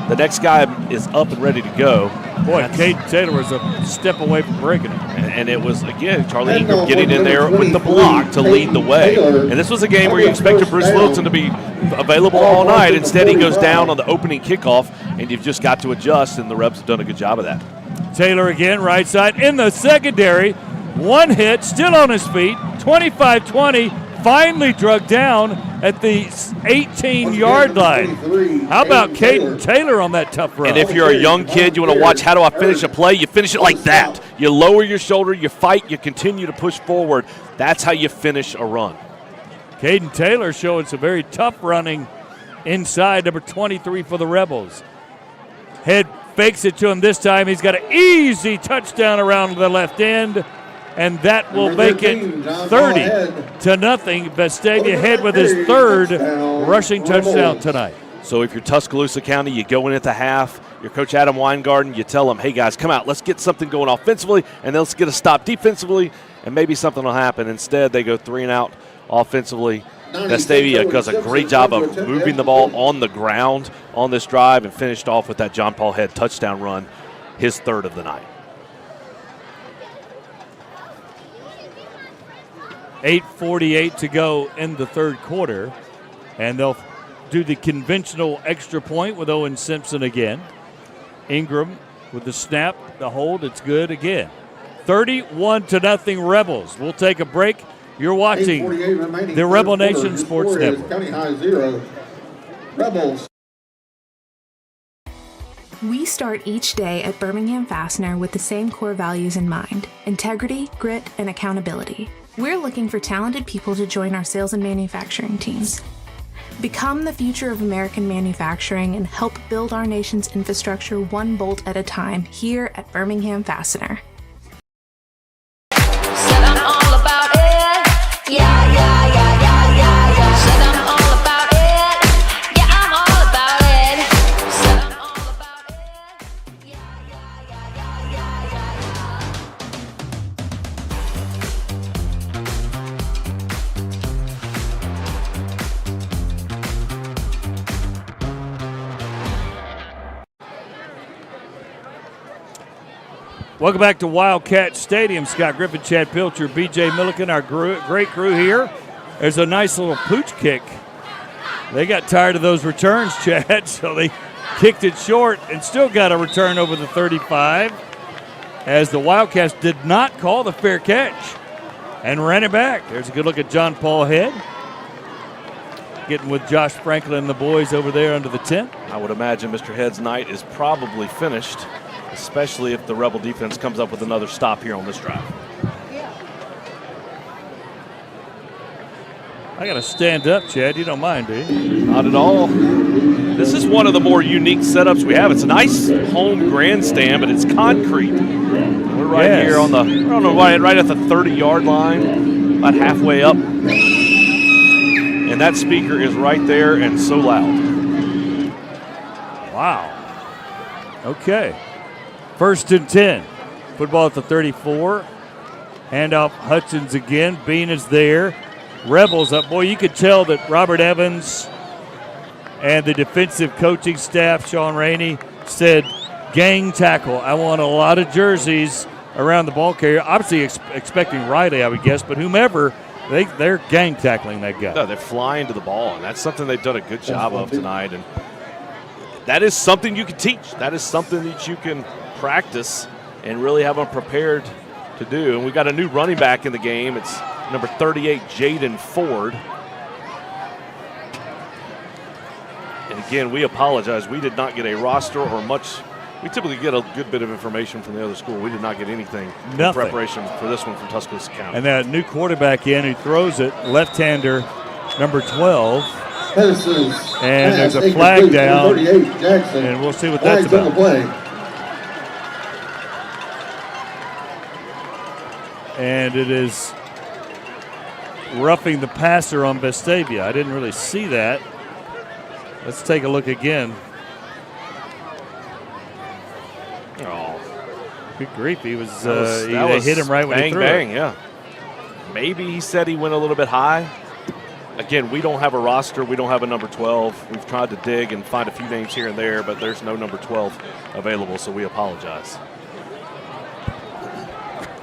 the next guy is up and ready to go. Boy, Caden Taylor was a step away from breaking it. And it was, again, Charlie Ingram getting in there with the block to lead the way. And this was a game where you expected Bruce Littleton to be available all night. Instead, he goes down on the opening kickoff, and you've just got to adjust, and the Rebs have done a good job of that. Taylor again, right side, in the secondary. One hit, still on his feet, 25-20, finally drug down at the 18-yard line. How about Caden Taylor on that tough run? And if you're a young kid, you want to watch how do I finish a play, you finish it like that. You lower your shoulder, you fight, you continue to push forward. That's how you finish a run. Caden Taylor showing some very tough running inside, number 23 for the Rebels. Head fakes it to him this time. He's got an easy touchdown around the left end, and that will make it 30-0. Vestavia Head with his 3rd rushing touchdown tonight. So if you're Tuscaloosa County, you go in at the half, your coach Adam Weingarten, you tell him, hey guys, come out, let's get something going offensively, and let's get a stop defensively, and maybe something will happen. Instead, they go 3-and-out offensively. Vestavia does a great job of moving the ball on the ground on this drive and finished off with that John Paul Head touchdown run, his 3rd of the night. 8:48 to go in the third quarter, and they'll do the conventional extra point with Owen Simpson again. Ingram with the snap, the hold, it's good again. 31-0 Rebels. We'll take a break. You're watching the Rebel Nation Sports Network. County High 0, Rebels. We start each day at Birmingham Fastener with the same core values in mind: integrity, grit, and accountability. We're looking for talented people to join our sales and manufacturing teams. Become the future of American manufacturing and help build our nation's infrastructure one bolt at a time here at Birmingham Fastener. Welcome back to Wildcat Stadium. Scott Griffin, Chad Pilcher, B.J. Milliken, our great crew here. There's a nice little pooch kick. They got tired of those returns, Chad, so they kicked it short and still got a return over the 35 as the Wildcats did not call the fair catch and ran it back. There's a good look at John Paul Head getting with Josh Franklin and the boys over there under the tent. I would imagine Mr. Head's night is probably finished, especially if the Rebel defense comes up with another stop here on this drive. I got to stand up, Chad. You don't mind, do you? Not at all. This is one of the more unique setups we have. It's a nice home grandstand, but it's concrete. We're right here on the right at the 30-yard line, about halfway up. And that speaker is right there and so loud. Wow. Okay. 1st and 10. Football at the 34. Handoff Hutchins again. Bean is there. Rebels up. Boy, you could tell that Robert Evans and the defensive coaching staff, Sean Rainey, said, gang tackle. I want a lot of jerseys around the ball carrier. Obviously expecting Riley, I would guess, but whomever, they're gang tackling that guy. No, they're flying to the ball, and that's something they've done a good job of tonight. And that is something you can teach. That is something that you can practice and really have them prepared to do. And we've got a new running back in the game. It's number 38, Jaden Ford. And again, we apologize. We did not get a roster or much. We typically get a good bit of information from the other school. We did not get anything in preparation for this one from Tuscaloosa County. And that new quarterback in who throws it, left-hander, number 12. And there's a flag down, and we'll see what that's about. And it is roughing the passer on Vestavia. I didn't really see that. Let's take a look again. Oh, good grief! He was they hit him right when he threw bang, it. Yeah. Maybe he said he went a little bit high. Again, we don't have a roster. We don't have a number 12. We've tried to dig and find a few names here and there, but there's no number 12 available, so we apologize.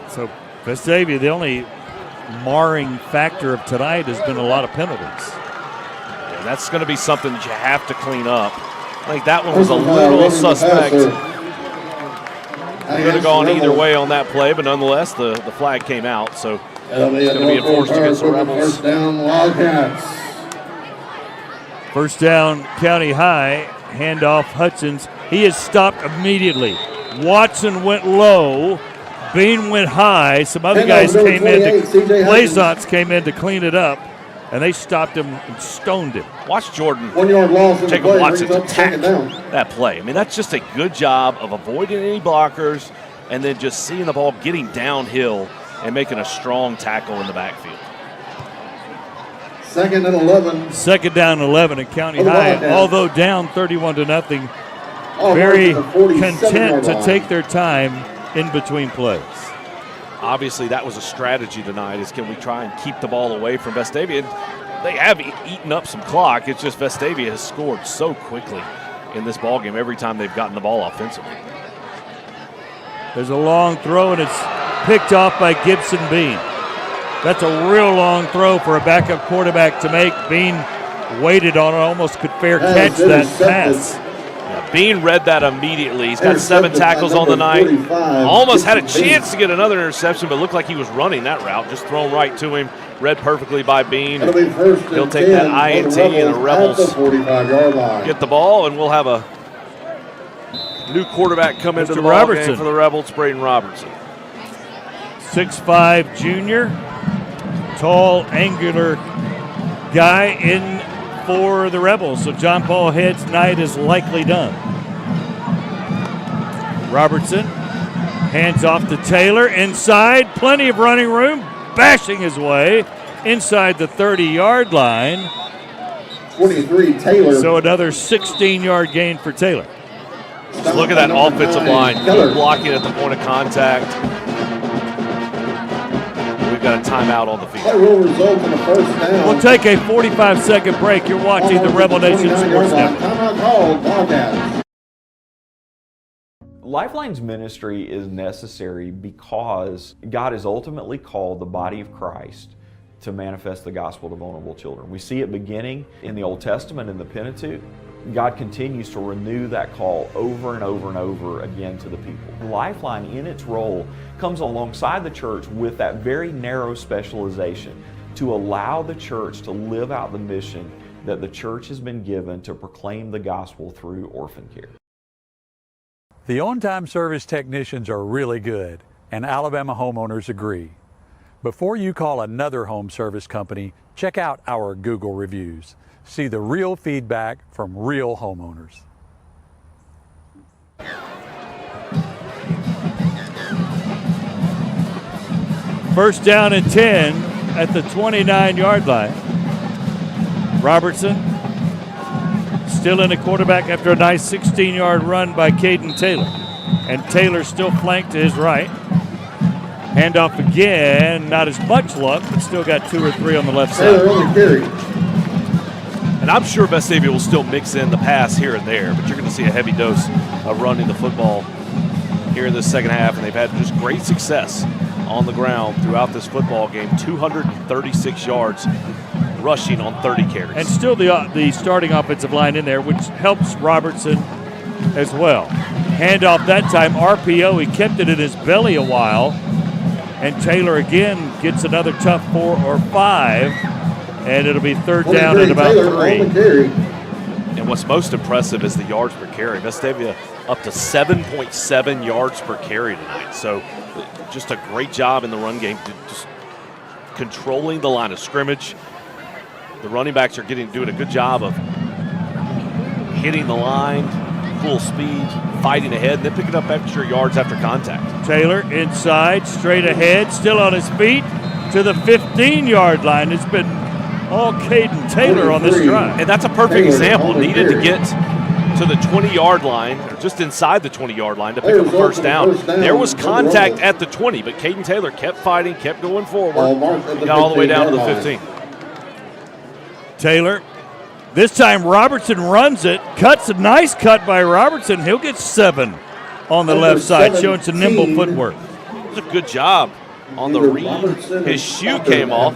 So Vestavia, the only marring factor of tonight has been a lot of penalties. Yeah, that's going to be something that you have to clean up. I think that one was a little suspect. Could have gone either way on that play, but nonetheless, the flag came out, so it's going to be enforced against the Rebels. First down, Wildcats. First down, County High. Handoff Hutchins. He is stopped immediately. Watson went low. Bean went high. Some other guys came in. Plaisance came in to clean it up, and they stopped him and stoned him. Watch Jordan 1 yard loss. Jacob Watson attack that play. I mean, that's just a good job of avoiding any blockers and then just seeing the ball getting downhill and making a strong tackle in the backfield. 2nd and 11. Second down 11 at County High. Although down 31-0, very content to take their time in between plays. Obviously, that was a strategy tonight, is can we try and keep the ball away from Vestavia? They have eaten up some clock. It's just Vestavia has scored so quickly in this ballgame every time they've gotten the ball offensively. There's a long throw, and it's picked off by Gibson Bean. That's a real long throw for a backup quarterback to make. Bean waited on it, almost could fair catch that pass. Yeah, Bean read that immediately. He's got 7 tackles on the night. Almost had a chance to get another interception, but looked like he was running that route. Just thrown right to him. Read perfectly by Bean. He'll take that INT, and the Rebels get the ball, and we'll have a new quarterback come into the ball game for the Rebels, Braden Robertson. 6'5" junior, tall, angular guy in for the Rebels. So John Paul Head's night is likely done. Robertson hands off to Taylor inside, plenty of running room, bashing his way inside the 30-yard line. 23, Taylor. So another 16-yard gain for Taylor. Just look at that offensive line blocking at the point of contact. We've got a timeout on the field. That will result in a first down. We'll take a 45-second break. You're watching the Rebel Nation Sports Network. Timeout called, Wildcats. Lifeline's ministry is necessary because God has ultimately called the body of Christ to manifest the gospel to vulnerable children. We see it beginning in the Old Testament in the Pentateuch. God continues to renew that call over and over and over again to the people. Lifeline, in its role, comes alongside the church with that very narrow specialization to allow the church to live out the mission that the church has been given to proclaim the gospel through orphan care. The on-time service technicians are really good, and Alabama homeowners agree. Before you call another home service company, check out our Google reviews. See the real feedback from real homeowners. First down and 10 at the 29-yard line. Robertson still in the quarterback after a nice 16-yard run by Caden Taylor. And Taylor still flanked to his right. Handoff again, not as much luck, but still got 2 or 3 on the left side. And I'm sure Vestavia will still mix in the pass here and there, but you're going to see a heavy dose of running the football here in the second half, and they've had just great success on the ground throughout this football game. 236 yards rushing on 30 carries. And still the starting offensive line in there, which helps Robertson as well. Handoff that time, RPO, he kept it in his belly a while, and Taylor again gets another tough 4 or 5, and it'll be third down at about 3. And what's most impressive is the yards per carry. Vestavia up to 7.7 yards per carry tonight. So just a great job in the run game, just controlling the line of scrimmage. The running backs are doing a good job of hitting the line, full speed, fighting ahead, and then picking up extra yards after contact. Taylor inside, straight ahead, still on his feet to the 15-yard line. It's been all Caden Taylor on this drive. And that's a perfect example. Needed to get to the 20-yard line, or just inside the 20-yard line to pick up a first down. There was contact at the 20, but Caden Taylor kept fighting, kept going forward. He got all the way down to the 15. Taylor, this time Robertson runs it, cuts a nice cut by Robertson. He'll get 7 on the left side, showing some nimble footwork. It was a good job on the read. His shoe came off.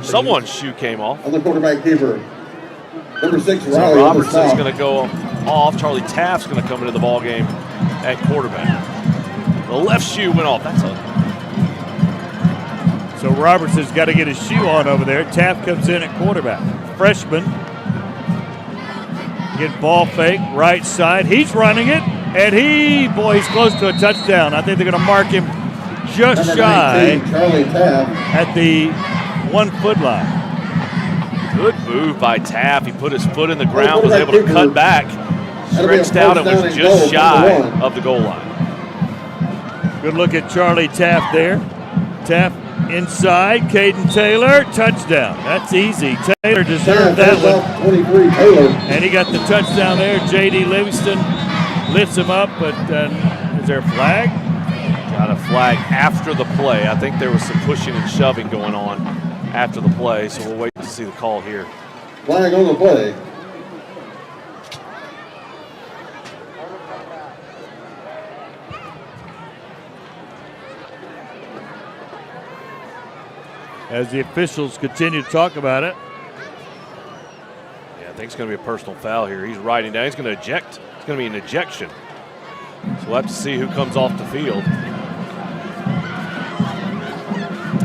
Someone's shoe came off. On the quarterback keeper. Number 6, so Robertson's going to go off. Charlie Taft's going to come into the ball game at quarterback. The left shoe went off. That's a So Robertson's got to get his shoe on over there. Taft comes in at quarterback. Freshman. Get ball fake, right side. He's running it, and he's close to a touchdown. I think they're going to mark him just shy at the 1 foot line. Good move by Taft. He put his foot in the ground, was able to cut back, stretched out, and was just shy of the goal line. Good look at Charlie Taft there. Taft inside, Caden Taylor, touchdown. That's easy. Taylor deserved that one. And he got the touchdown there. J.D. Livingston lifts him up, but is there a flag? Got a flag after the play. I think there was some pushing and shoving going on after the play, so we'll wait to see the call here. Flag on the play. As the officials continue to talk about it. Yeah, I think it's going to be a personal foul here. He's riding down. He's going to eject. It's going to be an ejection. So we'll have to see who comes off the field.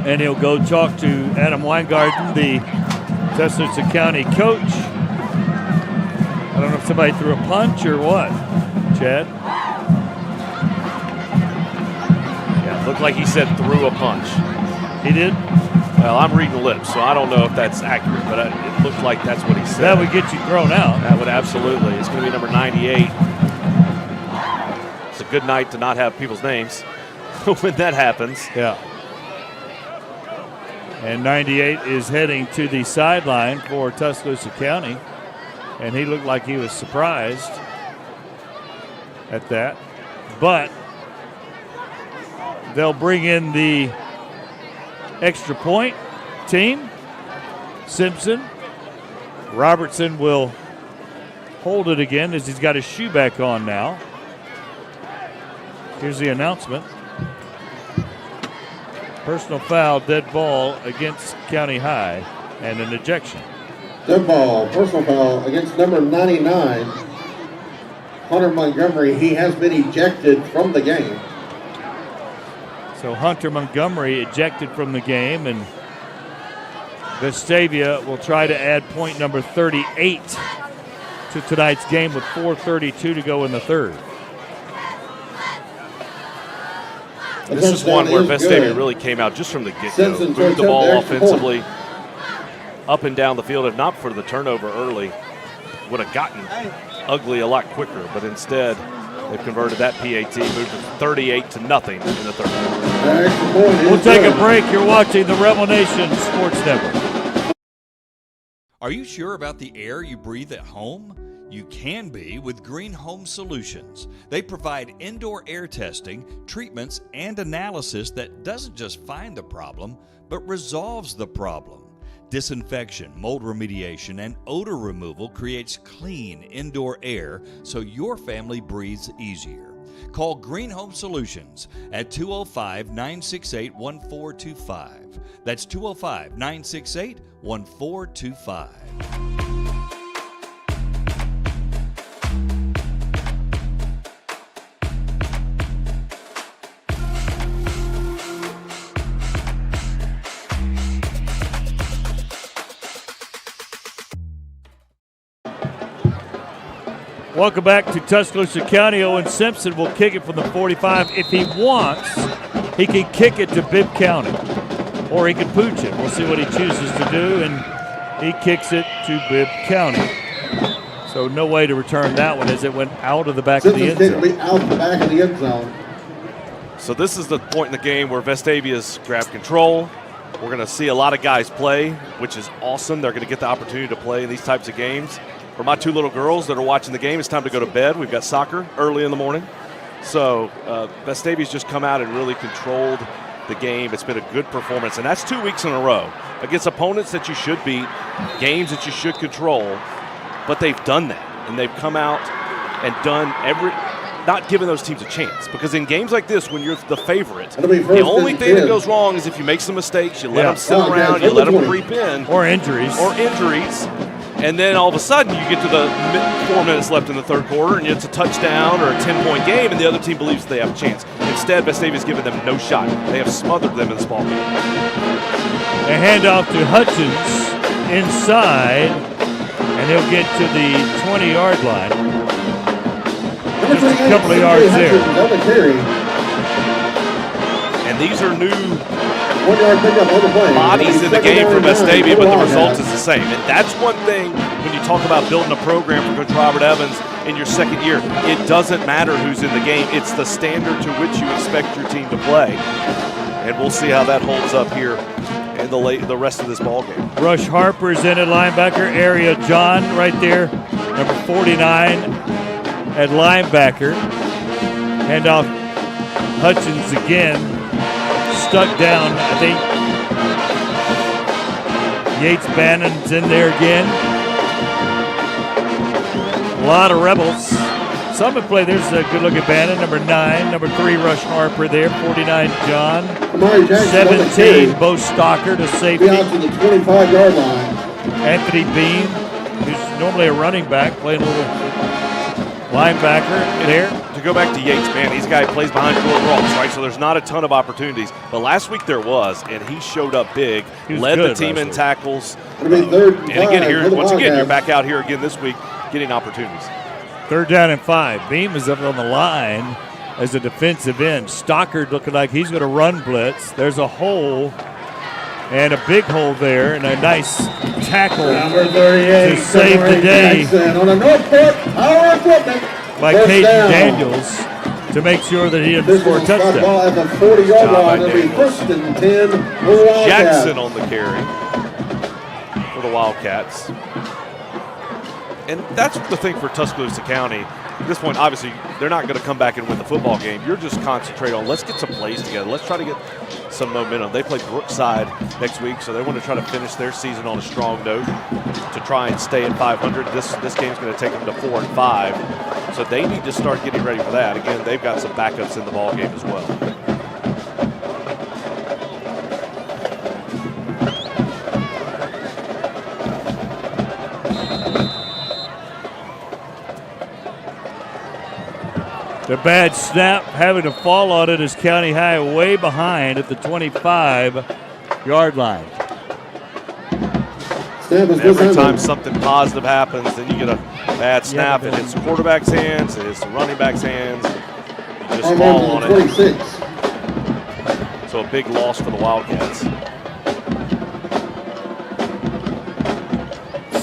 And he'll go talk to Adam Weingarten, the Tuscaloosa County coach. I don't know if somebody threw a punch or what, Chad. Yeah, it looked like he said threw a punch. He did? Well, I'm reading lips, so I don't know if that's accurate, but it looked like that's what he said. That would get you thrown out. That would absolutely. It's going to be number 98. It's a good night to not have people's names when that happens. Yeah. And 98 is heading to the sideline for Tuscaloosa County. And he looked like he was surprised at that. But they'll bring in the extra point team. Simpson. Robertson will hold it again as he's got his shoe back on now. Here's the announcement. Personal foul, dead ball against County High, and an ejection. Dead ball, personal foul against number 99, Hunter Montgomery. He has been ejected from the game. So Hunter Montgomery ejected from the game, and Vestavia will try to add point number 38 to tonight's game with 4:32 to go in the third. This is one where Vestavia really came out just from the get-go. Moved the ball offensively up and down the field. If not for the turnover early, would have gotten ugly a lot quicker. But instead, they've converted that PAT, moved to 38-0 in the third. We'll take a break. You're watching the Rebel Nation Sports Network. Are you sure about the air you breathe at home? You can be with Green Home Solutions. They provide indoor air testing, treatments, and analysis that doesn't just find the problem, but resolves the problem. Disinfection, mold remediation, and odor removal creates clean indoor air so your family breathes easier. Call Green Home Solutions at 205-968-1425. That's 205-968-1425. Welcome back to Tuscaloosa County. Owen Simpson will kick it from the 45. If he wants, he can kick it to Bibb County, or he can pooch it. We'll see what he chooses to do, and he kicks it to Bibb County. So no way to return that one as it went out of the back of the end zone. Out the back of the end zone. So this is the point in the game where Vestavia's grabbed control. We're going to see a lot of guys play, which is awesome. They're going to get the opportunity to play in these types of games. For my two little girls that are watching the game, it's time to go to bed. We've got soccer early in the morning. So Vestavia's just come out and really controlled the game. It's been a good performance, and that's 2 weeks in a row against opponents that you should beat, games that you should control, but they've done that, and they've come out and done not giving those teams a chance. Because in games like this, when you're the favorite, the only thing that goes wrong is if you make some mistakes, you let them sit around, you let them creep in. Or injuries. And then all of a sudden you get to the 4 minutes left in the third quarter and it's a touchdown or a 10-point game and the other team believes they have a chance. Instead, Vestavia's given them no shot. They have smothered them in this ball game. A handoff to Hutchins inside, and he'll get to the 20-yard line. Just a couple of yards there. And these are new bodies in the game for Vestavia, but the result is the same. And that's one thing when you talk about building a program for Coach Robert Evans in your second year. It doesn't matter who's in the game. It's the standard to which you expect your team to play. And we'll see how that holds up here in the rest of this ball game. Rush Harper's in at linebacker area. John right there, number 49 at linebacker. Handoff Hutchins again. Stuck down, I think. Yates Bannon's in there again. A lot of Rebels. Some have played. There's a good look at Bannon, number 9. Number 3, Rush Harper there. 49, John. 17, Bo Stocker to safety. Out to the 25-yard line. Anthony Bean. who's normally a running back, playing a little linebacker there. To go back to Yates, man, he's a guy who plays behind Jordan Ross, right? So there's not a ton of opportunities. But last week there was, and he showed up big, led the team in tackles. And again, you're back out here again this week getting opportunities. 3rd down and 5. Beam is up on the line as a defensive end. Stockard looking like he's going to run blitz. There's a hole, and a big hole there, and a nice tackle to save the day by Caden Daniels to make sure that he didn't score a touchdown. Jackson on the carry for the Wildcats. And that's the thing for Tuscaloosa County. At this point, obviously, they're not going to come back and win the football game. You're just concentrate on, let's get some plays together. Let's try to get some momentum. They play Brookside next week, so they want to try to finish their season on a strong note to try and stay at 500. This game's going to take them to 4-5, so they need to start getting ready for that. Again, they've got some backups in the ball game as well. The bad snap having to fall on it as County High way behind at the 25-yard line. Every time something positive happens, then you get a bad snap. It hits the quarterback's hands, it hits the running back's hands. You just fall on it. So a big loss for the Wildcats.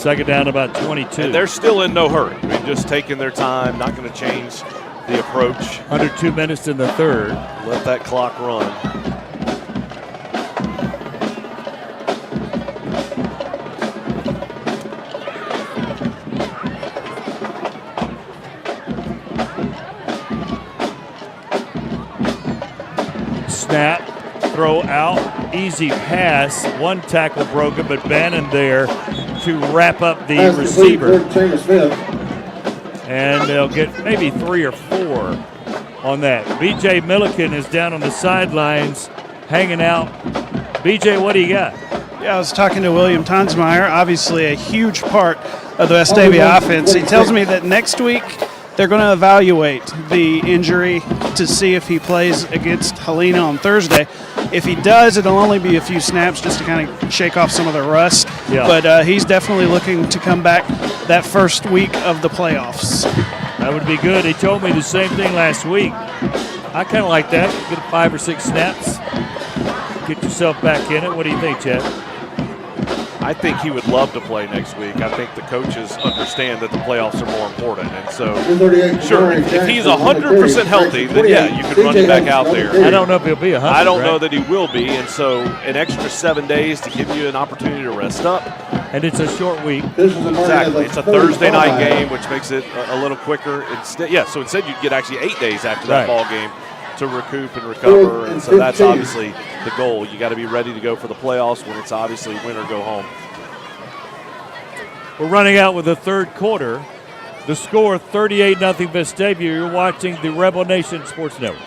2nd down, about 22. And they're still in no hurry. I mean, just taking their time, not going to change the approach. Under 2 minutes in the 3rd. Let that clock run. Snap, throw out, easy pass. One tackle broken, but Bannon there to wrap up the receiver. And they'll get maybe 3 or 4 on that. B.J. Milliken is down on the sidelines, hanging out. B.J., what do you got? Yeah, I was talking to William Tonsmeyer, obviously a huge part of the Vestavia offense. He tells me that next week they're going to evaluate the injury to see if he plays against Helena on Thursday. If he does, it'll only be a few snaps just to kind of shake off some of the rust. Yeah. But he's definitely looking to come back that first week of the playoffs. That would be good. He told me the same thing last week. I kind of like that. Get 5 or 6 snaps. Get yourself back in it. What do you think, Chad? I think he would love to play next week. I think the coaches understand that the playoffs are more important. And so, sure, if he's 100% healthy, then yeah, you could run him back out there. I don't know if he'll be 100%. I don't know that he will be. And so an extra 7 days to give you an opportunity to rest up. And it's a short week. Exactly. It's a Thursday night game, which makes it a little quicker. Instead you'd get actually 8 days after that ball game to recoup and recover, and so that's obviously the goal. You got to be ready to go for the playoffs when it's obviously win or go home. We're running out with the 3rd quarter. The score 38-0 Vestavia. You're watching the Rebel Nation Sports Network.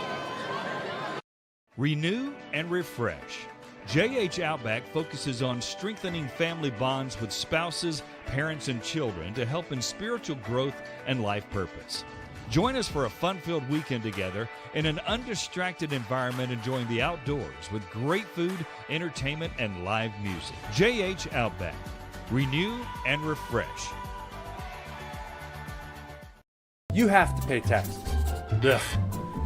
Renew and refresh. JH Outback focuses on strengthening family bonds with spouses, parents, and children to help in spiritual growth and life purpose. Join us for a fun-filled weekend together in an undistracted environment, enjoying the outdoors with great food, entertainment, and live music. JH Outback. Renew and refresh. You have to pay taxes. Ugh.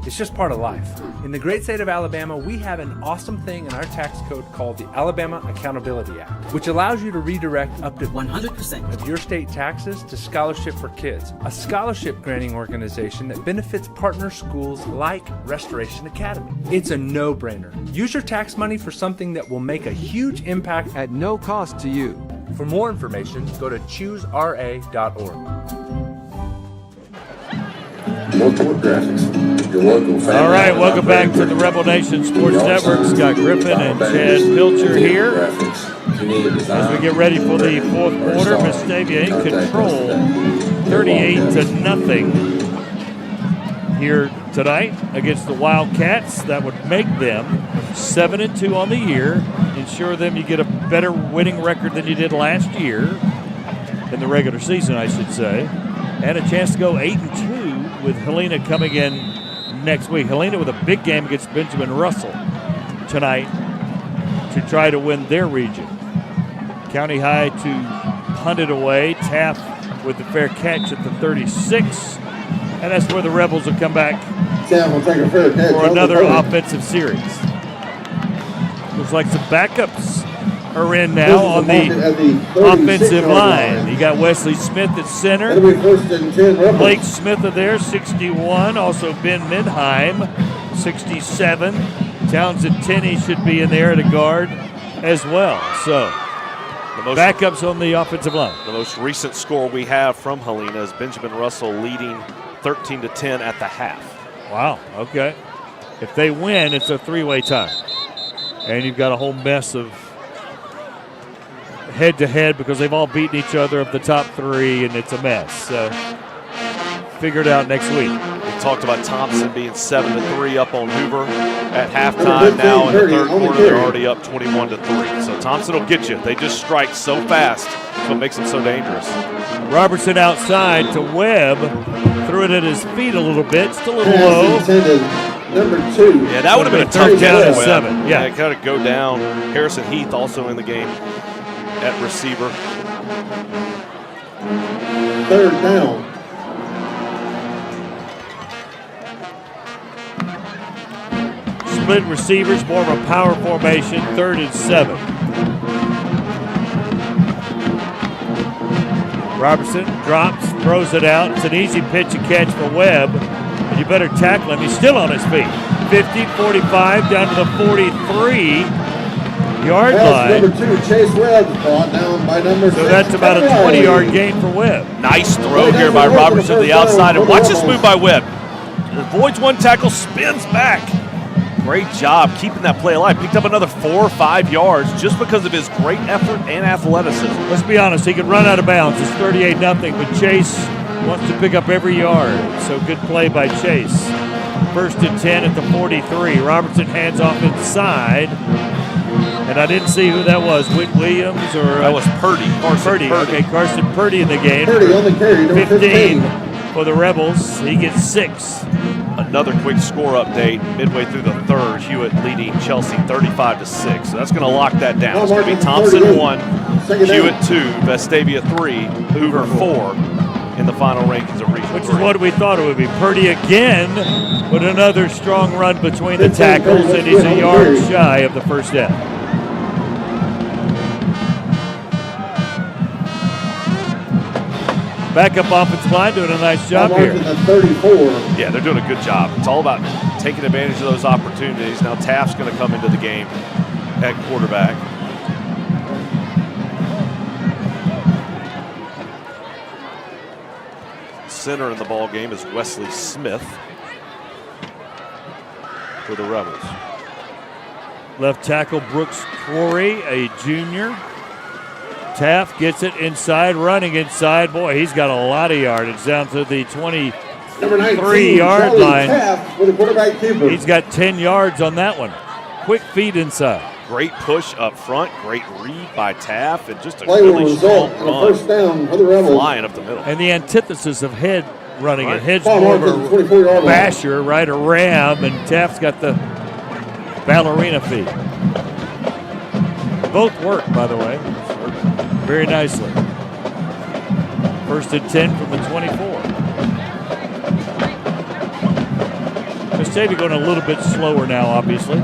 It's just part of life. In the great state of Alabama, we have an awesome thing in our tax code called the Alabama Accountability Act, which allows you to redirect up to 100% of your state taxes to Scholarship for Kids, a scholarship granting organization that benefits partner schools like Restoration Academy. It's a no-brainer. Use your tax money for something that will make a huge impact at no cost to you. For more information, go to choosera.org. All right, welcome back to the Rebel Nation Sports Network. Scott Griffin and Chad Pilcher here as we get ready for the 4th quarter. Vestavia in control, 38-0 here tonight against the Wildcats. That would make them 7-2 on the year, ensure them you get a better winning record than you did last year. in the regular season, I should say. And a chance to go 8-2 with Helena coming in next week. Helena with a big game against Benjamin Russell tonight to try to win their region. County High to punt it away. Taft with the fair catch at the 36. And that's where the Rebels will come back for another offensive series. Looks like some backups are in now on the offensive line. You got Wesley Smith at center. Blake Smith of there, 61. Also Ben Midheim, 67. Townsend Tenney should be in there at a guard as well. So backups on the offensive line. The most recent score we have from Helena is Benjamin Russell leading 13-10 at the half. Wow, okay. If they win, it's a three-way tie. And you've got a whole mess of head-to-head because they've all beaten each other of the top three, and it's a mess. So figure it out next week. We talked about Thompson being 7-3 up on Hoover at halftime. Now in the third quarter, they're already up 21-3. So Thompson will get you. They just strike so fast. That's what makes them so dangerous. Robertson outside to Webb. Threw it at his feet a little bit. Still a little low. Number 2. Yeah, that would have been a tough down at Webb. 7. Yeah, got to go down. Harrison Heath also in the game at receiver. Third down. Split receivers, more of a power formation. 3rd and 7. Robertson drops, throws it out. It's an easy pitch and catch for Webb. And you better tackle him. He's still on his feet. 50, 45, down to the 43-yard line. Number 2, Chase Webb, brought down by number 6. So that's about a 20-yard gain for Webb. Nice throw here by Robertson to the outside. And watch this move by Webb. Avoids one tackle, spins back. Great job keeping that play alive. Picked up another 4 or 5 yards just because of his great effort and athleticism. Let's be honest, he could run out of bounds. It's 38-0, but Chase wants to pick up every yard. So good play by Chase. 1st and 10 at the 43. Robertson hands off inside. And I didn't see who that was. Whit Williams or that was Purdy. Purdy. Okay, Carson Purdy in the game. Purdy on the carry, number 15 for the Rebels. He gets 6. Another quick score update midway through the third. Hewitt leading Chelsea 35-6. So that's going to lock that down. It's going to be Thompson 1, Hewitt 2, Vestavia 3, Hoover 4 in the final rankings of Region 3. Which is what we thought it would be. Purdy again with another strong run between the tackles, and he's a yard shy of the first down. Backup offensive line doing a nice job here. 34. Yeah, they're doing a good job. It's all about taking advantage of those opportunities. Now Taft's going to come into the game at quarterback. Center in the ball game is Wesley Smith for the Rebels. Left tackle Brooks Quarry, a junior. Taft gets it inside, running inside. Boy, he's got a lot of yardage down to the 23-yard line. Taft for the quarterback keeper. He's got 10 yards on that one. Quick feed inside. Great push up front, great read by Taft, and just a Play really strong result, run. first down for the Rebels. Flying up the middle. And the antithesis of Head running Right. it. Head's more of a 24-yard line. basher, right, a ram, and Taft's got the ballerina feet. Both work, by the way, very nicely. 1st and 10 from the 24. Vestavia going a little bit slower now, obviously.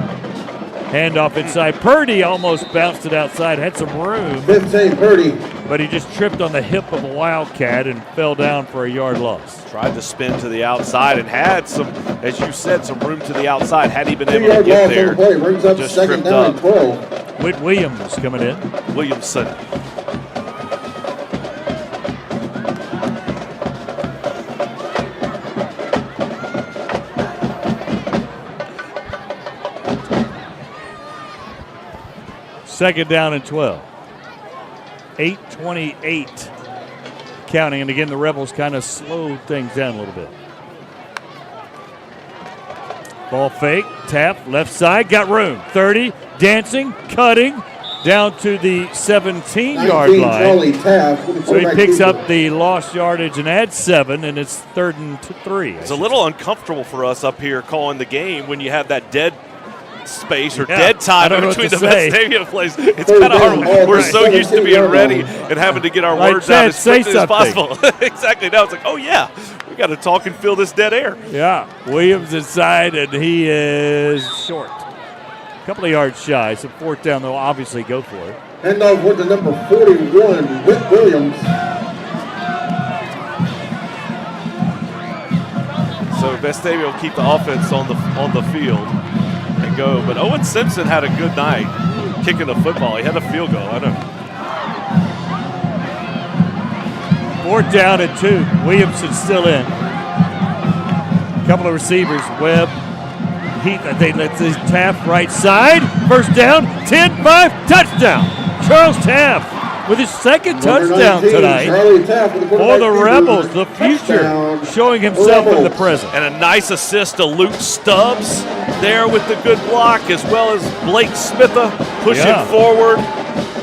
Handoff inside. Purdy almost bounced it outside, had some room. 15, Purdy. But he just tripped on the hip of a Wildcat and fell down for a yard loss. Tried to spin to the outside and had some, as you said, some room to the outside. Had he been able to get there, Brings up just second tripped down up. and 12. Whit Williams coming in. Williamson. Second down and 12. 8:28 counting. And again, the Rebels kind of slowed things down a little bit. Ball fake. Tap. Left side. Got room. 30. Dancing. Cutting. down to the 17-yard line. So he picks up the lost yardage and adds 7, and it's 3rd and 3. It's a little uncomfortable for us up here calling the game when you have that dead space or dead time between the Vestavia plays. It's kind of hard. We're so used to being ready and having to get our words out as quickly as possible. Exactly. Now it's like, oh, yeah, we got to talk and fill this dead air. Yeah. Williams inside, and he is short. A couple of yards shy, so 4th down, they'll obviously go for it. And off with the number 41, Whit Williams. So Vestavia will keep the offense on the field and go. But Owen Simpson had a good night kicking the football. He had a field goal. I don't. 4th down and 2. Williamson's still in. A couple of receivers. Webb. Heath, they let this Taft right side. 1st down, 10-5, touchdown. Charles Taft with his 2nd touchdown tonight for the Rebels. The future showing himself in the present. And a nice assist to Luke Stubbs there with the good block, as well as Blake Smitha pushing forward.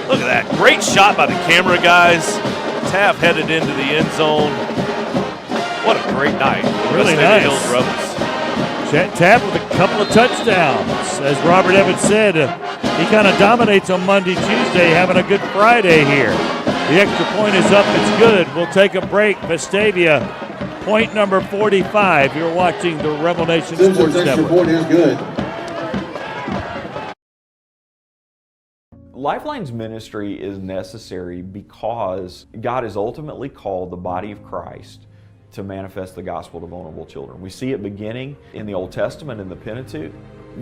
Look at that. Great shot by the camera guys. Taft headed into the end zone. What a great night. Really nice. Hills Rebels. Taft with a couple of touchdowns. As Robert Evans said, he kind of dominates on Monday, Tuesday, having a good Friday here. The extra point is up. It's good. We'll take a break. Vestavia, point number 45. You're watching the Rebel Nation Sports Network. Point is good. Lifeline's ministry is necessary because God has ultimately called the body of Christ to manifest the gospel to vulnerable children. We see it beginning in the Old Testament in the Pentateuch.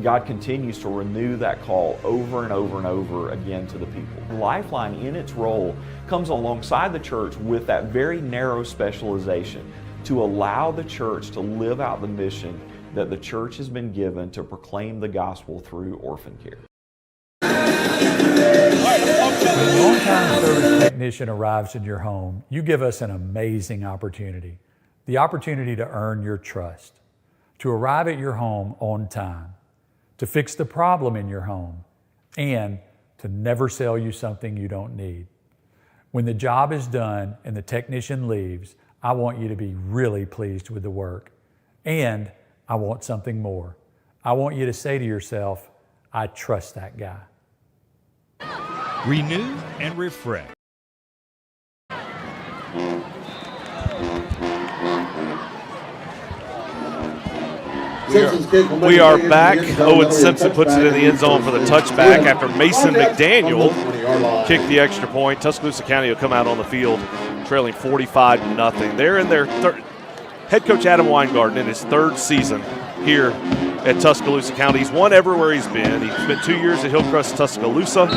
God continues to renew that call over and over and over again to the people. Lifeline, in its role, comes alongside the church with that very narrow specialization to allow the church to live out the mission that the church has been given to proclaim the gospel through orphan care. When an on-time service technician arrives in your home, you give us an amazing opportunity. The opportunity to earn your trust, to arrive at your home on time, to fix the problem in your home, and to never sell you something you don't need. When the job is done and the technician leaves, I want you to be really pleased with the work. And I want something more. I want you to say to yourself, I trust that guy. Renew and refresh. We are back. Owen Simpson puts it in the end zone for the touchback after Mason McDaniel kicked the extra point. Tuscaloosa County will come out on the field trailing 45-0. They're in their third. Head coach Adam Weingarten in his 3rd season here at Tuscaloosa County. He's won everywhere he's been. He spent 2 years at Hillcrest, Tuscaloosa.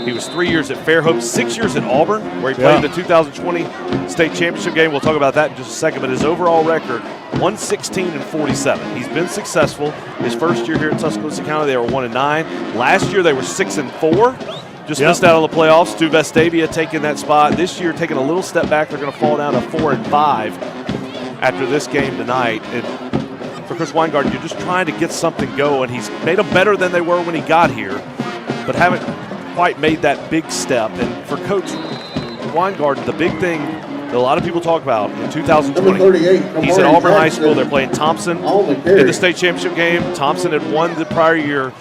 He was 3 years at Fairhope, 6 years at Auburn, where he played the 2020 state championship game. We'll talk about that in just a second. But his overall record, 116-47. He's been successful. His first year here at Tuscaloosa County, they were 1-9. Last year, they were 6-4. Just missed out on the playoffs. To Vestavia taking that spot. This year, taking a little step back. They're going to fall down to 4-5 after this game tonight. And for Coach Weingarten, you're just trying to get something going. He's made them better than they were when he got here, but haven't quite made that big step. And for Coach Weingarten, the big thing that a lot of people talk about in 2020, he's at Auburn High School. They're playing Thompson in the state championship game. Thompson had won the prior year.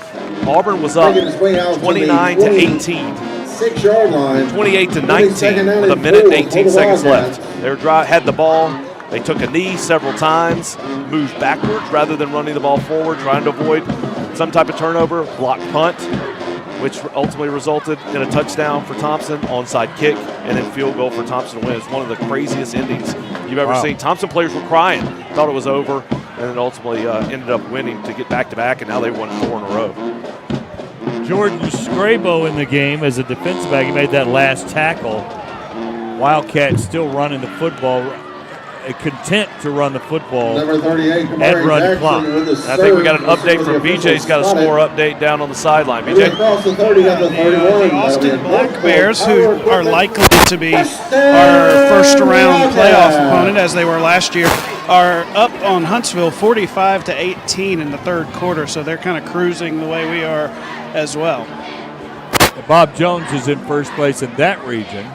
Auburn was up 29-18. 6-yard line. 28-19 with a minute and 18 seconds left. They had the ball. They took a knee several times, moved backwards rather than running the ball forward, trying to avoid some type of turnover, blocked punt, which ultimately resulted in a touchdown for Thompson, onside kick, and then field goal for Thompson to win. It's one of the craziest endings you've ever seen. Thompson players were crying, thought it was over, and then ultimately ended up winning to get back-to-back, and now they won 4 in a row. Jordan Scrabo in the game as a defensive back. He made that last tackle. Wildcats still running the football, content to run the football Number 38, and run clock. I think we got an update from BJ's got a score update down on the sideline. BJ? Across the 30 at the 31. The Austin Black Bears, who are likely to be our first-round playoff opponent, as they were last year, are up on Huntsville 45-18 in the 3rd quarter, so they're kind of cruising the way we are as well. Bob Jones is in first place in that region.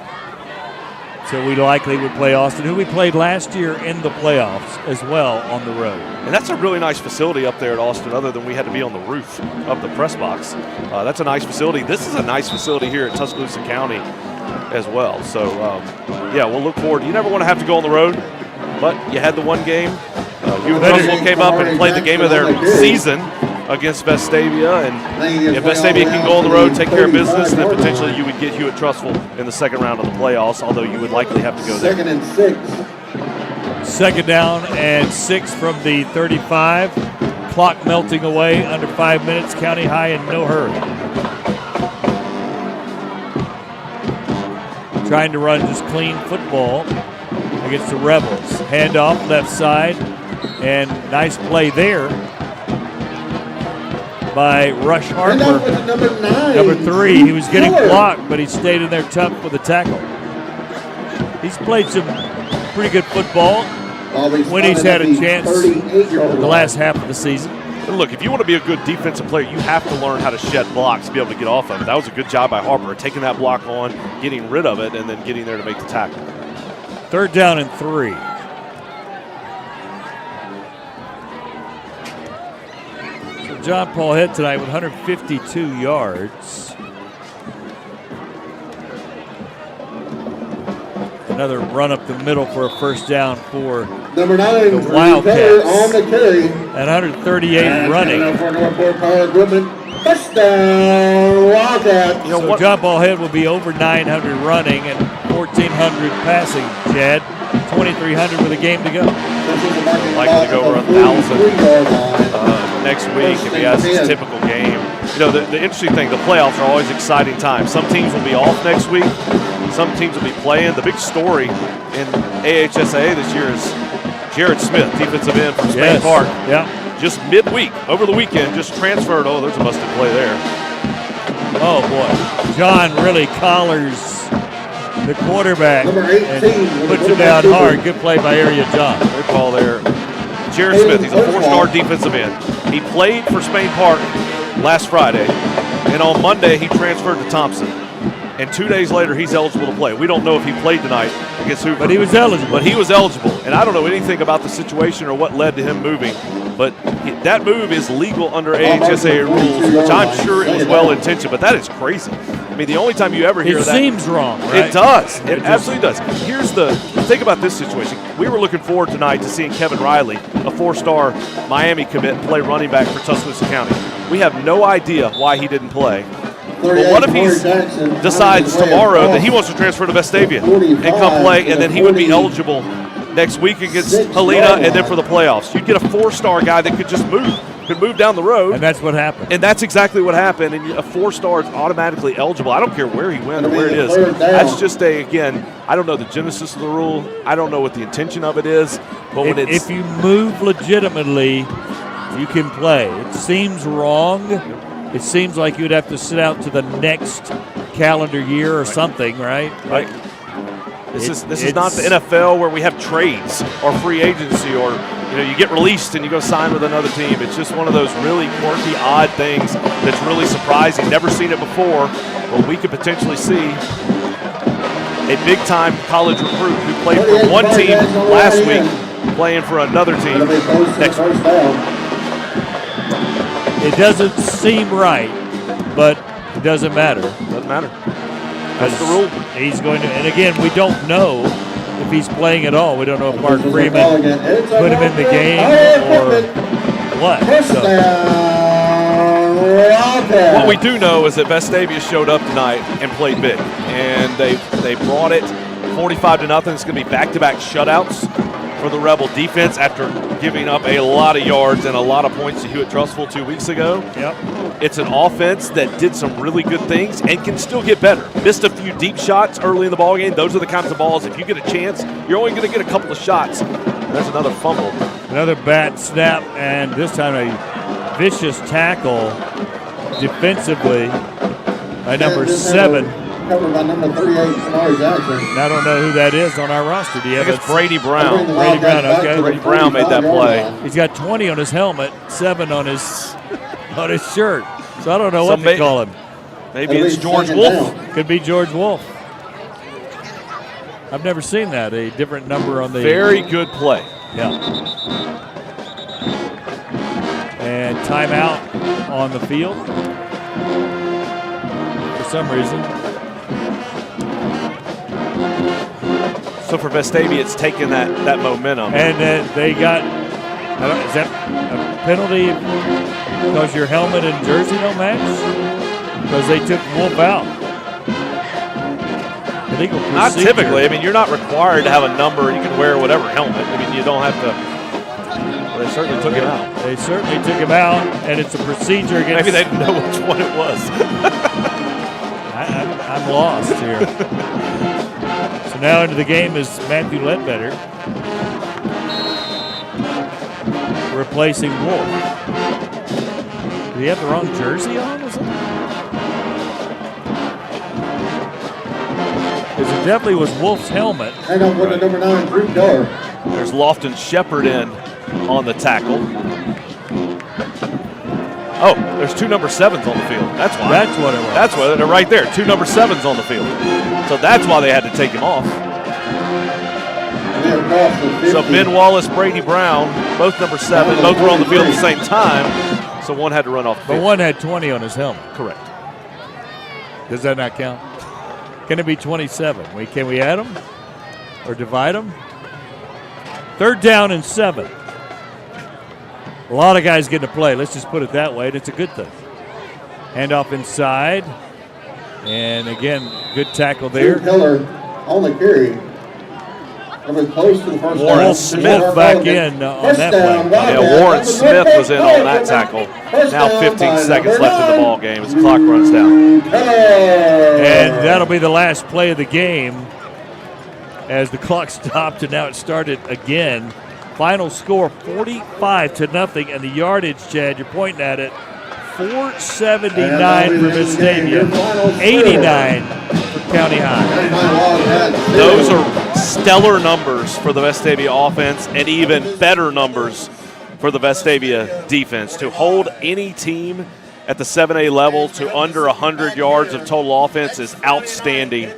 So we likely would play Austin, who we played last year in the playoffs as well on the road. And that's a really nice facility up there at Austin, other than we had to be on the roof of the press box. That's a nice facility. This is a nice facility here at Tuscaloosa County as well. So, yeah, we'll look forward. You never want to have to go on the road, but you had the one game. Trussville came up and played the game of their season against Vestavia, and if Vestavia can go on the road, take care of business, then potentially you would get Hewitt Trussville in the second round of the playoffs, although you would likely have to go there. 2nd and 6. Second down and 6 from the 35. Clock melting away under 5 minutes. County High in no hurry. Trying to run just clean football against the Rebels. Handoff left side, and nice play there by Rush Harper, number 3. He was getting blocked, but he stayed in there tough with the tackle. He's played some pretty good football when he's had a chance the last half of the season. And look, if you want to be a good defensive player, you have to learn how to shed blocks to be able to get off of it. That was a good job by Harper, taking that block on, getting rid of it, and then getting there to make the tackle. 3rd down and 3. John Paul Head tonight with 152 yards. Another run up the middle for a first down for Number 9, the Wildcats. on the carry. At 138 running. Touchdown, Wildcats. So John Paul Head will be over 900 running and 1,400 passing, Chad. 2,300 with a game to go. Likely to go over 1,000 next week if he has his typical game. You know, the interesting thing, the playoffs are always exciting times. Some teams will be off next week. Some teams will be playing. The big story in AHSAA this year is Jared Smith, defensive end from Spain Park. Yeah. Just midweek, over the weekend, just transferred. Oh, there's a busted play there. Oh, boy. John really collars the quarterback and puts him down hard. Good play by Area John. Good call there. Jared Smith, he's a 4-star defensive end. He played for Spain Park last Friday, and on Monday he transferred to Thompson. And 2 days later, he's eligible to play. We don't know if he played tonight against Hoover. But he was eligible. But he was eligible. And I don't know anything about the situation or what led to him moving. But that move is legal under AHSAA rules, which I'm sure it was well-intentioned. But that is crazy. I mean, the only time you ever hear that. It seems wrong, right? It does. It absolutely does. Think about this situation. We were looking forward tonight to seeing Kevin Riley, a 4-star Miami commit, play running back for Tuscaloosa County. We have no idea why he didn't play. But what if he decides tomorrow that he wants to transfer to Vestavia and come play, and then he would be eligible next week against Helena and then for the playoffs? You'd get a 4-star guy that could just move down the road. And that's what happened. And that's exactly what happened. And a 4-star is automatically eligible. I don't care where he went or where it is. That's just again, I don't know the genesis of the rule. I don't know what the intention of it is. But when if you move legitimately, you can play. It seems wrong. It seems like you'd have to sit out to the next calendar year or something, right? Right. This is not the NFL where we have trades or free agency or you get released and you go sign with another team. It's just one of those really quirky, odd things that's really surprising. Never seen it before, but we could potentially see a big-time college recruit who played for one team last week playing for another team next week. It doesn't seem right, but it doesn't matter. Doesn't matter. That's the rule. He's going to, and again, we don't know if he's playing at all. We don't know if Mark Freeman put him in the game or what. What we do know is that Vestavia showed up tonight and played big, and they brought it 45-0. It's going to be back-to-back shutouts for the Rebel defense after giving up a lot of yards and a lot of points to Hewitt Trussville 2 weeks ago. Yep. It's an offense that did some really good things and can still get better. Missed a few deep shots early in the ballgame. Those are the kinds of balls, if you get a chance, you're only going to get a couple of shots. There's another fumble. Another bad snap, and this time a vicious tackle defensively by number 7. Covered by number 38, Samari Jackson. I don't know who that is on our roster. Do you have it's Brady Brown. Brady Brown, okay. Brady Brown made that play. He's got 20 on his helmet, 7 on his shirt. So I don't know what they call him. Maybe it's George Wolf. Could be George Wolf. I've never seen that, a different number on the. Very good play. Yeah. And timeout on the field for some reason. So for Vestavia, it's taken that momentum. And they got, is that a penalty because your helmet and jersey don't match? Because they took Wolf out. Illegal procedure. Not typically. I mean, you're not required to have a number. You can wear whatever helmet. I mean, you don't have to. Well, they certainly took him out. They certainly took him out, and it's a procedure against. Maybe they didn't know which one it was. I'm lost here. So now into the game is Matthew Ledbetter, replacing Wolf. Did he have the wrong jersey on or something? Because it definitely was Wolf's helmet. And up with the number 9, Drew Keller. There's Lofton Shepard in on the tackle. Oh, there's 2 number 7s on the field. That's why. That's what it was. That's why they're right there. 2 number 7s on the field. So that's why they had to take him off. So Ben Wallace, Brady Brown, both number 7, both were on the field at the same time. So one had to run off the field. But one had 20 on his helmet. Correct. Does that not count? Can it be 27? Can we add them or divide them? 3rd down and 7. A lot of guys getting to play. Let's just put it that way, and it's a good thing. Handoff inside. And again, good tackle there. Keller on the carry. Coming close to the first Warren down. Smith back in on that play. Yeah, Warren Smith was in on that tackle. Now 15 seconds left in the ball game as the clock runs down. And that'll be the last play of the game as the clock stopped and now it started again. Final score 45-0, and the yardage, Chad, you're pointing at it, 479 for Vestavia, 89 for County High. Those are stellar numbers for the Vestavia offense and even better numbers for the Vestavia defense. To hold any team at the 7A level to under 100 yards of total offense is outstanding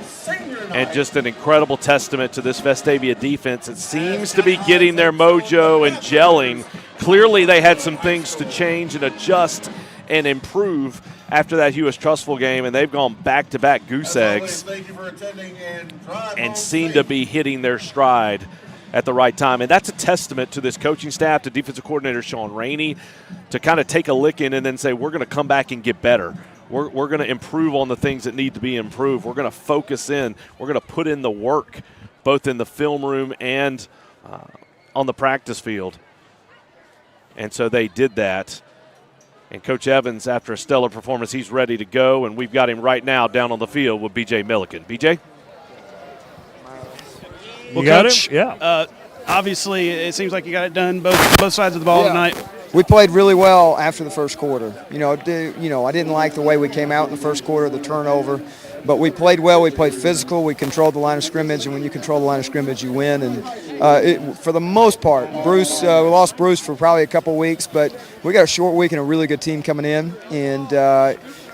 and just an incredible testament to this Vestavia defense. It seems to be getting their mojo and gelling. Clearly they had some things to change and adjust and improve after that Hughes-Trustful game, and they've gone back-to-back goose eggs and seem to be hitting their stride at the right time. And that's a testament to this coaching staff, to defensive coordinator Sean Rainey, to kind of take a licking and then say, we're going to come back and get better. We're going to improve on the things that need to be improved. We're going to focus in. We're going to put in the work, both in the film room and on the practice field. And so they did that. And Coach Evans, after a stellar performance, he's ready to go, and we've got him right now down on the field with B.J. Milliken. B.J.? Well, you got Coach, him? Yeah. Obviously, it seems like you got it done both sides of the ball tonight. We played really well after the first quarter. I didn't like the way we came out in the first quarter, the turnover, but we played well. We played physical. We controlled the line of scrimmage, and when you control the line of scrimmage, you win. And for the most part, Bruce, we lost Bruce for probably a couple weeks, but we got a short week and a really good team coming in, and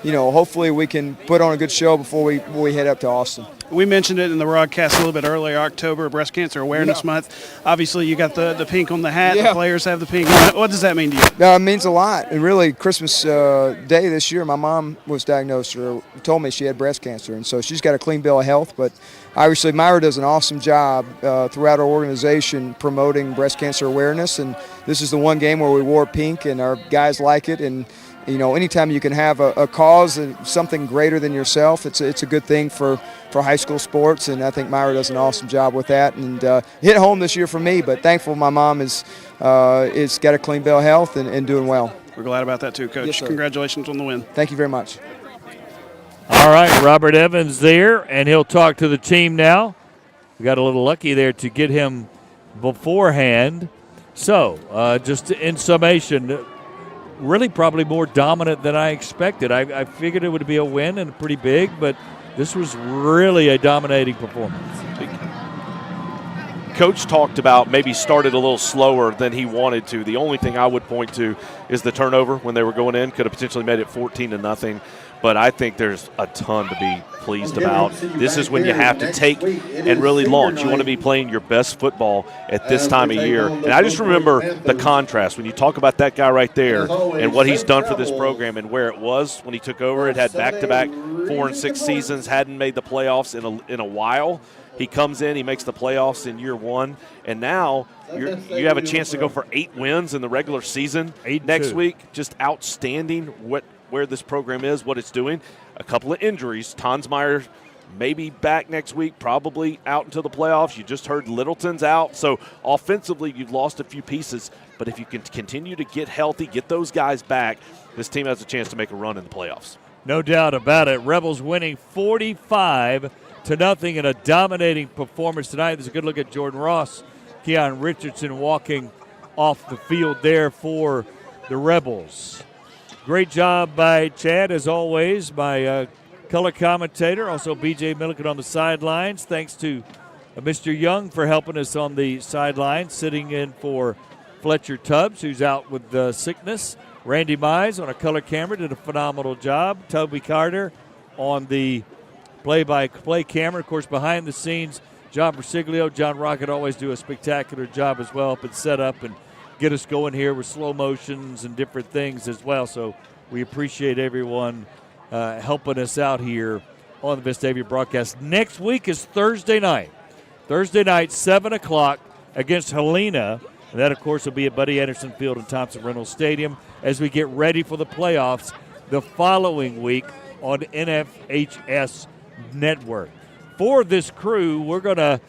hopefully we can put on a good show before we head up to Austin. We mentioned it in the broadcast a little bit earlier, October, Breast Cancer Awareness Month. Obviously, you got the pink on the hat. The players have the pink on it. What does that mean to you? It means a lot. And really, Christmas Day this year, my mom was diagnosed or told me she had breast cancer. And so she's got a clean bill of health. But obviously, Myra does an awesome job throughout our organization promoting breast cancer awareness. And this is the one game where we wore pink, and our guys like it. And anytime you can have a cause and something greater than yourself, it's a good thing for high school sports, and I think Myra does an awesome job with that. And hit home this year for me, but thankful my mom is got a clean bill of health and doing well. We're glad about that too, Coach. Yes, sir. Congratulations on the win. Thank you very much. All right, Robert Evans there, and he'll talk to the team now. We got a little lucky there to get him beforehand. So, just in summation, really probably more dominant than I expected. I figured it would be a win and pretty big, but this was really a dominating performance. Coach talked about maybe started a little slower than he wanted to. The only thing I would point to is the turnover when they were going in. Could have potentially made it 14-0. but I think there's a ton to be pleased about. This is when you have to take and really launch. You want to be playing your best football at this time of year. And I just remember the contrast when you talk about that guy right there and what he's done for this program and where it was when he took over. It had back-to-back 4 and 6 seasons, hadn't made the playoffs in a while. He comes in, he makes the playoffs in year 1, and now you have a chance to go for 8 wins in the regular season next week. Just outstanding where this program is, what it's doing. A couple of injuries. Tonsmeyer maybe back next week, probably out until the playoffs. You just heard Littleton's out. So offensively, you've lost a few pieces. But if you can continue to get healthy, get those guys back, this team has a chance to make a run in the playoffs. No doubt about it. Rebels winning 45-0 in a dominating performance tonight. There's a good look at Jordan Ross, Keon Richardson walking off the field there for the Rebels. Great job by Chad, as always, my color commentator. Also, B.J. Milliken on the sidelines. Thanks to Mr. Young for helping us on the sidelines, sitting in for Fletcher Tubbs, who's out with sickness. Randy Mize on a color camera did a phenomenal job. Toby Carter on the play-by-play camera. Of course, behind the scenes, John Bersiglio, John Rocket always do a spectacular job as well, but set up and get us going here with slow motions and different things as well. So we appreciate everyone helping us out here on the Vestavia broadcast. Next week is Thursday night. Thursday night, 7 o'clock against Helena. And that, of course, will be at Buddy Anderson Field and Thompson Reynolds Stadium as we get ready for the playoffs the following week on NFHS Network. For this crew, we're going to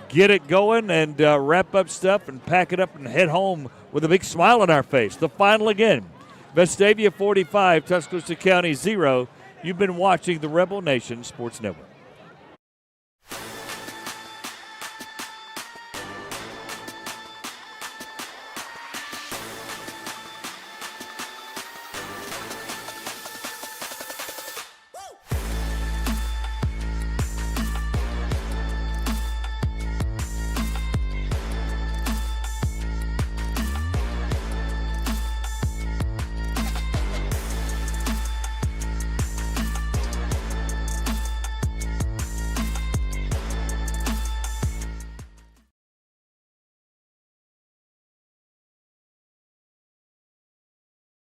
get it going and wrap up stuff and pack it up and head home with a big smile on our face. The final again, Vestavia 45, Tuscaloosa County 0. You've been watching the Rebel Nation Sports Network.